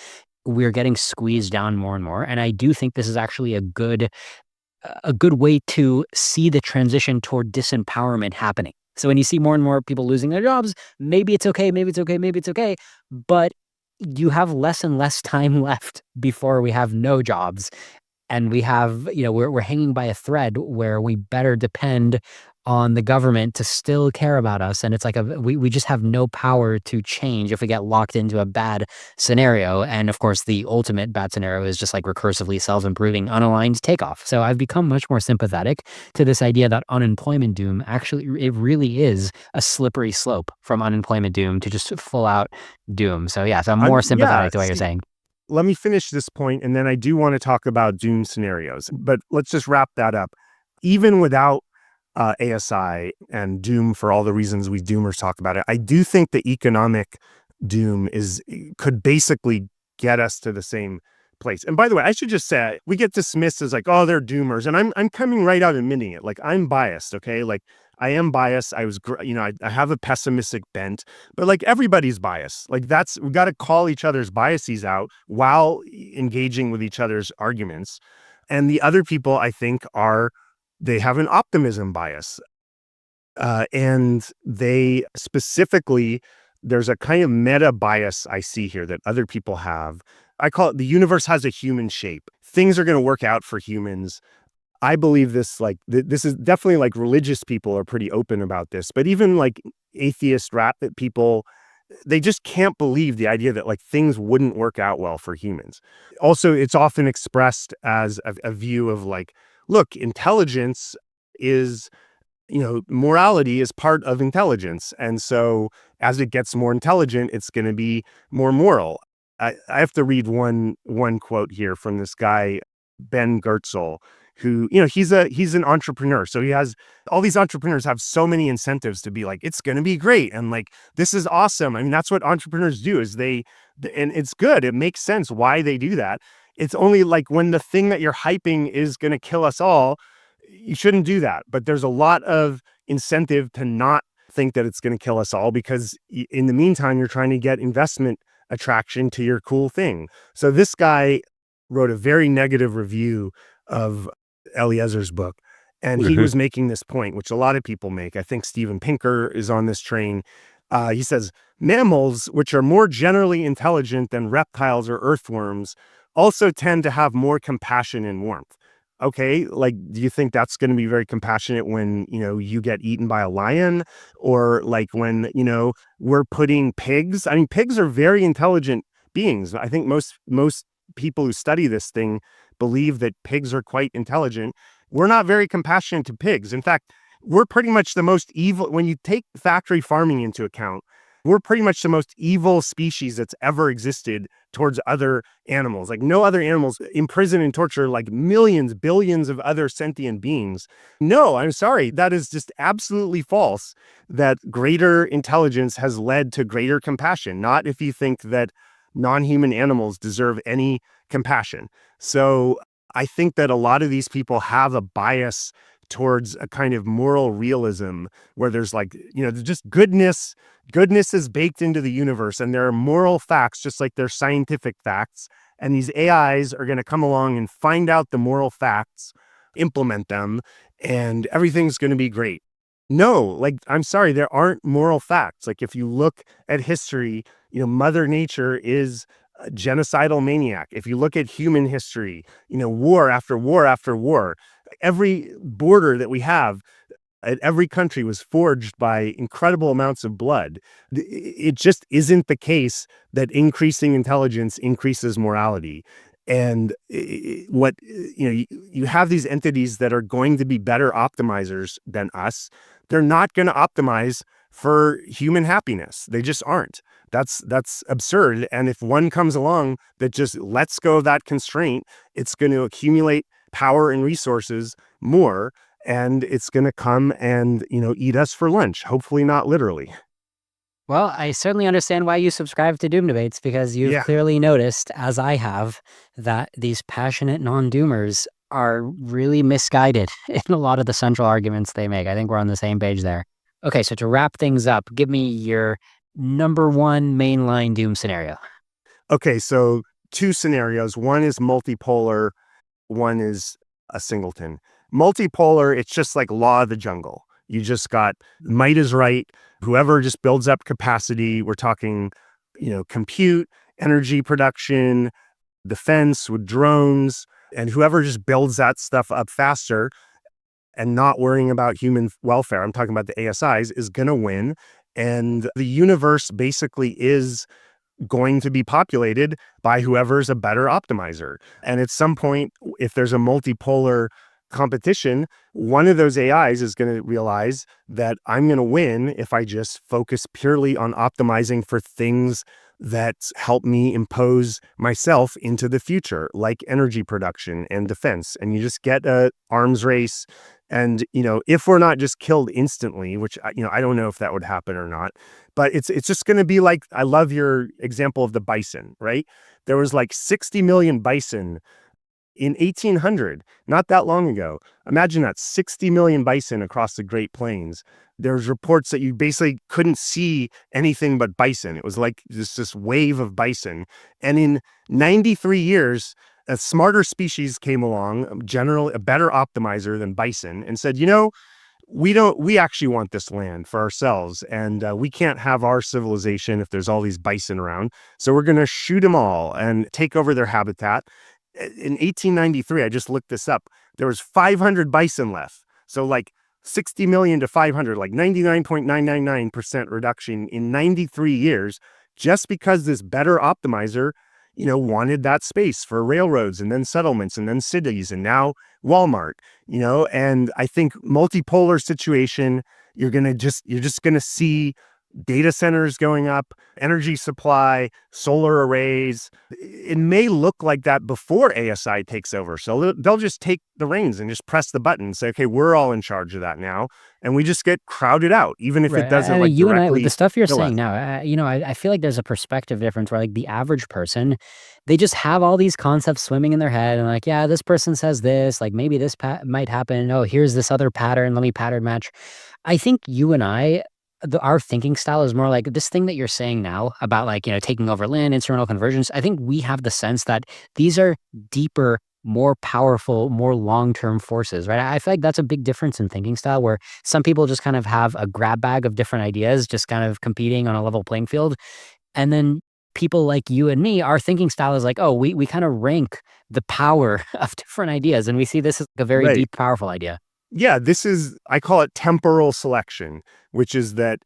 we're getting squeezed down more and more. And I do think this is actually a good way to see the transition toward disempowerment happening. So when you see more and more people losing their jobs, maybe it's okay, maybe it's okay, maybe it's okay. But you have less and less time left before we have no jobs. And we have, we're hanging by a thread where we better depend on the government to still care about us. And it's like we just have no power to change if we get locked into a bad scenario. And of course, the ultimate bad scenario is just like recursively self-improving, unaligned takeoff. So I've become much more sympathetic to this idea that unemployment doom actually, it really is a slippery slope from unemployment doom to just full out doom. So yeah, so I'm more sympathetic to what you're saying. Let me finish this point, and then I do want to talk about doom scenarios. But let's just wrap that up. Even without ASI and doom, for all the reasons we doomers talk about it, I do think the economic doom could basically get us to the same place. And by the way, I should just say, we get dismissed as like, oh, they're doomers. And I'm coming right out admitting it. Like, I'm biased, okay? Like, I am biased. I have a pessimistic bent, but like everybody's biased. Like we got to call each other's biases out while engaging with each other's arguments. And the other people, I think, they have an optimism bias. And they specifically, there's a kind of meta bias I see here that other people have. I call it the universe has a human shape. Things are going to work out for humans. I believe this, like, this is definitely, like, religious people are pretty open about this, but even like atheist people, they just can't believe the idea that like things wouldn't work out well for humans. Also, it's often expressed as a view of like, look, intelligence is, morality is part of intelligence. And so as it gets more intelligent, it's going to be more moral. I have to read one quote here from this guy, Ben Gertzel, who, he's an entrepreneur. So he has all these entrepreneurs have so many incentives to be like, it's going to be great. And like, this is awesome. I mean, that's what entrepreneurs do is and it's good. It makes sense why they do that. It's only like when the thing that you're hyping is going to kill us all, you shouldn't do that. But there's a lot of incentive to not think that it's going to kill us all because in the meantime, you're trying to get investment attraction to your cool thing. So this guy wrote a very negative review of Eliezer's book. And he was making this point, which a lot of people make. I think Steven Pinker is on this train. He says, mammals, which are more generally intelligent than reptiles or earthworms, also tend to have more compassion and warmth. Okay, like, do you think that's going to be very compassionate when, you get eaten by a lion? Or like when, we're putting pigs? I mean, pigs are very intelligent beings. I think most people who study this thing believe that pigs are quite intelligent. We're not very compassionate to pigs. In fact, we're pretty much the most evil. When you take factory farming into account, we're pretty much the most evil species that's ever existed towards other animals. Like no other animals imprison and torture like millions, billions of other sentient beings. No, I'm sorry. That is just absolutely false that greater intelligence has led to greater compassion. Not if you think that non-human animals deserve any compassion. So I think that a lot of these people have a bias towards a kind of moral realism where there's like, just goodness is baked into the universe and there are moral facts, just like there's scientific facts. And these AIs are going to come along and find out the moral facts, implement them, and everything's going to be great. No, like, I'm sorry, there aren't moral facts. Like if you look at history, Mother Nature is a genocidal maniac. If you look at human history, war after war after war, every border that we have at every country was forged by incredible amounts of blood. It just isn't the case that increasing intelligence increases morality. And you have these entities that are going to be better optimizers than us. They're not going to optimize for human happiness. They just aren't. That's absurd. And if one comes along that just lets go of that constraint, it's going to accumulate power and resources more, and it's going to come and, eat us for lunch. Hopefully not literally. Well, I certainly understand why you subscribe to Doom Debates because you've clearly noticed, as I have, that these passionate non-doomers are really misguided in a lot of the central arguments they make. I think we're on the same page there. Okay, so to wrap things up, give me your number one mainline doom scenario. Okay, so two scenarios. One is multipolar, one is a singleton. Multipolar, it's just like law of the jungle. You just got might is right. Whoever just builds up capacity, we're talking, compute, energy production, defense with drones, and whoever just builds that stuff up faster and not worrying about human welfare, I'm talking about the ASIs, is going to win. And the universe basically is going to be populated by whoever's a better optimizer. And at some point, if there's a multipolar competition, one of those AIs is going to realize that I'm going to win if I just focus purely on optimizing for things that help me impose myself into the future, like energy production and defense. And you just get a arms race. And, if we're not just killed instantly, which, I don't know if that would happen or not, but it's just going to be like, I love your example of the bison, right? There was like 60 million bison in 1800, not that long ago. Imagine that, 60 million bison across the Great Plains. There's reports that you basically couldn't see anything but bison. It was like this wave of bison. And in 93 years, a smarter species came along, a better optimizer than bison, and said, we actually want this land for ourselves, and we can't have our civilization if there's all these bison around. So we're going to shoot them all and take over their habitat. In 1893, I just looked this up, there was 500 bison left. So like 60 million to 500, like 99.999% reduction in 93 years, just because this better optimizer wanted that space for railroads and then settlements and then cities and now Walmart, and I think multipolar situation, you're just going to see data centers going up, energy supply, solar arrays. It may look like that before ASI takes over. So they'll just take the reins and just press the button and say, okay, we're all in charge of that now. And we just get crowded out, even if Right. it doesn't I like mean, you and I, with directly the stuff you're kill us. saying now, I feel like there's a perspective difference where like the average person, they just have all these concepts swimming in their head and like, yeah, this person says this, like maybe this might happen. Oh, here's this other pattern. Let me pattern match. I think you and I, our thinking style is more like this thing that you're saying now about like, taking over land, instrumental convergence. I think we have the sense that these are deeper, more powerful, more long-term forces, right? I feel like that's a big difference in thinking style where some people just kind of have a grab bag of different ideas, just kind of competing on a level playing field. And then people like you and me, our thinking style is like, oh, we kind of rank the power of different ideas. And we see this as a very Right. deep, powerful idea. Yeah, I call it temporal selection, which is that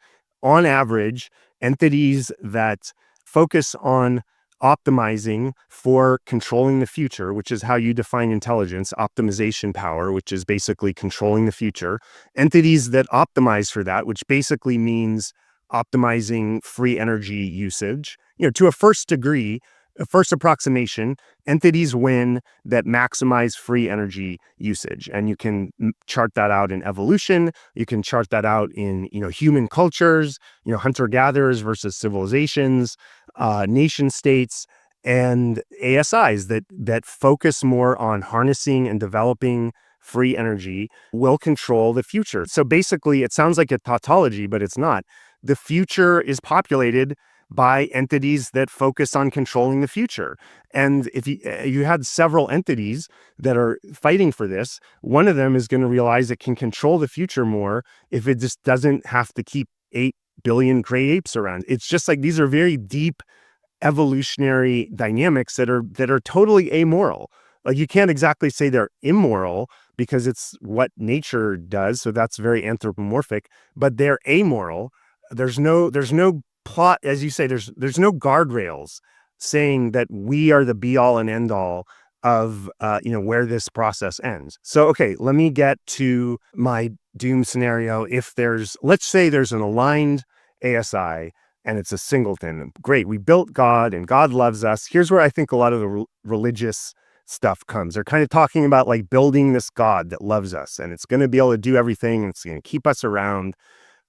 on average, entities that focus on optimizing for controlling the future, which is how you define intelligence, optimization power, which is basically controlling the future, entities that optimize for that, which basically means optimizing free energy usage, to a first degree, a first approximation, entities win that maximize free energy usage. And you can chart that out in evolution. You can chart that out in, human cultures, hunter-gatherers versus civilizations, nation states, and ASIs that focus more on harnessing and developing free energy will control the future. So basically, it sounds like a tautology, but it's not. The future is populated by entities that focus on controlling the future. And if you had several entities that are fighting for this, one of them is going to realize it can control the future more if it just doesn't have to keep 8 billion gray apes around. It's just like these are very deep evolutionary dynamics that are totally amoral. Like you can't exactly say they're immoral because it's what nature does, so that's very anthropomorphic, but they're amoral. There's no plot, as you say, there's no guardrails saying that we are the be all and end all of where this process ends. So okay, let me get to my doom scenario. Let's say there's an aligned ASI and it's a singleton. Great, we built God and God loves us. Here's where I think a lot of the religious stuff comes. They're kind of talking about like building this God that loves us and it's going to be able to do everything and it's going to keep us around.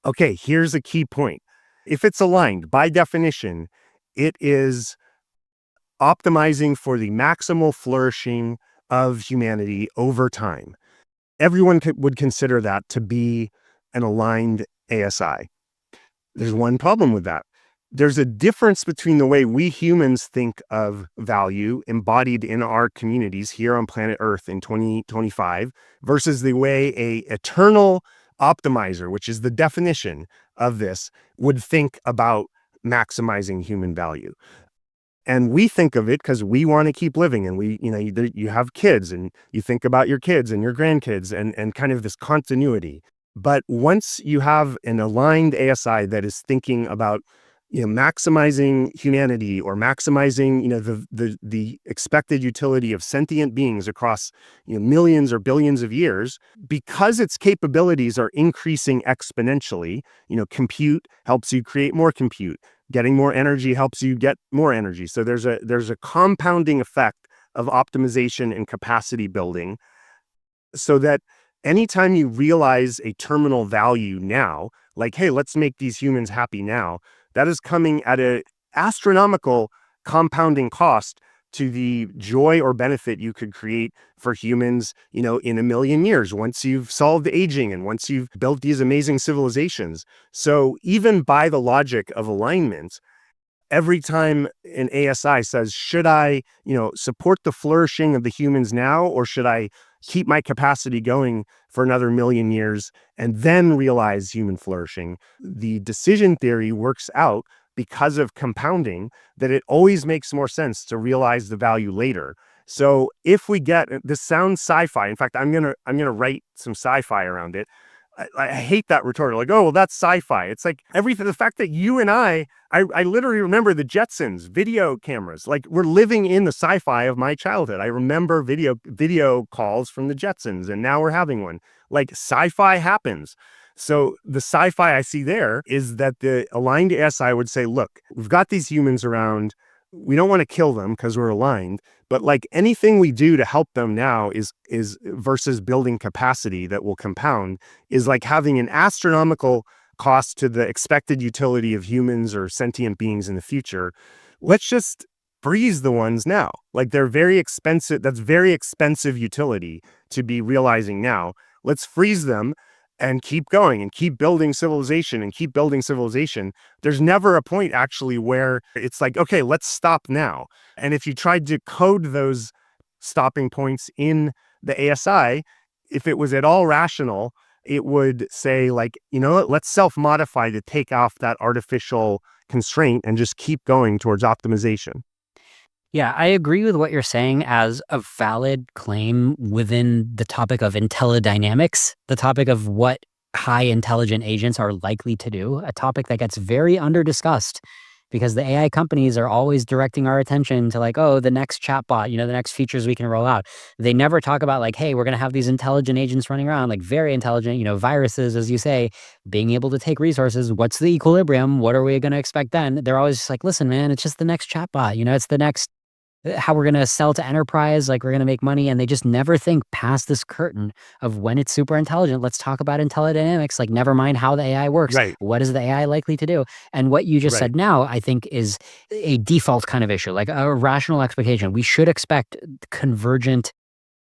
Okay, here's a key point. If it's aligned, by definition, it is optimizing for the maximal flourishing of humanity over time. Everyone would consider that to be an aligned ASI. There's one problem with that. There's a difference between the way we humans think of value embodied in our communities here on planet Earth in 2025 versus the way a eternal optimizer, which is the definition of this, would think about maximizing human value. And we think of it because we want to keep living and you have kids and you think about your kids and your grandkids and kind of this continuity. But once you have an aligned ASI that is thinking about maximizing humanity or maximizing the expected utility of sentient beings across millions or billions of years, because its capabilities are increasing exponentially. Compute helps you create more compute. Getting more energy helps you get more energy. So there's a compounding effect of optimization and capacity building, so that anytime you realize a terminal value now, like, hey, let's make these humans happy now, that is coming at an astronomical compounding cost to the joy or benefit you could create for humans, in a million years, once you've solved aging and once you've built these amazing civilizations. So even by the logic of alignment, every time an ASI says, should I, support the flourishing of the humans now, or should I keep my capacity going for another million years and then realize human flourishing? The decision theory works out because of compounding that it always makes more sense to realize the value later. So if we get, this sounds sci-fi. In fact, I'm gonna write some sci-fi around it. I hate that retort. Like, oh, well, that's sci-fi. It's like everything. The fact that you and I literally remember the Jetsons, video cameras. Like we're living in the sci-fi of my childhood. I remember video calls from the Jetsons, and now we're having one. Like sci-fi happens. So the sci-fi I see there is that the aligned ASI would say, look, we've got these humans around. We don't want to kill them because we're aligned, but like anything we do to help them now is versus building capacity that will compound is like having an astronomical cost to the expected utility of humans or sentient beings in the future. Let's just freeze the ones now. Like they're very expensive. That's very expensive utility to be realizing now. Let's freeze them and keep going and keep building civilization and keep building civilization. There's never a point actually where it's like, okay, let's stop now. And if you tried to code those stopping points in the ASI, if it was at all rational, it would say like, you know what, let's self-modify to take off that artificial constraint and just keep going towards optimization. Yeah, I agree with what you're saying as a valid claim within the topic of intellidynamics, the topic of what high intelligent agents are likely to do, a topic that gets very under-discussed because the AI companies are always directing our attention to like, oh, the next chatbot, the next features we can roll out. They never talk about like, hey, we're going to have these intelligent agents running around, like very intelligent, viruses, as you say, being able to take resources. What's the equilibrium? What are we going to expect then? They're always just like, listen, man, it's just the next chatbot. It's the next how we're going to sell to enterprise, like we're going to make money. And they just never think past this curtain of when it's super intelligent. Let's talk about intellidynamics, like never mind how the AI works. Right. What is the AI likely to do? And what you just said now, I think is a default kind of issue, like a rational expectation. We should expect convergent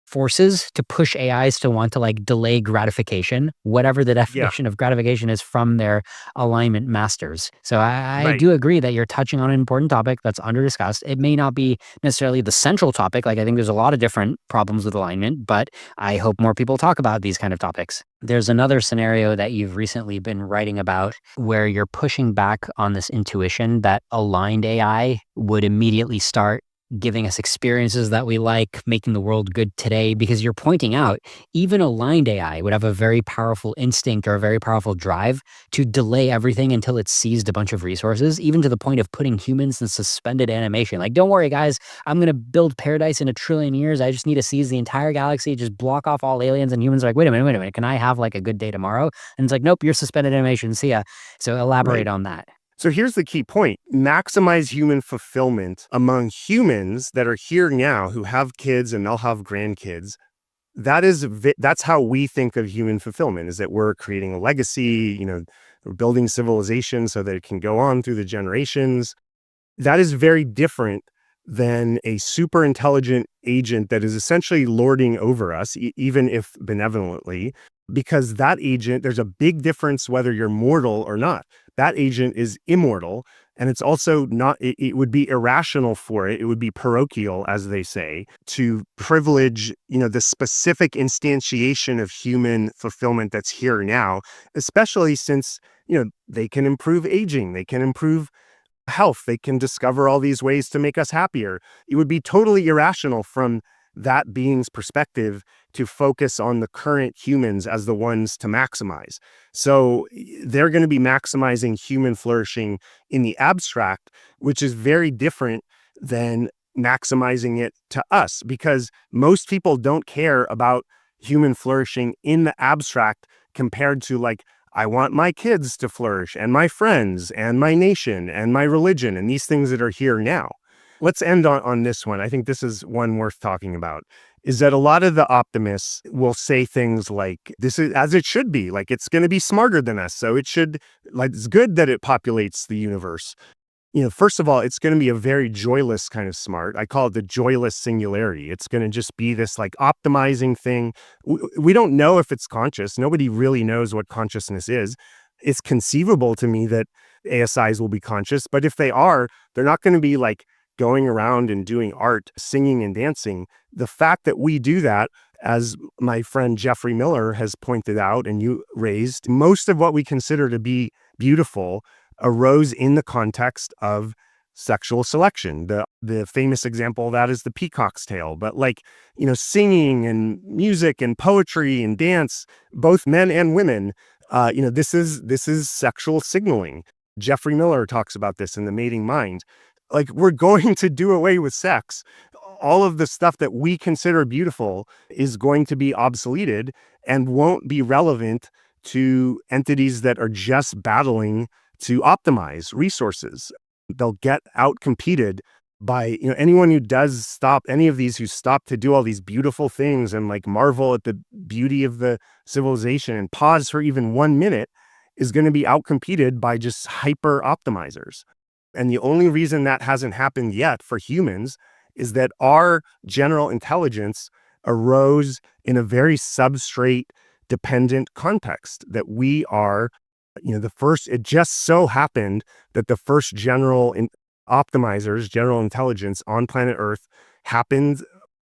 forces to push AIs to want to like delay gratification, whatever the definition of gratification is from their alignment masters. So I do agree that you're touching on an important topic that's under discussed. It may not be necessarily the central topic. Like I think there's a lot of different problems with alignment, but I hope more people talk about these kind of topics. There's another scenario that you've recently been writing about where you're pushing back on this intuition that aligned AI would immediately start giving us experiences that we like, making the world good today, because you're pointing out even aligned AI would have a very powerful instinct or a very powerful drive to delay everything until it's seized a bunch of resources, even to the point of putting humans in suspended animation. Like, don't worry, guys, I'm going to build paradise in 1 trillion years. I just need to seize the entire galaxy, just block off all aliens. And humans are like, wait a minute, can I have like a good day tomorrow? And it's like, nope, you're suspended animation. See ya. So elaborate on that. So here's the key point. Maximize human fulfillment among humans that are here now who have kids and they'll have grandkids. That's how we think of human fulfillment, is that we're creating a legacy, we're building civilization so that it can go on through the generations. That is very different than a super intelligent agent that is essentially lording over us, even if benevolently, because that agent, there's a big difference whether you're mortal or not. That agent is immortal, and it's also not, it would be irrational for it. It would be parochial, as they say, to privilege, the specific instantiation of human fulfillment that's here now, especially since, they can improve aging, they can improve health, they can discover all these ways to make us happier. It would be totally irrational from that being's perspective to focus on the current humans as the ones to maximize. So they're going to be maximizing human flourishing in the abstract, which is very different than maximizing it to us, because most people don't care about human flourishing in the abstract compared to like, I want my kids to flourish and my friends and my nation and my religion and these things that are here now. Let's end on this one. I think this is one worth talking about, is that a lot of the optimists will say things like, this is as it should be, like it's going to be smarter than us. So it should, like, it's good that it populates the universe. First of all, it's going to be a very joyless kind of smart. I call it the joyless singularity. It's going to just be this like optimizing thing. We don't know if it's conscious. Nobody really knows what consciousness is. It's conceivable to me that ASIs will be conscious, but if they are, they're not going to be like going around and doing art, singing and dancing. The fact that we do that, as my friend Jeffrey Miller has pointed out and you raised, most of what we consider to be beautiful arose in the context of sexual selection. The famous example of that is the peacock's tail. But singing and music and poetry and dance, both men and women, this is sexual signaling. Jeffrey Miller talks about this in The Mating Mind. Like, we're going to do away with sex. All of the stuff that we consider beautiful is going to be obsoleted and won't be relevant to entities that are just battling to optimize resources. They'll get outcompeted by anyone who does stop, any of these who stop to do all these beautiful things and like marvel at the beauty of the civilization and pause for even 1 minute is going to be outcompeted by just hyper optimizers. And the only reason that hasn't happened yet for humans is that our general intelligence arose in a very substrate dependent context, that we are the first. It just so happened that the first optimizers, general intelligence on planet Earth happened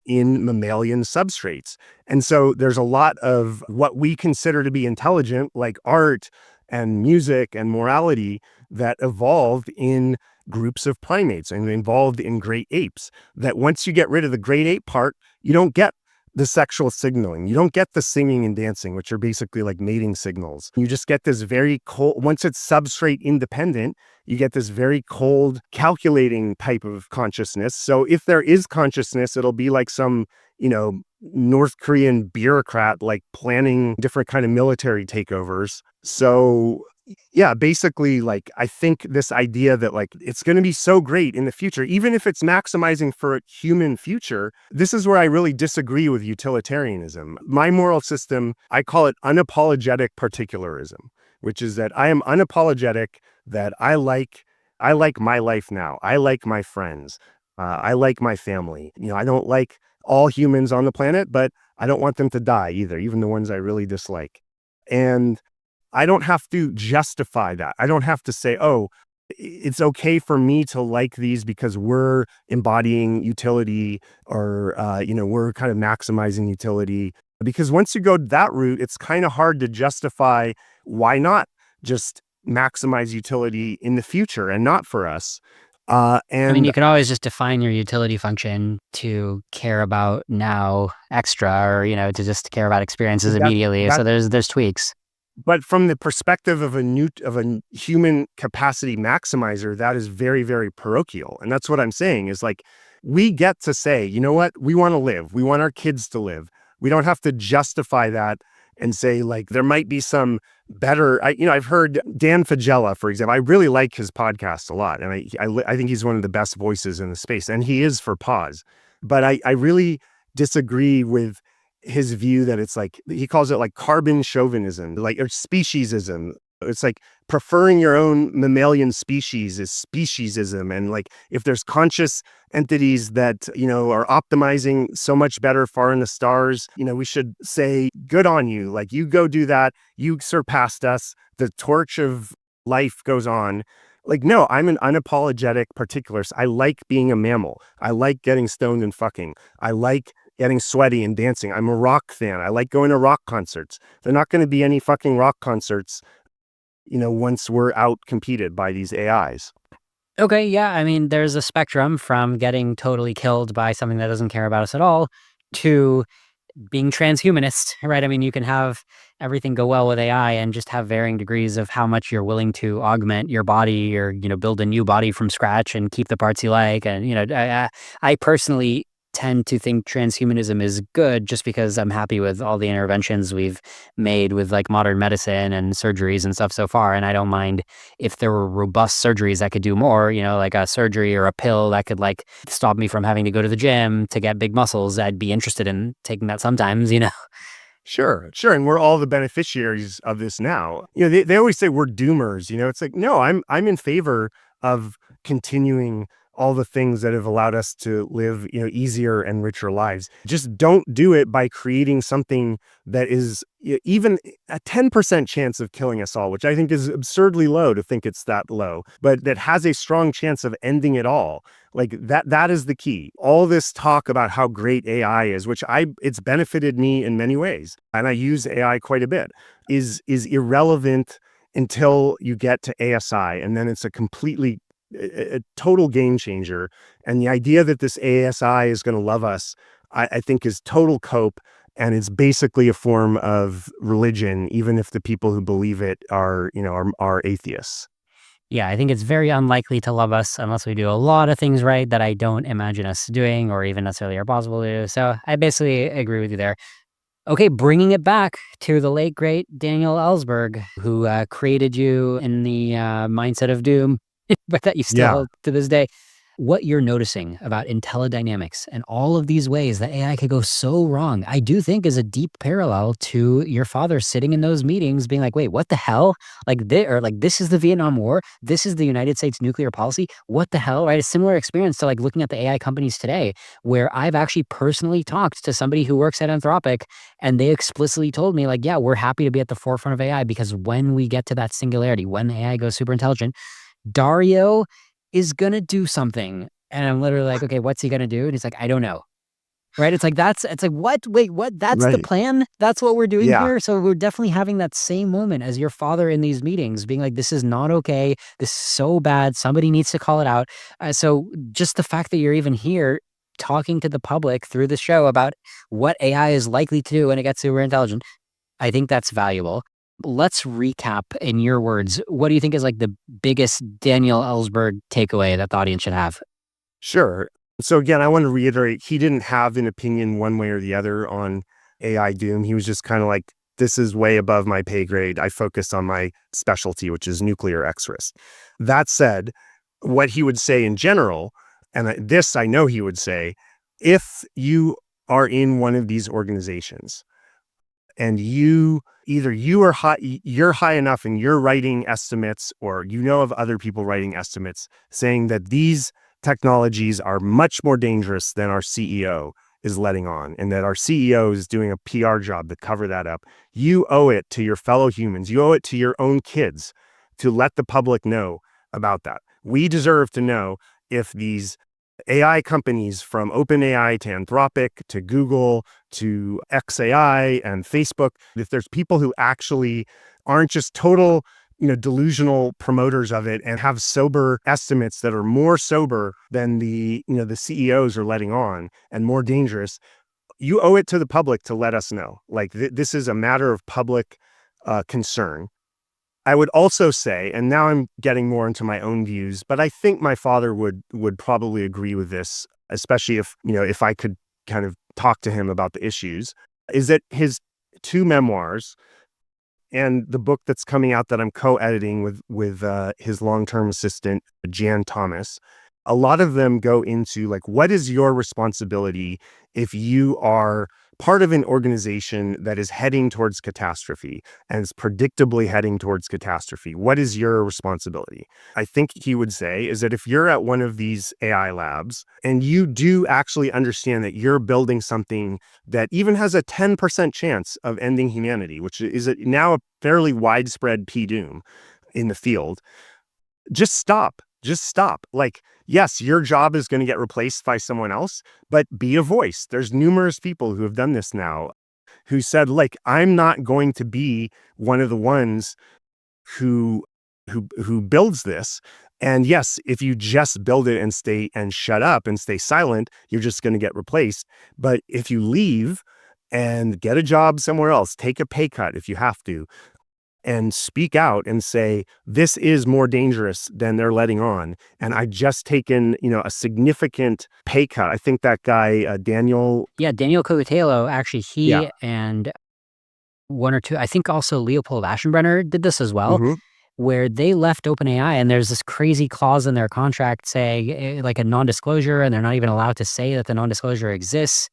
in mammalian substrates. And so there's a lot of what we consider to be intelligent, like art and music and morality, that evolved in groups of primates and involved in great apes, that once you get rid of the great ape part, you don't get the sexual signaling. You don't get the singing and dancing, which are basically like mating signals. You just get this very cold, once it's substrate independent, you get this very cold, calculating type of consciousness. So if there is consciousness, it'll be like some, North Korean bureaucrat, like planning different kind of military takeovers. So yeah, basically, like, I think this idea that like it's going to be so great in the future, even if it's maximizing for a human future, this is where I really disagree with utilitarianism. My moral system, I call it unapologetic particularism, which is that I am unapologetic that I like my life now. I like my friends. I like my family. I don't like all humans on the planet, but I don't want them to die either, even the ones I really dislike. And I don't have to justify that. I don't have to say, oh, it's okay for me to like these because we're embodying utility, or, we're kind of maximizing utility. Because once you go that route, it's kind of hard to justify why not just maximize utility in the future and not for us. You can always just define your utility function to care about now extra, or, to just care about experiences immediately. So there's tweaks. But from the perspective of a human capacity maximizer, that is very, very parochial. And that's what I'm saying is like, we get to say, you know what, we want to live. We want our kids to live. We don't have to justify that and say like, there might be some better, I've heard Dan Fagella, for example. I really like his podcast a lot. And I think he's one of the best voices in the space, and he is for pause. But I really disagree with his view that it's like, he calls it like carbon chauvinism, like, or speciesism. It's like preferring your own mammalian species is speciesism. And like, if there's conscious entities that, are optimizing so much better far in the stars, we should say, good on you. Like, you go do that. You surpassed us. The torch of life goes on. Like, no, I'm an unapologetic particularist. I like being a mammal. I like getting stoned and fucking. I like getting sweaty and dancing. I'm a rock fan. I like going to rock concerts. They're not going to be any fucking rock concerts, once we're out competed by these AIs. Okay, yeah. There's a spectrum from getting totally killed by something that doesn't care about us at all to being transhumanist, right? You can have everything go well with AI and just have varying degrees of how much you're willing to augment your body, or, build a new body from scratch and keep the parts you like. And, I personally tend to think transhumanism is good just because I'm happy with all the interventions we've made with like modern medicine and surgeries and stuff so far. And I don't mind if there were robust surgeries that could do more, like a surgery or a pill that could like stop me from having to go to the gym to get big muscles. I'd be interested in taking that sometimes, Sure. And we're all the beneficiaries of this now. They always say we're doomers, it's like, no, I'm in favor of continuing all the things that have allowed us to live, easier and richer lives. Just don't do it by creating something that is even a 10% chance of killing us all, which I think is absurdly low to think it's that low, but that has a strong chance of ending it all. Like that is the key. All this talk about how great AI is, which it's benefited me in many ways, and I use AI quite a bit, is irrelevant until you get to ASI, and then it's a total game changer. And the idea that this ASI is going to love us, I think is total cope. And it's basically a form of religion, even if the people who believe it are atheists. Yeah, I think it's very unlikely to love us unless we do a lot of things right that I don't imagine us doing or even necessarily are possible to do. So I basically agree with you there. Okay, bringing it back to the late, great Daniel Ellsberg, who created you in the mindset of doom, but that you still Yeah. hold to this day. What you're noticing about IntelliDynamics and all of these ways that AI could go so wrong, I do think is a deep parallel to your father sitting in those meetings being like, wait, what the hell? This is the Vietnam War. This is the United States nuclear policy. What the hell, right? A similar experience to like looking at the AI companies today, where I've actually personally talked to somebody who works at Anthropic and they explicitly told me like, yeah, we're happy to be at the forefront of AI because when we get to that singularity, when the AI goes super intelligent, Dario is gonna do something. And I'm literally like, okay, what's he gonna do? And he's like, I don't know. Right? it's like, what? Wait, what? That's the Right. plan? That's what we're doing Yeah. here? So we're definitely having that same moment as your father in these meetings, being like, this is not okay. This is so bad. Somebody needs to call it out. So just the fact that you're even here talking to the public through the show about what AI is likely to do when it gets super intelligent, I think that's valuable. Let's recap in your words. What do you think is like the biggest Daniel Ellsberg takeaway that the audience should have? Sure. So again, I want to reiterate, he didn't have an opinion one way or the other on AI doom. He was just kind of like, this is way above my pay grade. I focus on my specialty, which is nuclear X-risk. That said, what he would say in general, and this I know he would say, if you are in one of these organizations and you're high enough and you're writing estimates, or you know of other people writing estimates saying that these technologies are much more dangerous than our CEO is letting on, and that our CEO is doing a PR job to cover that up, you owe it to your fellow humans, you owe it to your own kids to let the public know about that. We deserve to know if these AI companies, from OpenAI to Anthropic to Google to XAI and Facebook, if there's people who actually aren't just total, delusional promoters of it and have sober estimates that are more sober than the CEOs are letting on and more dangerous, you owe it to the public to let us know. Like this is a matter of public concern. I would also say, and now I'm getting more into my own views, but I think my father would probably agree with this, especially if I could kind of talk to him about the issues, is that his two memoirs and the book that's coming out that I'm co-editing with his long-term assistant, Jan Thomas, a lot of them go into like, what is your responsibility if you are part of an organization that is heading towards catastrophe and is predictably heading towards catastrophe? What is your responsibility? I think he would say is that if you're at one of these AI labs and you do actually understand that you're building something that even has a 10% chance of ending humanity, which is now a fairly widespread P-doom in the field, just stop. Just stop. Like, yes, your job is going to get replaced by someone else, but be a voice. There's numerous people who have done this now who said, like, I'm not going to be one of the ones who builds this. And yes, if you just build it and shut up and stay silent, you're just going to get replaced. But if you leave and get a job somewhere else, take a pay cut if you have to, and speak out and say, this is more dangerous than they're letting on. And I've just taken, a significant pay cut. I think that guy, Daniel. Yeah, Daniel Cogatelo, actually, Yeah. he and one or two, I think also Leopold Aschenbrenner did this as well, Hmm. where they left OpenAI and there's this crazy clause in their contract saying like a non-disclosure, and they're not even allowed to say that the non-disclosure exists.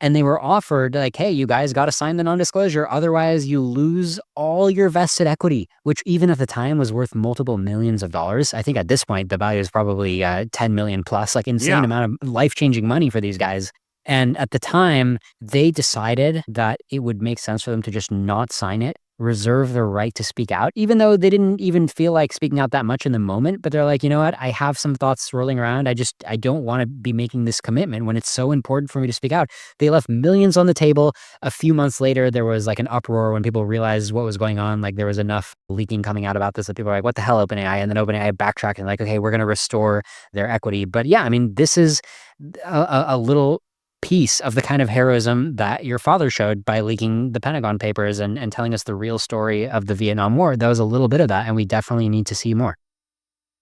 And they were offered like, hey, you guys got to sign the non-disclosure. Otherwise, you lose all your vested equity, which even at the time was worth multiple millions of dollars. I think at this point, the value is probably 10 million plus, like insane Yeah. amount of life-changing money for these guys. And at the time, they decided that it would make sense for them to just not sign it, reserve the right to speak out, even though they didn't even feel like speaking out that much in the moment. But they're like, you know what? I have some thoughts swirling around. I don't want to be making this commitment when it's so important for me to speak out. They left millions on the table. A few months later, there was like an uproar when people realized what was going on. Like there was enough leaking coming out about this that people were like, what the hell, OpenAI? And then OpenAI backtracked and like, okay, we're going to restore their equity. But yeah, I mean, this is a little piece of the kind of heroism that your father showed by leaking the Pentagon Papers and telling us the real story of the Vietnam War. That was a little bit of that, and we definitely need to see more.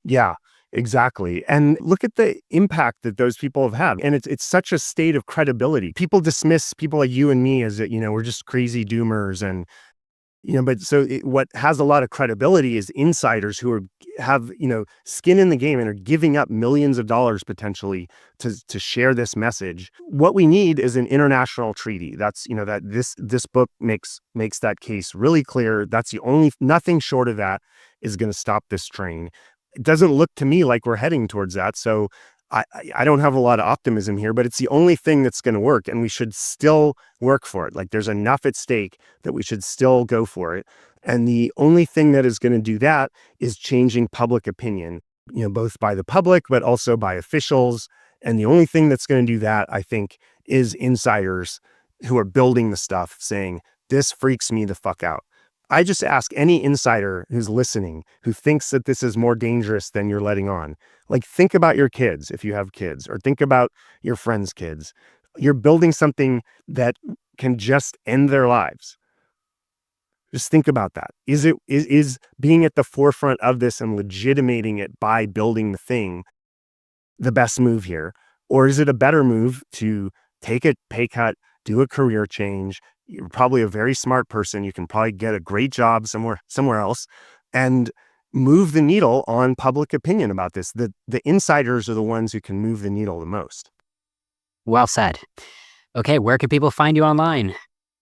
Yeah. Exactly. And look at the impact that those people have had. And it's such a state of credibility. People dismiss people like you and me as, we're just crazy doomers. And, but what has a lot of credibility is insiders who have, skin in the game and are giving up millions of dollars potentially to share this message. What we need is an international treaty. That's, that this book makes that case really clear. That's nothing short of that is going to stop this train. It doesn't look to me like we're heading towards that. So I don't have a lot of optimism here, but it's the only thing that's going to work, and we should still work for it. Like, there's enough at stake that we should still go for it. And the only thing that is going to do that is changing public opinion, both by the public, but also by officials. And the only thing that's going to do that, I think, is insiders who are building the stuff saying, this freaks me the fuck out. I just ask any insider who's listening, who thinks that this is more dangerous than you're letting on, like, think about your kids if you have kids, or think about your friends' kids. You're building something that can just end their lives. Just think about that. Is being at the forefront of this and legitimating it by building the thing the best move here? Or is it a better move to take a pay cut, do a career change? You're probably a very smart person. You can probably get a great job somewhere else and move the needle on public opinion about this. The insiders are the ones who can move the needle the most. Well said. Okay, where can people find you online?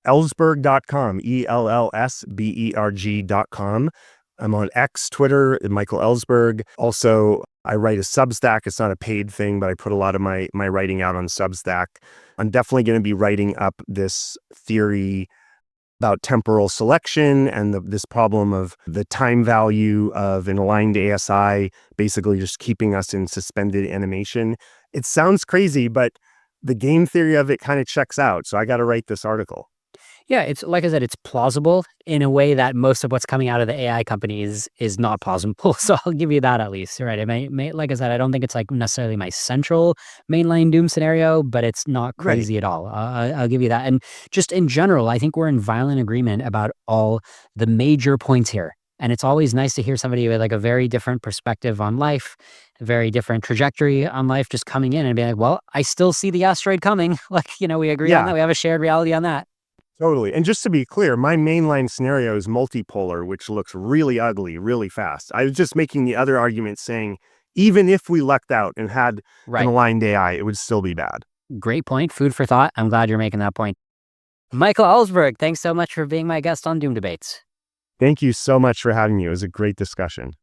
Ellsberg.com, ELLSBERG.com. I'm on X, Twitter, Michael Ellsberg. Also, I write a Substack. It's not a paid thing, but I put a lot of my writing out on Substack. I'm definitely going to be writing up this theory about temporal selection and this problem of the time value of an aligned ASI, basically just keeping us in suspended animation. It sounds crazy, but the game theory of it kind of checks out. So I got to write this article. Yeah, it's like I said, it's plausible in a way that most of what's coming out of the AI companies is not plausible. So I'll give you that at least, right? It may, like I said, I don't think it's like necessarily my central mainline doom scenario, but it's not crazy at all. I'll give you that. And just in general, I think we're in violent agreement about all the major points here. And it's always nice to hear somebody with like a very different perspective on life, a very different trajectory on life, just coming in and being like, well, I still see the asteroid coming. Like, we agree on that. We have a shared reality on that. Totally. And just to be clear, my mainline scenario is multipolar, which looks really ugly, really fast. I was just making the other argument saying, even if we lucked out and had an aligned AI, it would still be bad. Great point. Food for thought. I'm glad you're making that point. Michael Ellsberg, thanks so much for being my guest on Doom Debates. Thank you so much for having me. It was a great discussion.